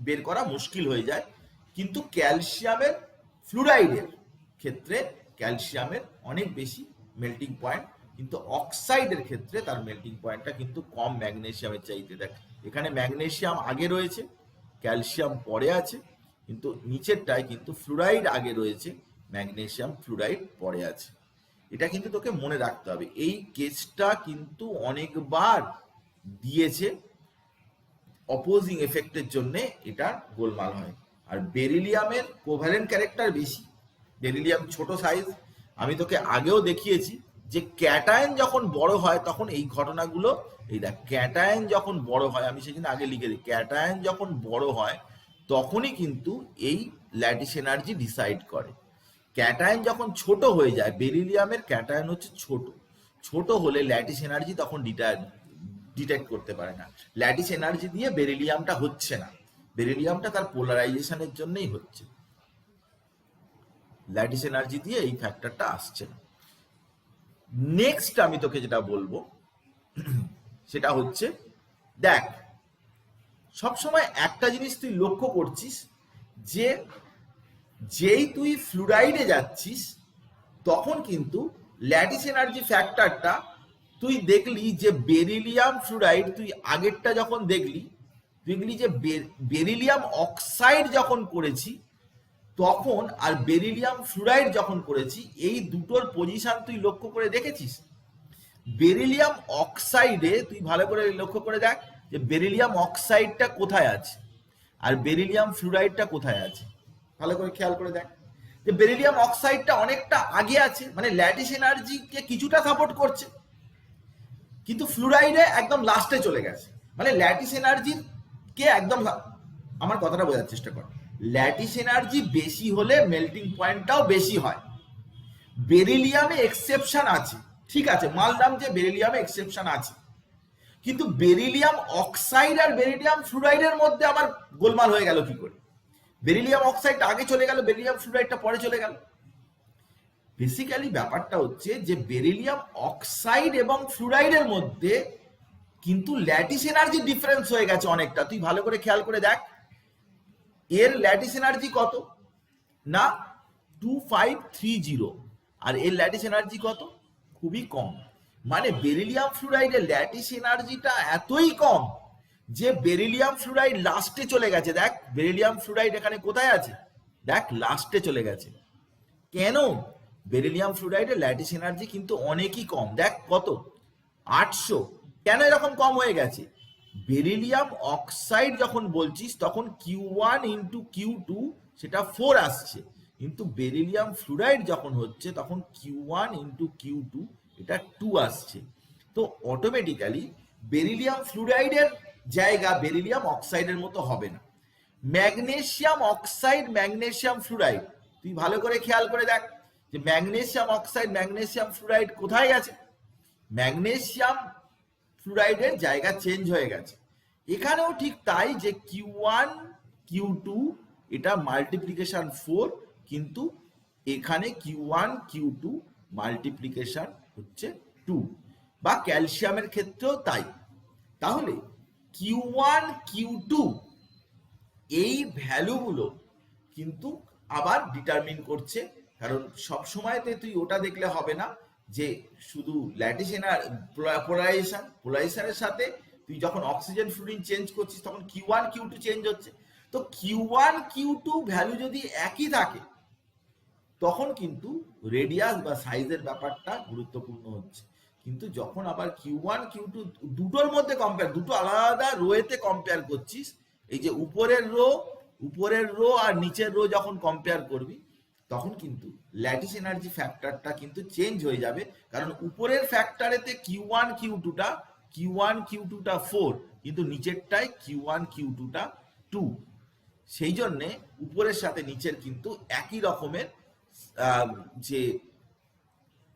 বের করা মুশকিল হয়ে যায়। কিন্তু ক্যালসিয়ামের ফ্লুরাইডের ক্ষেত্রে ক্যালসিয়ামের অনেক বেশি মেল্টিং পয়েন্ট, কিন্তু অক্সাইডের ক্ষেত্রে তার মেল্টিং পয়েন্টটা কিন্তু কম ম্যাগনেসিয়ামের চাইতে। দেখ এখানে ম্যাগনেসিয়াম আগে রয়েছে, ক্যালসিয়াম পরে আছে, কিন্তু নিচেরটায় কিন্তু ফ্লুরাইড আগে রয়েছে, ম্যাগনেসিয়াম ফ্লুরাইড পরে আছে। এটা কিন্তু তোকে মনে রাখতে হবে। এই কেসটা কিন্তু অনেকবার দিয়েছে, অপোজিং এফেক্টের জন্য এটা গোলমাল হয়। আর বেরিলিয়ামের কোভ্যালেন্ট ক্যারেক্টার বেশি, বেরিলিয়াম ছোট সাইজ। আমি তোকে আগেও দেখিয়েছি যে ক্যাটায়ন যখন বড় হয় তখন এই ঘটনাগুলো, এই দেখ ক্যাটায়ন যখন বড় হয়, আমি সেদিন আগে লিখে দিই, ক্যাটায়ন যখন বড় হয় তখনই কিন্তু এই ল্যাটিস এনার্জি ডিসাইড করে। ক্যাটায়ন যখন ছোট হয়ে যায়, বেরিলিয়ামের ক্যাটায়ন হচ্ছে ছোট, ছোট হলে ল্যাটিস এনার্জি তখন ডিটেক্ট করতে পারে না। ল্যাটিস এনার্জি দিয়ে বেরিলিয়ামটা হচ্ছে না, বেরিলিয়ামটা তার পোলারাইজেশনের জন্যই হচ্ছে, ল্যাটিস এনার্জি দিয়ে এই ফ্যাক্টরটা আসছে না। নেক্সট আমি তোকে যেটা বলবো সেটা হচ্ছে, দেখ সবসময় একটা জিনিস তুই লক্ষ্য করছিস যে যেই তুই ফ্লুরাইডে যাচ্ছিস তখন কিন্তু ল্যাটিস এনার্জি ফ্যাক্টরটা তুই দেখলি যে বেরিলিয়াম ফ্লুরাইড, তুই আগেরটা যখন দেখলি যে বেরিলিয়াম অক্সাইড যখন করেছি তখন আর বেরিলিয়াম ফ্লুরাইড যখন করেছি, এই দুটোর পজিশন তুই লক্ষ্য করে দেখেছিস। বেরিলিয়াম অক্সাইডে তুই ভালো করে লক্ষ্য করে দেখ যে বেরিলিয়াম অক্সাইডটা কোথায় আছে আর বেরিলিয়াম ফ্লুরাইডটা কোথায় আছে, ভালো করে খেয়াল করে দেখ যে বেরিলিয়াম অক্সাইডটা অনেকটা আগে আছে, মানে ল্যাটিস এনার্জিকে কিছুটা সাপোর্ট করছে, কিন্তু ফ্লুরাইডে একদম লাস্টে চলে গেছে। মানে ল্যাটিস এনার্জির কে একদম, আমার কথাটা বোঝার চেষ্টা কর, ল্যাটিস এনার্জি বেশি হলে মেল্টিং পয়েন্টটাও বেশি হয়। বেরিলিয়ামে এক্সেপশন আছে, ঠিক আছে, মানলাম যে বেরিলিয়ামে এক্সেপশন আছে, কিন্তু বেরিলিয়াম অক্সাইড আর বেরিলিয়াম ফ্লুরাইডের মধ্যে আবার গোলমাল হয়ে গেল কি করে? বেরিলিয়াম অক্সাইডটা আগে চলে গেল, বেরিলিয়াম ফ্লুরাইডটা পরে চলে গেল। বেসিক্যালি ব্যাপারটা হচ্ছে যে বেরিলিয়াম অক্সাইড এবং ফ্লুরাইডের মধ্যে কিন্তু ল্যাটিস এনার্জি ডিফারেন্স হয়ে গেছে অনেকটা। তুই ভালো করে খেয়াল করে দেখ, এর ল্যাটিস এনার্জি কত না 2530, আর এর ল্যাটিস এনার্জি কত, খুবই কম। মানে বেরিলিয়াম ফ্লুরাইডের ল্যাটিস এনার্জিটা এতই কম যে বেরিলিয়াম ফ্লুরাইড লাস্টে চলে গেছে। দেখ বেরিলিয়াম ফ্লুরাইড এখানে কোথায় আছে, দেখ লাস্টে চলে গেছে। কেন? বেরিলিয়াম ফ্লুরাইডের ল্যাটিস এনার্জি কিন্তু অনেকই কম, দেখ কত 800। কেন এরকম কম হয়ে গেছে? বেরিলিয়াম অক্সাইড যখন বলছিস তখন Q1 ইন্টু Q2 সেটা 4 আসছে, কিন্তু বেরিলিয়াম ফ্লুরাইড যখন হচ্ছে তখন Q1 ইন্টু Q2 এটা 2 আসছে। তো অটোমেটিক্যালি বেরিলিয়াম ফ্লুরাইডের জায়গা বেরিলিয়াম অক্সাইডের মতো হবে না। ম্যাগনেসিয়াম অক্সাইড, ম্যাগনেসিয়াম ফ্লুরাইড, তুই ভালো করে খেয়াল করে দেখ যে ম্যাগনেসিয়াম অক্সাইড, ম্যাগনেসিয়াম ফ্লুরাইড কোথায় গেছে? ম্যাগনেসিয়াম ফ্লুরাইডের জায়গা চেঞ্জ হয়ে গেছে। এখানেও ঠিক তাই, যে Q1 Q2 এটা মাল্টিপ্লিকেশন 4, কিন্তু এখানে Q1 Q2 মাল্টিপ্লিকেশন হচ্ছে 2, বা ক্যালসিয়ামের ক্ষেত্রেও তাই। তাহলে Q1 Q2 এই ভ্যালুগুলো কিন্তু আবার ডিটারমিন করছে, কারণ সব সময়তে তুই ওটা দেখলে হবে না যে শুধু ল্যাটিস পোলারাইজেশনের সাথে তুই যখন অক্সিজেন ফ্লুইড চেঞ্জ করছিস তখন Q1 Q2 চেঞ্জ হচ্ছে। তো Q1 Q2 ভ্যালু যদি একই থাকে তখন কিন্তু রেডিয়াস বা সাইজের ব্যাপারটা গুরুত্বপূর্ণ হচ্ছে। কিন্তু যখন আবার Q1 Q2 দুটোর মধ্যে কম্পেয়ার, দুটো আলাদা রোয়েতে কম্পেয়ার করছিস, এই যে উপরের রো আর নিচের রো যখন কম্পেয়ার করবি তখন কিন্তু ল্যাটিস এনার্জি ফ্যাক্টরটা কিন্তু চেঞ্জ হয়ে যাবে, কারণ উপরের ফ্যাক্টরেতে Q1 Q2টা 4, কিন্তু নিচেরটায় Q1 Q2টা 2। সেই জন্যে উপরের সাথে নিচের কিন্তু একই রকমের যে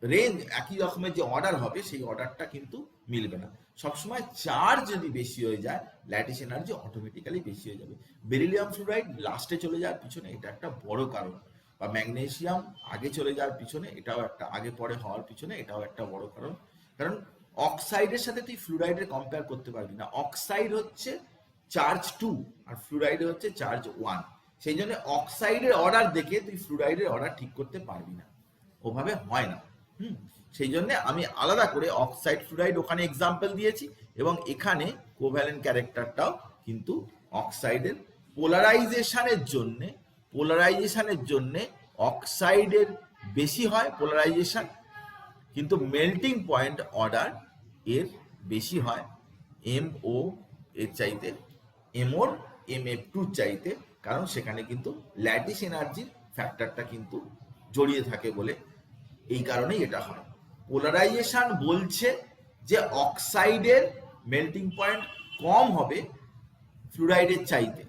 রেঞ্জ, একই রকমের যে অর্ডার হবে সেই অর্ডারটা কিন্তু মিলবে না। সবসময় চার্জ যদি বেশি হয়ে যায় ল্যাটিস এনার্জি অটোমেটিক্যালি বেশি হয়ে যাবে। বেরিলিয়াম ফ্লুরাইড লাস্টে চলে যাওয়ার পিছনে এটা একটা বড় কারণ, বা ম্যাগনেসিয়াম আগে চলে যাওয়ার পিছনে এটাও একটা, আগে পরে হওয়ার পিছনে এটাও একটা বড় কারণ। কারণ অক্সাইডের সাথে তুই ফ্লুরাইডের কম্পেয়ার করতে পারবি না। অক্সাইড হচ্ছে চার্জ 2 আর ফ্লুরাইড হচ্ছে চার্জ 1। সেই জন্য অক্সাইডের অর্ডার দেখে তুই ফ্লুরাইডের অর্ডার ঠিক করতে পারবি না, ওভাবে হয় না। সেই জন্য আমি আলাদা করে অক্সাইড ফ্লুরাইড ওখানে এক্সাম্পল দিয়েছি, এবং এখানে কোভ্যালেন্ট ক্যারেক্টারটাও কিন্তু অক্সাইডের পোলারাইজেশনের জন্য অক্সাইডের বেশি হয় পোলারাইজেশন, কিন্তু মেল্টিং পয়েন্ট অর্ডার এর বেশি হয় MO এর চাইতে, MOর MF2 চাইতে, কারণ সেখানে কিন্তু ল্যাটিস এনার্জির ফ্যাক্টরটা কিন্তু জড়িয়ে থাকে বলে এই কারণেই এটা হয়। পোলারাইজেশন বলছে যে অক্সাইডের মেল্টিং পয়েন্ট কম হবে ফ্লুরাইডের চাইতে,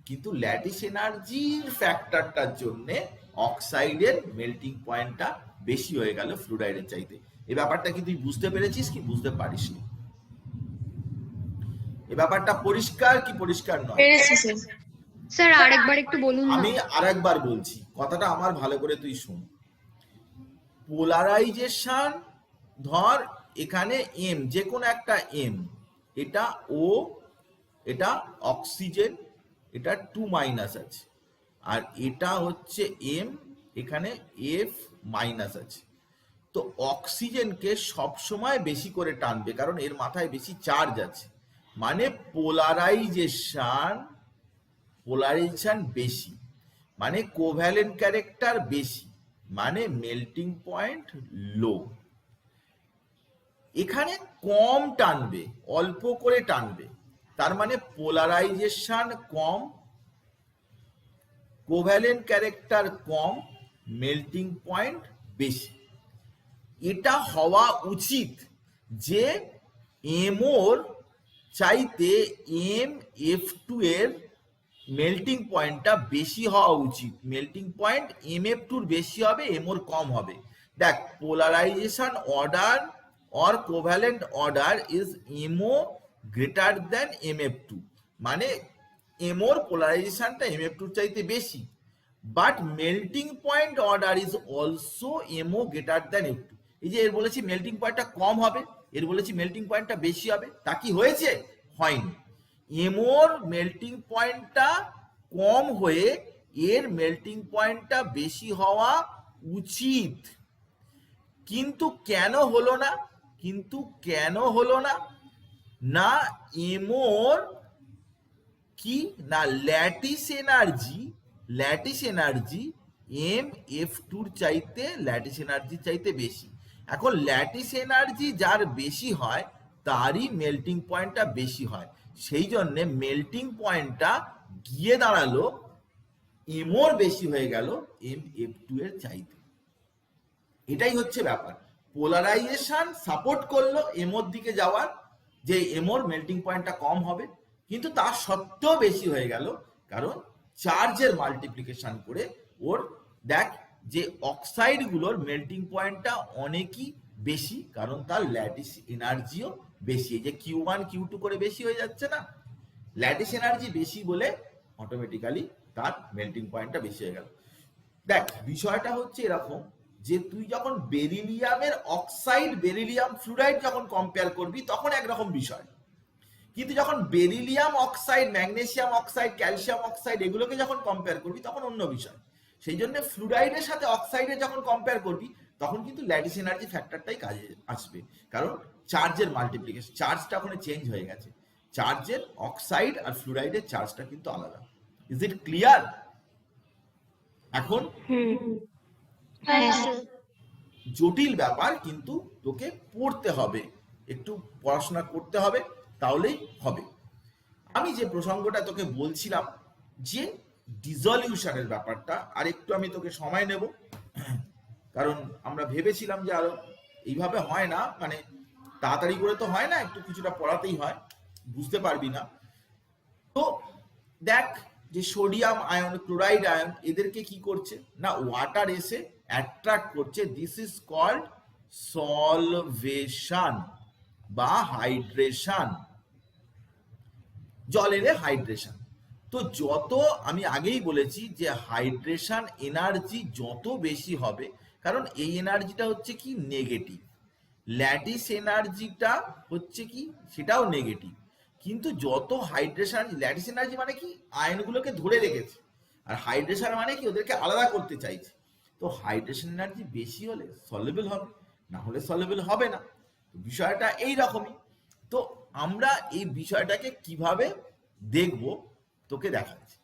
কিন্তু ল্যাটিস এনার্জির ফ্যাক্টরটার জন্য অক্সাইডের মেল্টিং পয়েন্টটা বেশি হয়ে গেল ফ্লুরাইডের চাইতে। এই ব্যাপারটা কি তুই বুঝতে পেরেছিস কি বুঝতে পারিসনি? এই ব্যাপারটা পরিষ্কার কি পরিষ্কার নয়? পেরেছি স্যার। স্যার আরেকবার একটু বলুন না। আমি আরেকবার বলছি, কথাটা আমার ভালো করে তুই শোন। পোলারাইজেশন, ধর এখানে এম, যে কোনো একটা এম, এটা ও, এটা অক্সিজেন, এটা 2- আছে, আর এটা হচ্ছে এম, এখানে F- আছে। তো অক্সিজেনকে সবসময় বেশি করে টানবে, কারণ এর মাথায় বেশি চার্জ আছে, মানে পোলারাইজেশন বেশি, মানে কোভ্যালেন্ট ক্যারেক্টার বেশি, মানে মেল্টিং পয়েন্ট লো। এখানে কম টানবে, অল্প করে টানবে, তার মানে পোলারাইজেশন কম, কোভ্যালেন্ট ক্যারেক্টার কম, মেল্টিং পয়েন্ট বেশি। এটা হওয়া উচিত যে MOর চাইতে MF2 এর মেল্টিং পয়েন্টটা বেশি হওয়া উচিত। মেল্টিং পয়েন্ট MF2 বেশি হবে, MOর কম হবে। দেখ, polarisation order or covalent order is MO greater than MF2, মানে MOর পোলারাইজেশনটা MF2 চাইতে বেশি, but melting point order is also MO greater than F2। এই যে এর বলেছি মেল্টিং পয়েন্টটা কম হবে, এর বলেছি মেল্টিং পয়েন্টটা বেশি হবে, তা কি হয়েছে? হয়নি। MOর মেল্টিং পয়েন্টটা কম হয়ে এর মেল্টিং পয়েন্টটা বেশি হওয়া উচিত, কিন্তু কেন হলো না? না MOর কি না ল্যাটিস এনার্জি MF2 চাইতে ল্যাটিস এনার্জি চাইতে বেশি। এখন ল্যাটিস এনার্জি যার বেশি হয় তারই মেল্টিং পয়েন্টটা বেশি হয়, সেই জন্য মেল্টিং পয়েন্টটা গিয়ে দাঁড়ালো MOর বেশি হয়ে গেল MF2 এর চাইতে। এটাই হচ্ছে ব্যাপার। পোলারাইজেশন সাপোর্ট করলো MOর দিকে যাওয়ার, যে MOর মেল্টিং পয়েন্টটা কম হবে, কিন্তু তা সত্ত্বেও বেশি হয়ে গেল, কারণ চার্জের মাল্টিপ্লিকেশন করে ওর, দেখ যে অক্সাইডগুলোর মেল্টিং পয়েন্টটা অনেকই বেশি, কারণ তার ল্যাটিস এনার্জিও বেশি। এই যে Q1 Q2 করে বেশি হয়ে যাচ্ছে না, ল্যাটিস এনার্জি বেশি বলে অটোমেটিক্যালি তার মেল্টিং পয়েন্টটা বেশি হয়ে গেল। দেখ, বিষয়টা হচ্ছে এরকম যে তুই যখন বেরিলিয়ামের অক্সাইড বেরিলিয়াম ফ্লুরাইড যখন কম্পেয়ার করবি তখন একরকম বিষয়, কিন্তু যখন beryllium oxide, magnesium oxide, calcium oxide এগুলোকে যখন কম্পেয়ার করবি তখন অন্য বিষয়। সেই জন্য ফ্লুরাইডের সাথে অক্সাইডের যখন কম্পেয়ার করবি তখন কিন্তু ল্যাটিস এনার্জি ফ্যাক্টরটাই কাজে আসবে, কারণ চার্জের মাল্টিপ্লিকেশন, চার্জটা ওখানে চেঞ্জ হয়ে গেছে, চার্জের অক্সাইড আর ফ্লুরাইডের চার্জটা কিন্তু আলাদা। Is it clear? এখন জটিল ব্যাপার, কিন্তু তোকে পড়তে হবে, একটু পড়াশোনা করতে হবে, তাহলেই হবে। আমি যে প্রসঙ্গটা তোকে বলছিলাম যে ডিসলিউশনের ব্যাপারটা, আর একটু আমি তোকে সময় নেব, কারণ আমরা ভেবেছিলাম যে আরো এইভাবে হয় না, মানে তাড়াতাড়ি করে তো হয় না, একটু কিছুটা পড়াতেই হয়, বুঝতে পারবি না। তো দেখ যে সোডিয়াম আয়ন, ক্লোরাইড আয়ন, এদেরকে কি করছে না ওয়াটার এসে অ্যাট্রাক্ট করছে। দিস ইজ কল্ড সলভেশন বা হাইড্রেশন, জলের হাইড্রেশন। তো যত, আমি আগেই বলেছি যে হাইড্রেশন এনার্জি যত বেশি হবে, কারণ এই এনার্জিটা হচ্ছে কি নেগেটিভ, ল্যাটিস এনার্জিটা হচ্ছে কি সেটাও নেগেটিভ, কিন্তু যত হাইড্রেশন, ল্যাটিস এনার্জি মানে কি আয়নগুলোকে ধরে রেখেছে, আর হাইড্রেশন মানে কি ওদেরকে আলাদা করতে চাইছে। তো হাইড্রেশন এনার্জি বেশি হলে সলিউবল হবে, না হলে সলিউবল হবে না। বিষয়টা এই রকমই। তো আমরা এই বিষয়টাকে কিভাবে দেখব তোকে দেখাচ্ছি।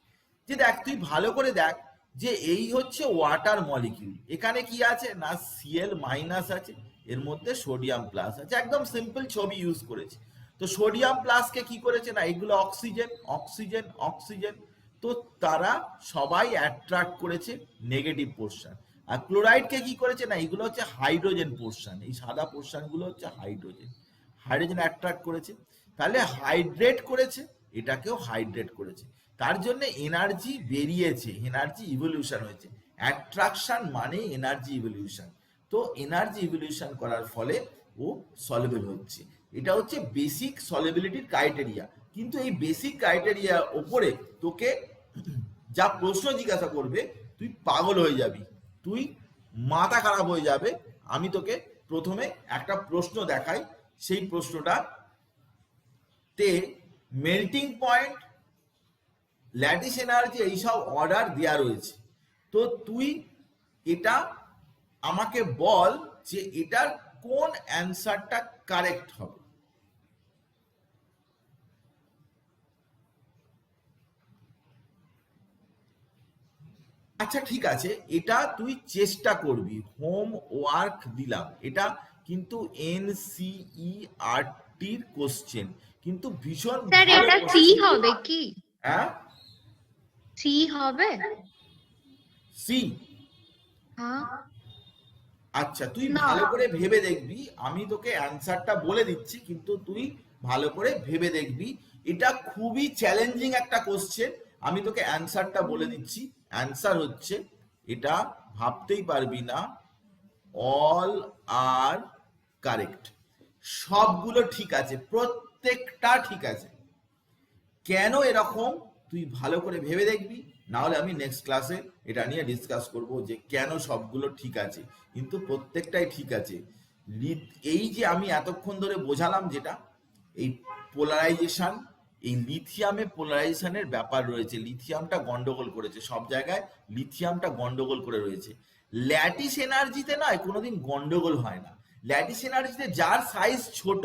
যে দেখ তুই ভালো করে দেখ যে এই হচ্ছে ওয়াটার মলিকিউল, এখানে কি আছে না Cl মাইনাস আছে, এর মধ্যে সোডিয়াম প্লাস আছে, একদম সিম্পল ছবি ইউজ করেছে। তো সোডিয়াম প্লাসকে কি করেছে না এগুলো অক্সিজেন অক্সিজেন অক্সিজেন, তো তারা সবাই অ্যাট্রাক্ট করেছে নেগেটিভ পোর্শন। আর ক্লোরাইডকে কি করেছে না এগুলো হচ্ছে হাইড্রোজেন পোর্শন, এই সাদা পোর্শন গুলো হচ্ছে হাইড্রোজেন, হাইড্রোজেন অ্যাট্রাক্ট করেছে, তাহলে হাইড্রেট করেছে, এটাকেও হাইড্রেট করেছে, তার জন্য এনার্জি বেরিয়েছে, এনার্জি ইভলিউশন হয়েছে। অ্যাট্রাকশন মানে এনার্জি ইভলিউশন, তো এনার্জি ইভলিউশন করার ফলে ও সলিউবল হচ্ছে। এটা হচ্ছে বেসিক সলিবিলিটির ক্রাইটেরিয়া। কিন্তু এই বেসিক ক্রাইটেরিয়া ওপরে তোকে যা প্রশ্ন জিজ্ঞাসা করবে তুই পাগল হয়ে যাবি, তুই মাথা খারাপ হয়ে যাবে। আমি তোকে প্রথমে একটা প্রশ্ন দেখাই, সেই প্রশ্নটা তে মেল্টিং পয়েন্ট, ল্যাটিস এনার্জি এইসব অর্ডার দেওয়া রয়েছে। তো তুই এটা আমাকে বল যে এটার কোন অ্যান্সারটা কারেক্ট হবে। আচ্ছা ঠিক আছে, এটা তুই চেষ্টা করবি, হোম ওয়ার্ক দিলাম, এটা কিন্তু NCERTর কোশ্চেন, কিন্তু ভীষণ স্যার ভালো এটা সি question। হবে কি? হ্যাঁ সি হবে? সি, হ্যাঁ। আচ্ছা তুই না। ভালো করে ভেবে দেখবি, আমি তোকে অ্যান্সারটা বলে দিচ্ছি কিন্তু তুই ভালো করে ভেবে দেখবি, এটা খুবই চ্যালেঞ্জিং একটা কোশ্চেন। আমি তোকে অ্যান্সারটা বলে দিচ্ছি, অ্যান্সার হচ্ছে এটা ভাবতেই পারবি না, অল আর কারেক্ট, সবগুলো ঠিক আছে, প্রত্যেকটা ঠিক আছে। কেন এরকম তুই ভালো করে ভেবে দেখবি, না হলে আমি নেক্সট ক্লাসে এটা নিয়ে ডিসকাস করব যে কেন সবগুলো ঠিক আছে, কিন্তু প্রত্যেকটাই ঠিক আছে। এই যে আমি এতক্ষণ ধরে বোঝালাম যেটা এই পোলারাইজেশন, এই লিথিয়ামে পোলারাইজেশনের ব্যাপার রয়েছে, লিথিয়ামটা গন্ডগোল করেছে, সব জায়গায় লিথিয়ামটা গন্ডগোল করে রয়েছে। ল্যাটিস এনার্জিতে নয় কোনোদিন গন্ডগোল হয় না, ল্যাটিস এনার্জিতে যার সাইজ ছোট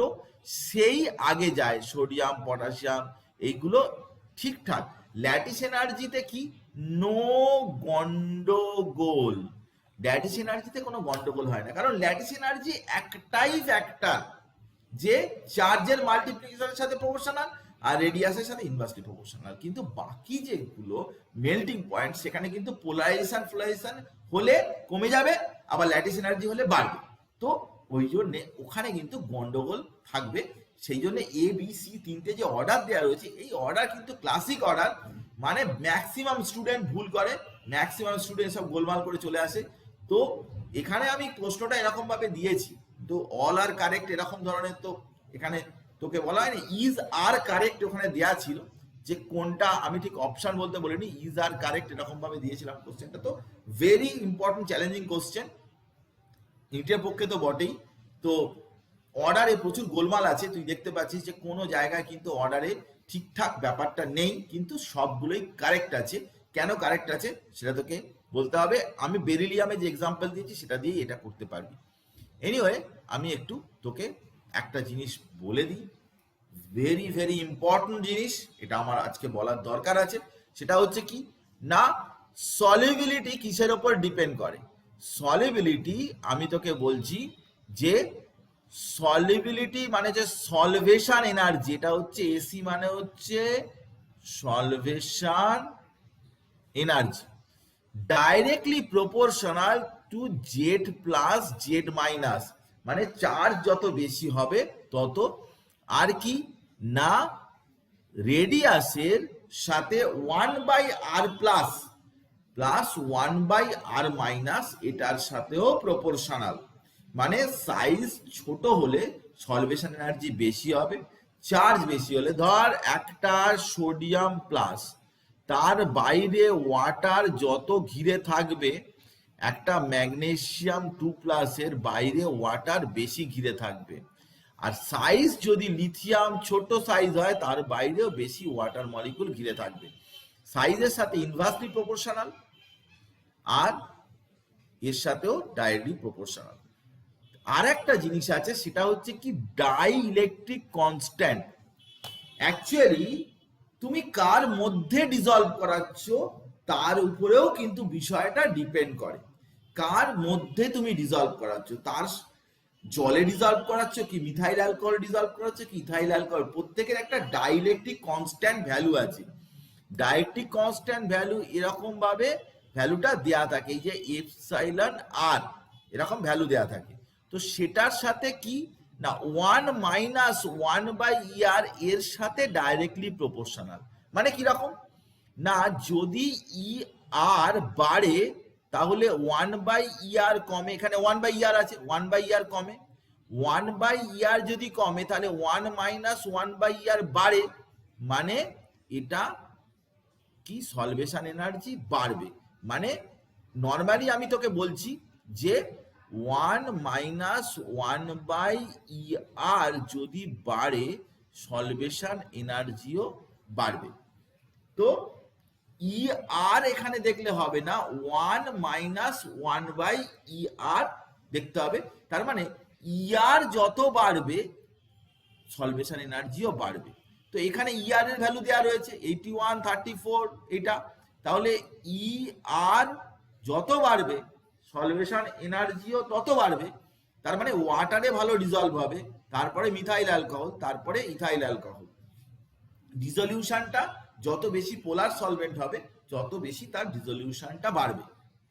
সেই আগে যায়, সোডিয়াম পটাশিয়াম এইগুলো ঠিকঠাক। ল্যাটিস এনার্জিতে কি নো গন্ডগোল, ল্যাটিস এনার্জিতে কোনো গন্ডগোল হয় না, কারণ ল্যাটিস এনার্জি একটাই ফ্যাক্টর যে চার্জের মাল্টিপ্লিকেশনের সাথে প্রপোর্শনাল আর রেডিয়াসের সাথে ইনভার্সলি প্রপোর্শনাল। কিন্তু বাকি যেগুলো মেল্টিং পয়েন্ট সেখানে কিন্তু পোলারাইজেশন হলে কমে যাবে, আবার ল্যাটিস এনার্জি হলে বাড়বে, তো ওই জন্য ওখানে কিন্তু গন্ডগোল থাকবে। সেই জন্য ABC তিনটে যে অর্ডার দেওয়া রয়েছে, এই অর্ডার কিন্তু ক্লাসিক অর্ডার, মানে ম্যাক্সিমাম স্টুডেন্ট ভুল করে, ম্যাক্সিমাম স্টুডেন্ট সব গোলমাল করে চলে আসে। তো এখানে আমি প্রশ্নটা এরকম ভাবে দিয়েছি, তো অল আর কারেক্ট এরকম ধরনের, তো এখানে তোকে বলা হয়নি ইজ আর কারেক্ট, ওখানে দেওয়া ছিল যে কোনটা, আমি ঠিক অপশন বলতে বলিনি, ইজ আর কারেক্ট এরকম ভাবে দিয়েছিলাম কোশ্চেনটা। তো ভেরি ইম্পর্টেন্ট চ্যালেঞ্জিং কোশ্চেন, নিটের পক্ষে তো বটেই। তো অর্ডারে প্রচুর গোলমাল আছে, তুই দেখতে পাচ্ছিস যে কোনো জায়গায় কিন্তু অর্ডারে ঠিকঠাক ব্যাপারটা নেই, কিন্তু সবগুলোই কারেক্ট আছে। কেন কারেক্ট আছে সেটা তোকে বলতে হবে, আমি বেরিলিয়ামে যে এক্সাম্পল দিয়েছি সেটা দিয়ে এটা করতে পারবি। এনিওয়ে আমি একটু তোকে একটা জিনিস বলে দিই, ভেরি ভেরি ইম্পর্টেন্ট জিনিস, এটা আমার আজকে বলার দরকার আছে। সেটা হচ্ছে কি না, সলিবিলিটি কিসের ওপর ডিপেন্ড করে। সলিবিলিটি আমি তোকে বলছি যে সলিবিলিটি মানে যে সলভেশন এনার্জি, এটা হচ্ছে এসি মানে হচ্ছে solvation energy, directly proportional to Z plus Z minus, মানে চার্জ যত বেশি হবে তত আর কি না রেডিয়াসের সাথে 1/r plus plus 1/r minus এটার সাথেও প্রপোর্শনাল। মানে সাইজ ছোট হলে সলভেশন এনার্জি বেশি হবে, চার্জ বেশি হলে, ধর একটা সোডিয়াম প্লাস, তার বাইরে ওয়াটার যত ঘিরে থাকবে, একটা ম্যাগনেসিয়াম 2+ এর বাইরে ওয়াটার বেশি ঘিরে থাকবে। আর সাইজ যদি লিথিয়াম ছোট সাইজ হয় তার বাইরেও বেশি ওয়াটার মলিকুল ঘিরে থাকবে, সাইজের সাথে ইনভার্সলি প্রপোর্শনাল আর এর সাথেও ডাইরেক্টলি প্রপোর্শনাল। আর একটা জিনিস আছে সেটা হচ্ছে কি ডাই ইলেকট্রিক কনস্ট্যান্ট। অ্যাকচুয়ালি তুমি কার মধ্যে ডিজলভ করাচ্ছ তার উপরেও কিন্তু বিষয়টা ডিপেন্ড করে। কার মধ্যে তুমি ডিজলভ করাচ্ছ, তার জলে ডিজলভ করাচ্ছ কি মিথাইল অ্যালকোহল ডিজলভ করাচ্ছ কি ইথাইল অ্যালকোহল, প্রত্যেকের একটা ডাইলেকট্রিক কনস্ট্যান্ট ভ্যালু আছে। ডাইলেকট্রিক কনস্ট্যান্ট ভ্যালু এরকম ভাবে ভ্যালুটা দেয়া থাকে, এই যে এপসাইলন আর এরকম ভ্যালু দেয়া থাকে। তো সেটার সাথে কি না 1 মাইনাস 1/ER এর সাথে ডাইরেক্টলি প্রপোর্শনাল। মানে কিরকম না, যদি ER বাড়ে তাহলে 1/ER কমে, এখানে 1/ER আছে, 1/ER কমে। 1/ER যদি কমে তাহলে 1 মাইনাস 1/ER বাড়ে, মানে এটা কি সলভেশন এনার্জি বাড়বে। মানে নর্মালি আমি তোকে বলছি যে 1 মাইনাস 1/ER যদি বাড়ে সলভেশন এনার্জিও বাড়বে। তো ER এখানে দেখলে হবে না, 1 মাইনাস 1/ER দেখতে হবে। তার মানে ER যত বাড়বে সলভেশন এনার্জিও বাড়বে। তো এখানে ER এর ভ্যালু দেওয়া রয়েছে 81, 34 এটা, তাহলে ER যত বাড়বে সলভেশন এনার্জিও তত বাড়বে। তার মানে ওয়াটারে ভালো ডিজলভ হবে, তারপরে মিথাইল অ্যালকোহল, তারপরে ইথাইল অ্যালকোহল। ডিসলিউশনটা যত বেশি পোলার সলভেন্ট হবে তত বেশি তার ডিসলিউশনটা বাড়বে।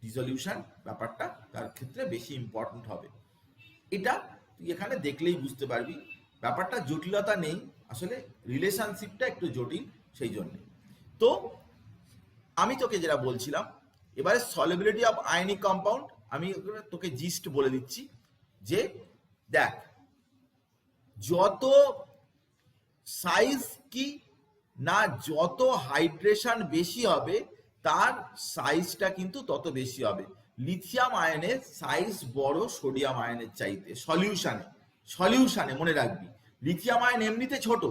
ডিসলিউশন ব্যাপারটা তার ক্ষেত্রে বেশি ইম্পর্টেন্ট হবে। এটা তুই এখানে দেখলেই বুঝতে পারবি, ব্যাপারটা জটিলতা নেই, আসলে রিলেশনশিপটা একটু জটিল সেই জন্য। তো আমি তোকে যেটা বলছিলাম, এবারে সলিবিলিটি অফ আয়নিক কম্পাউন্ড আমি তোকে জিস্ট বলে দিচ্ছি যে দেখ, যত সাইজ কি না যত হাইড্রেশন বেশি হবে তার সাইজটা কিন্তু তত বেশি হবে। লিথিয়াম আয়নের সাইজ বড় সোডিয়াম আয়নের চাইতে সলিউশনে মনে রাখবি। লিথিয়াম আয়ন এমনিতে ছোট,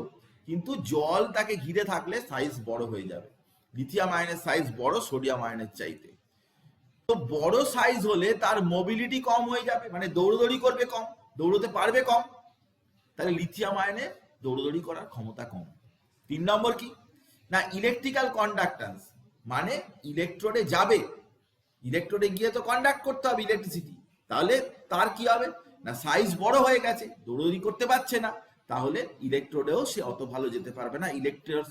কিন্তু জল তাকে ঘিরে থাকলে সাইজ বড় হয়ে যাবে। লিথিয়াম আয়নের সাইজ বড় সোডিয়াম আয়নের চাইতে। তো বড় সাইজ হলে তার মোবিলিটি কম হয়ে যাবে, মানে দৌড়দৌড়ি করবে কম, দৌড়তে পারবে কম, তাহলে লিথিয়াম আয়নে দৌড়দৌড়ি করার ক্ষমতা কম। 3 নম্বর কি না ইলেকট্রিক্যাল কন্ডাক্ট্যান্স, মানে ইলেকট্রোডে যাবে, ইলেকট্রোডে গিয়ে তো কন্ডাক্ট করতে হবে ইলেকট্রিসিটি, তাহলে তার কি হবে না সাইজ বড় হয়ে গেছে, দৌড়দৌড়ি করতে পারছে না, তাহলে ইলেকট্রোডেও সে অত ভালো যেতে পারবে না। Electrode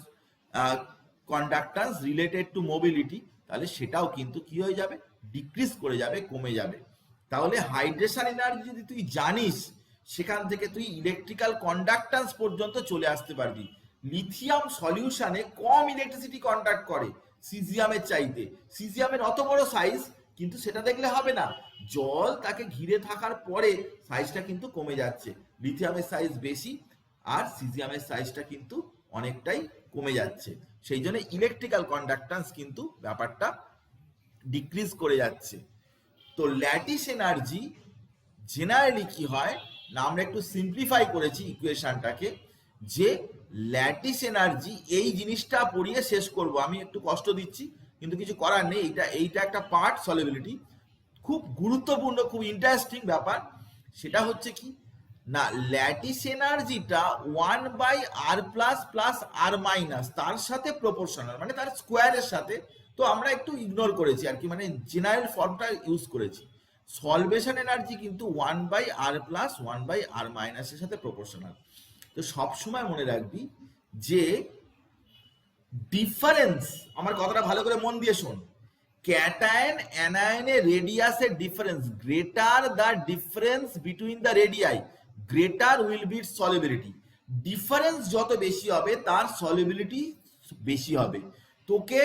conductance related to mobility, তাহলে সেটাও কিন্তু কি হয়ে যাবে, ডিক্রিজ করে যাবে, কমে যাবে। তাহলে হাইড্রেশন এনার্জি যদি তুই জানিস, সেখান থেকে তুই ইলেকট্রিক্যাল কন্ডাক্ট্যান্স পর্যন্ত চলে আসতে পারবি। লিথিয়াম সলিউশনে কম ইলেকট্রিসিটি কন্ডাক্ট করে সিজিয়ামের চাইতে, সিজিয়ামের অত বড় সাইজ, কিন্তু সেটা দেখলে হবে না, জল তাকে ঘিরে থাকার পরে সাইজটা কিন্তু কমে যাচ্ছে। লিথিয়ামের সাইজ বেশি আর সিজিয়ামের সাইজটা কিন্তু অনেকটাই কমে যাচ্ছে, সেই জন্য ইলেকট্রিক্যাল কন্ডাক্ট্যান্স কিন্তু ব্যাপারটা ডিক্রিজ করে যাচ্ছে। তো ল্যাটিস এনার্জি জেনারেলি কি হয় না, আমরা একটু সিম্পলিফাই করেছি ইকুয়েশনটাকে, যে ল্যাটিস এনার্জি এই জিনিসটা পড়িয়ে শেষ করব, আমি একটু কষ্ট দিচ্ছি কিন্তু কিছু করার নেই, এইটা একটা পার্ট সলিবিলিটি, খুব গুরুত্বপূর্ণ, খুব ইন্টারেস্টিং ব্যাপার। সেটা হচ্ছে কি না ল্যাটিস এনার্জিটা 1/R++R- তার সাথে প্রপোর্শনাল, মানে তার স্কোয়ারের সাথে। তো আমরা একটু ইগনোর করেছি আর কি, মানে জেনারেল ফর্মটা ইউজ করেছি। সলভেশন এনার্জি কিন্তু 1/R+1/R- এর সাথে প্রপোর্শনাল। তো সবসময় মনে রাখবি যে ডিফারেন্স, আমার কথাটা ভালো করে মন দিয়ে শোন, ক্যাটায়ন অ্যানায়নের রেডিয়াসের difference, greater the difference between the radii greater will be solubility. Difference যত বেশি হবে তার সলিবিলিটি বেশি হবে। তোকে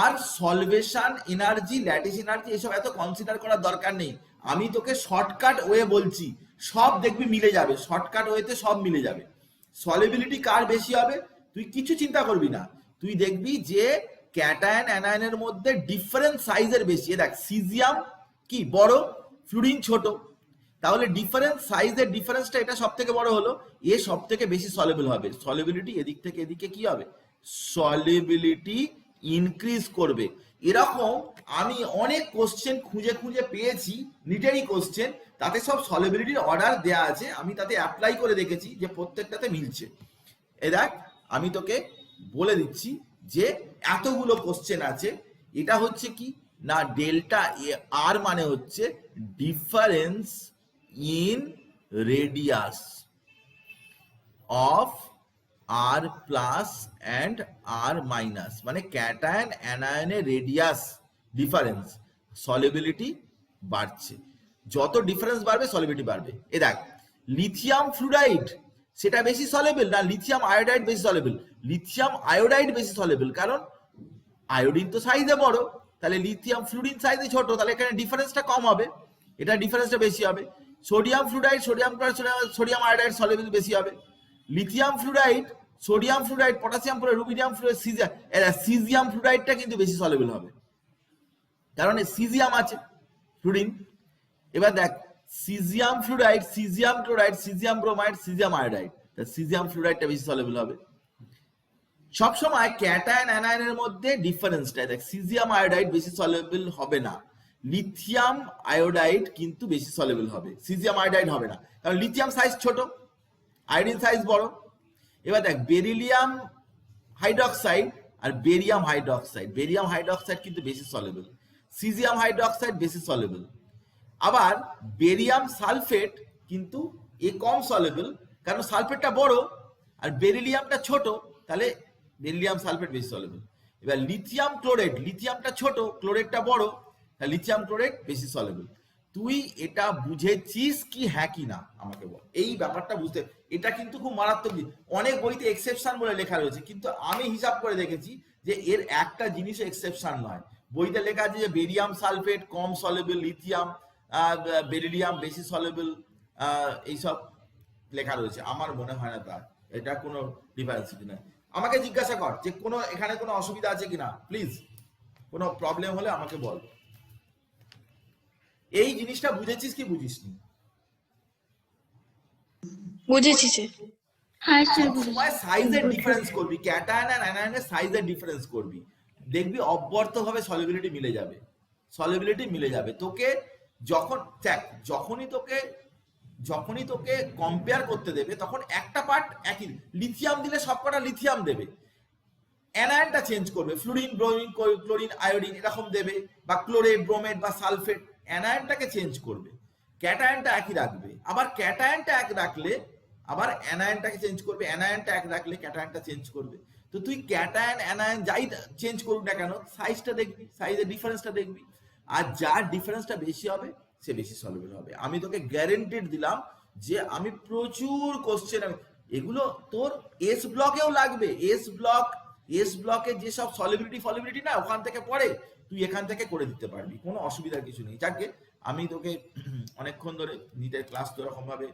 আর সলভেশন এনার্জি, ল্যাটিস এনার্জি এসব এত কনসিডার করার দরকার নেই, আমি তোকে শর্টকাট ওয়ে বলছি, সব দেখবি মিলে যাবে, শর্টকাট ওয়েতে সব মিলে যাবে। সলিবিলিটি কার বেশি হবে তুই কিছু চিন্তা করবি না, তুই দেখবি যে ক্যাটায়ন অ্যানায়নের মধ্যে ডিফারেন্ট সাইজের বেশি। দেখ সিজিয়াম কি বড়, ফ্লুরিন ছোট, তাহলে ডিফারেন্স সাইজের ডিফারেন্সটা এটা সব থেকে বড় হলো, এ সব থেকে বেশি সলিবল হবে। সলিবিলিটি এদিক থেকে এদিকে কি হবে, সলিবিলিটি ইনক্রিজ করবে। এরকম আমি অনেক কোশ্চেন খুঁজে খুঁজে পেয়েছি, নিটেরই কোশ্চেন, তাতে সব সলিবিলিটির অর্ডার দেয়া আছে, আমি তাতে অ্যাপ্লাই করে দেখেছি যে প্রত্যেকটাতে মিলছে। এ দেখ আমি তোকে বলে দিচ্ছি যে এতগুলো কোশ্চেন আছে। এটা হচ্ছে কি না, ডেল্টা আর মানে হচ্ছে difference in radius of R plus and R minus, মানে ক্যাটায়ন অ্যানায়নের রেডিয়াস ডিফারেন্স, সলিবিলিটি বাড়ছে। যত ডিফারেন্স বাড়বে সলিবিলিটি বাড়বে। এ দেখ, লিথিয়াম ফ্লুরাইড সেটা বেশি সলেবল না লিথিয়াম আয়োডাইড বেশি সলেবল? লিথিয়াম আয়োডাইড বেশি সলেবল, কারণ আয়োডিন তো সাইজে বড়, তাহলে লিথিয়াম ফ্লুরিন সাইজে ছোট, তাহলে এখানে ডিফারেন্সটা কম হবে, এটা ডিফারেন্সটা বেশি হবে। Sodium fluoride sodium iodide soluble বেশি হবে। Lithium fluoride, sodium fluoride, potassium fluoride, rubidium fluoride, caesium ফ্লুরাইডটা কিন্তু বেশি সলেবল হবে, কারণ সিজিয়াম আছে ফ্লুরিন। এবার দেখ, caesium fluoride, caesium chloride, caesium bromide, caesium iodide, caesium ফ্লুরাইডটা বেশি সলেবল হবে। সবসময় ক্যাটায়ন অ্যানায়নের মধ্যে ডিফারেন্সটা দেখ, সিজিয়াম আয়োডাইড বেশি সলেবল হবে না, লিথিয়াম আয়োডাইড কিন্তু বেশি সলেবল হবে, সিজিয়াম আয়োডাইড হবে না, কারণ লিথিয়াম সাইজ ছোট, আয়োডিন সাইজ বড়। এবার দেখ, বেরিলিয়াম হাইড্রক্সাইড আর বেরিয়াম হাইড্রক্সাইড, বেরিয়াম হাইড্রক্সাইড কিন্তু বেশি সলেবল, সিজিয়াম হাইড্রক্সাইড বেশি সলেবল। আবার বেরিয়াম সালফেট কিন্তু কম সলেবল, কারণ সালফেটটা বড় আর বেরিলিয়ামটা ছোট, তাহলে বেরিলিয়াম সালফেট বেশি সলেবল। এবার লিথিয়াম ক্লোরাইড, লিথিয়ামটা ছোট, ক্লোরাইডটা বড়, তাহলে লিথিয়াম ক্লোরাইড বেশি সলেবল। তুই এটা বুঝেছিস কি হ্যাঁ কি না আমাকে বল, এই ব্যাপারটা বুঝতে। এটা কিন্তু খুব মারাত্মক। অনেক বইতে এক্সেপশন বলে লেখা রয়েছে, কিন্তু আমি হিসাব করে দেখেছি যে এর একটা জিনিসও এক্সেপশন নয়। বইতে লেখা আছে যে বেরিয়াম সালফেট কম সলেবল, লিথিয়াম বেরিলিয়াম বেশি সলেবল, এইসব লেখা রয়েছে। আমার মনে হয় না তার এটা কোনো ডিফারেন্স কিনা। আমাকে জিজ্ঞাসা কর যে কোনো এখানে কোনো অসুবিধা আছে কিনা, প্লিজ। কোনো প্রবলেম হলে আমাকে বল। এই জিনিসটা বুঝেছিস কি বুঝিসনি? বুঝেছি স্যার। হ্যাঁ স্যার, সবসময় সাইজের ডিফারেন্স করবি, ক্যাটায়ন আর অ্যানায়নের সাইজের ডিফারেন্স করবি, দেখবি অব্যর্থভাবে সলিবিলিটি মিলে যাবে, সলিবিলিটি মিলে যাবে। তোকে যখন দেখ, যখনই তোকে কম্পেয়ার করতে দেবে তখন একটা পার্ট একই, লিথিয়াম দিলে সবকটা লিথিয়াম দেবে, অ্যানায়নটা চেঞ্জ করবে, ফ্লুরিন, ব্রোমিন, ক্লোরিন, আয়োডিন এরকম দেবে, বা ক্লোরেট, ব্রোমেট বা সালফেট, অ্যানায়নটাকে চেঞ্জ করবে, ক্যাটায়নটা একই রাখবে। আবার ক্যাটায়নটা এক রাখলে আবার অ্যানায়নটাকে চেঞ্জ করবে, অ্যানায়নটা এক রাখলে ক্যাটায়নটা চেঞ্জ করবে। তো তুই ক্যাটায়ন অ্যানায়ন যাই চেঞ্জ করুক না কেন, সাইজটা দেখবি, সাইজের ডিফারেন্সটা দেখবি, আর যার ডিফারেন্সটা বেশি হবে সে বেশি সলভেবল হবে। আমি তোকে গ্যারেন্টেড দিলাম যে আমি প্রচুর কোশ্চেন, এগুলো তোর এস ব্লকেও লাগবে। এস ব্লকে যেসব সলিবিলিটি না ওখান থেকে পড়ে, তুই এখান থেকে করে দিতে পারবি, কোনো অসুবিধার কিছু নেই। যাকে আমি তোকে অনেকক্ষণ ধরে নিটের ক্লাস তো এরকম ভাবে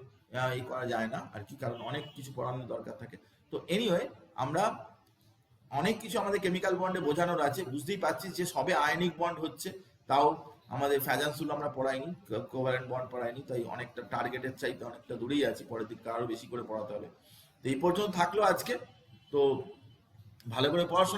এই করা যায় না আর কি, কারণ অনেক কিছু পড়ানোর দরকার থাকে। তো এনিওয়ে, আমরা অনেক কিছু আমাদের কেমিক্যাল বন্ডে বোঝানোর আছে, বুঝতেই পারছিস যে সবে আয়নিক বন্ড হচ্ছে, তাও আমাদের ফ্যাজানসুল আমরা পড়াইনি, কোভালেন্ট বন্ড পড়াইনি, তাই অনেকটা টার্গেটের চাইতে অনেকটা দূরেই আছে, পরের দিকটা আরো বেশি করে পড়াতে হবে। তো এই পর্যন্ত থাকলো আজকে, তো ভালো করে পড়াশোনা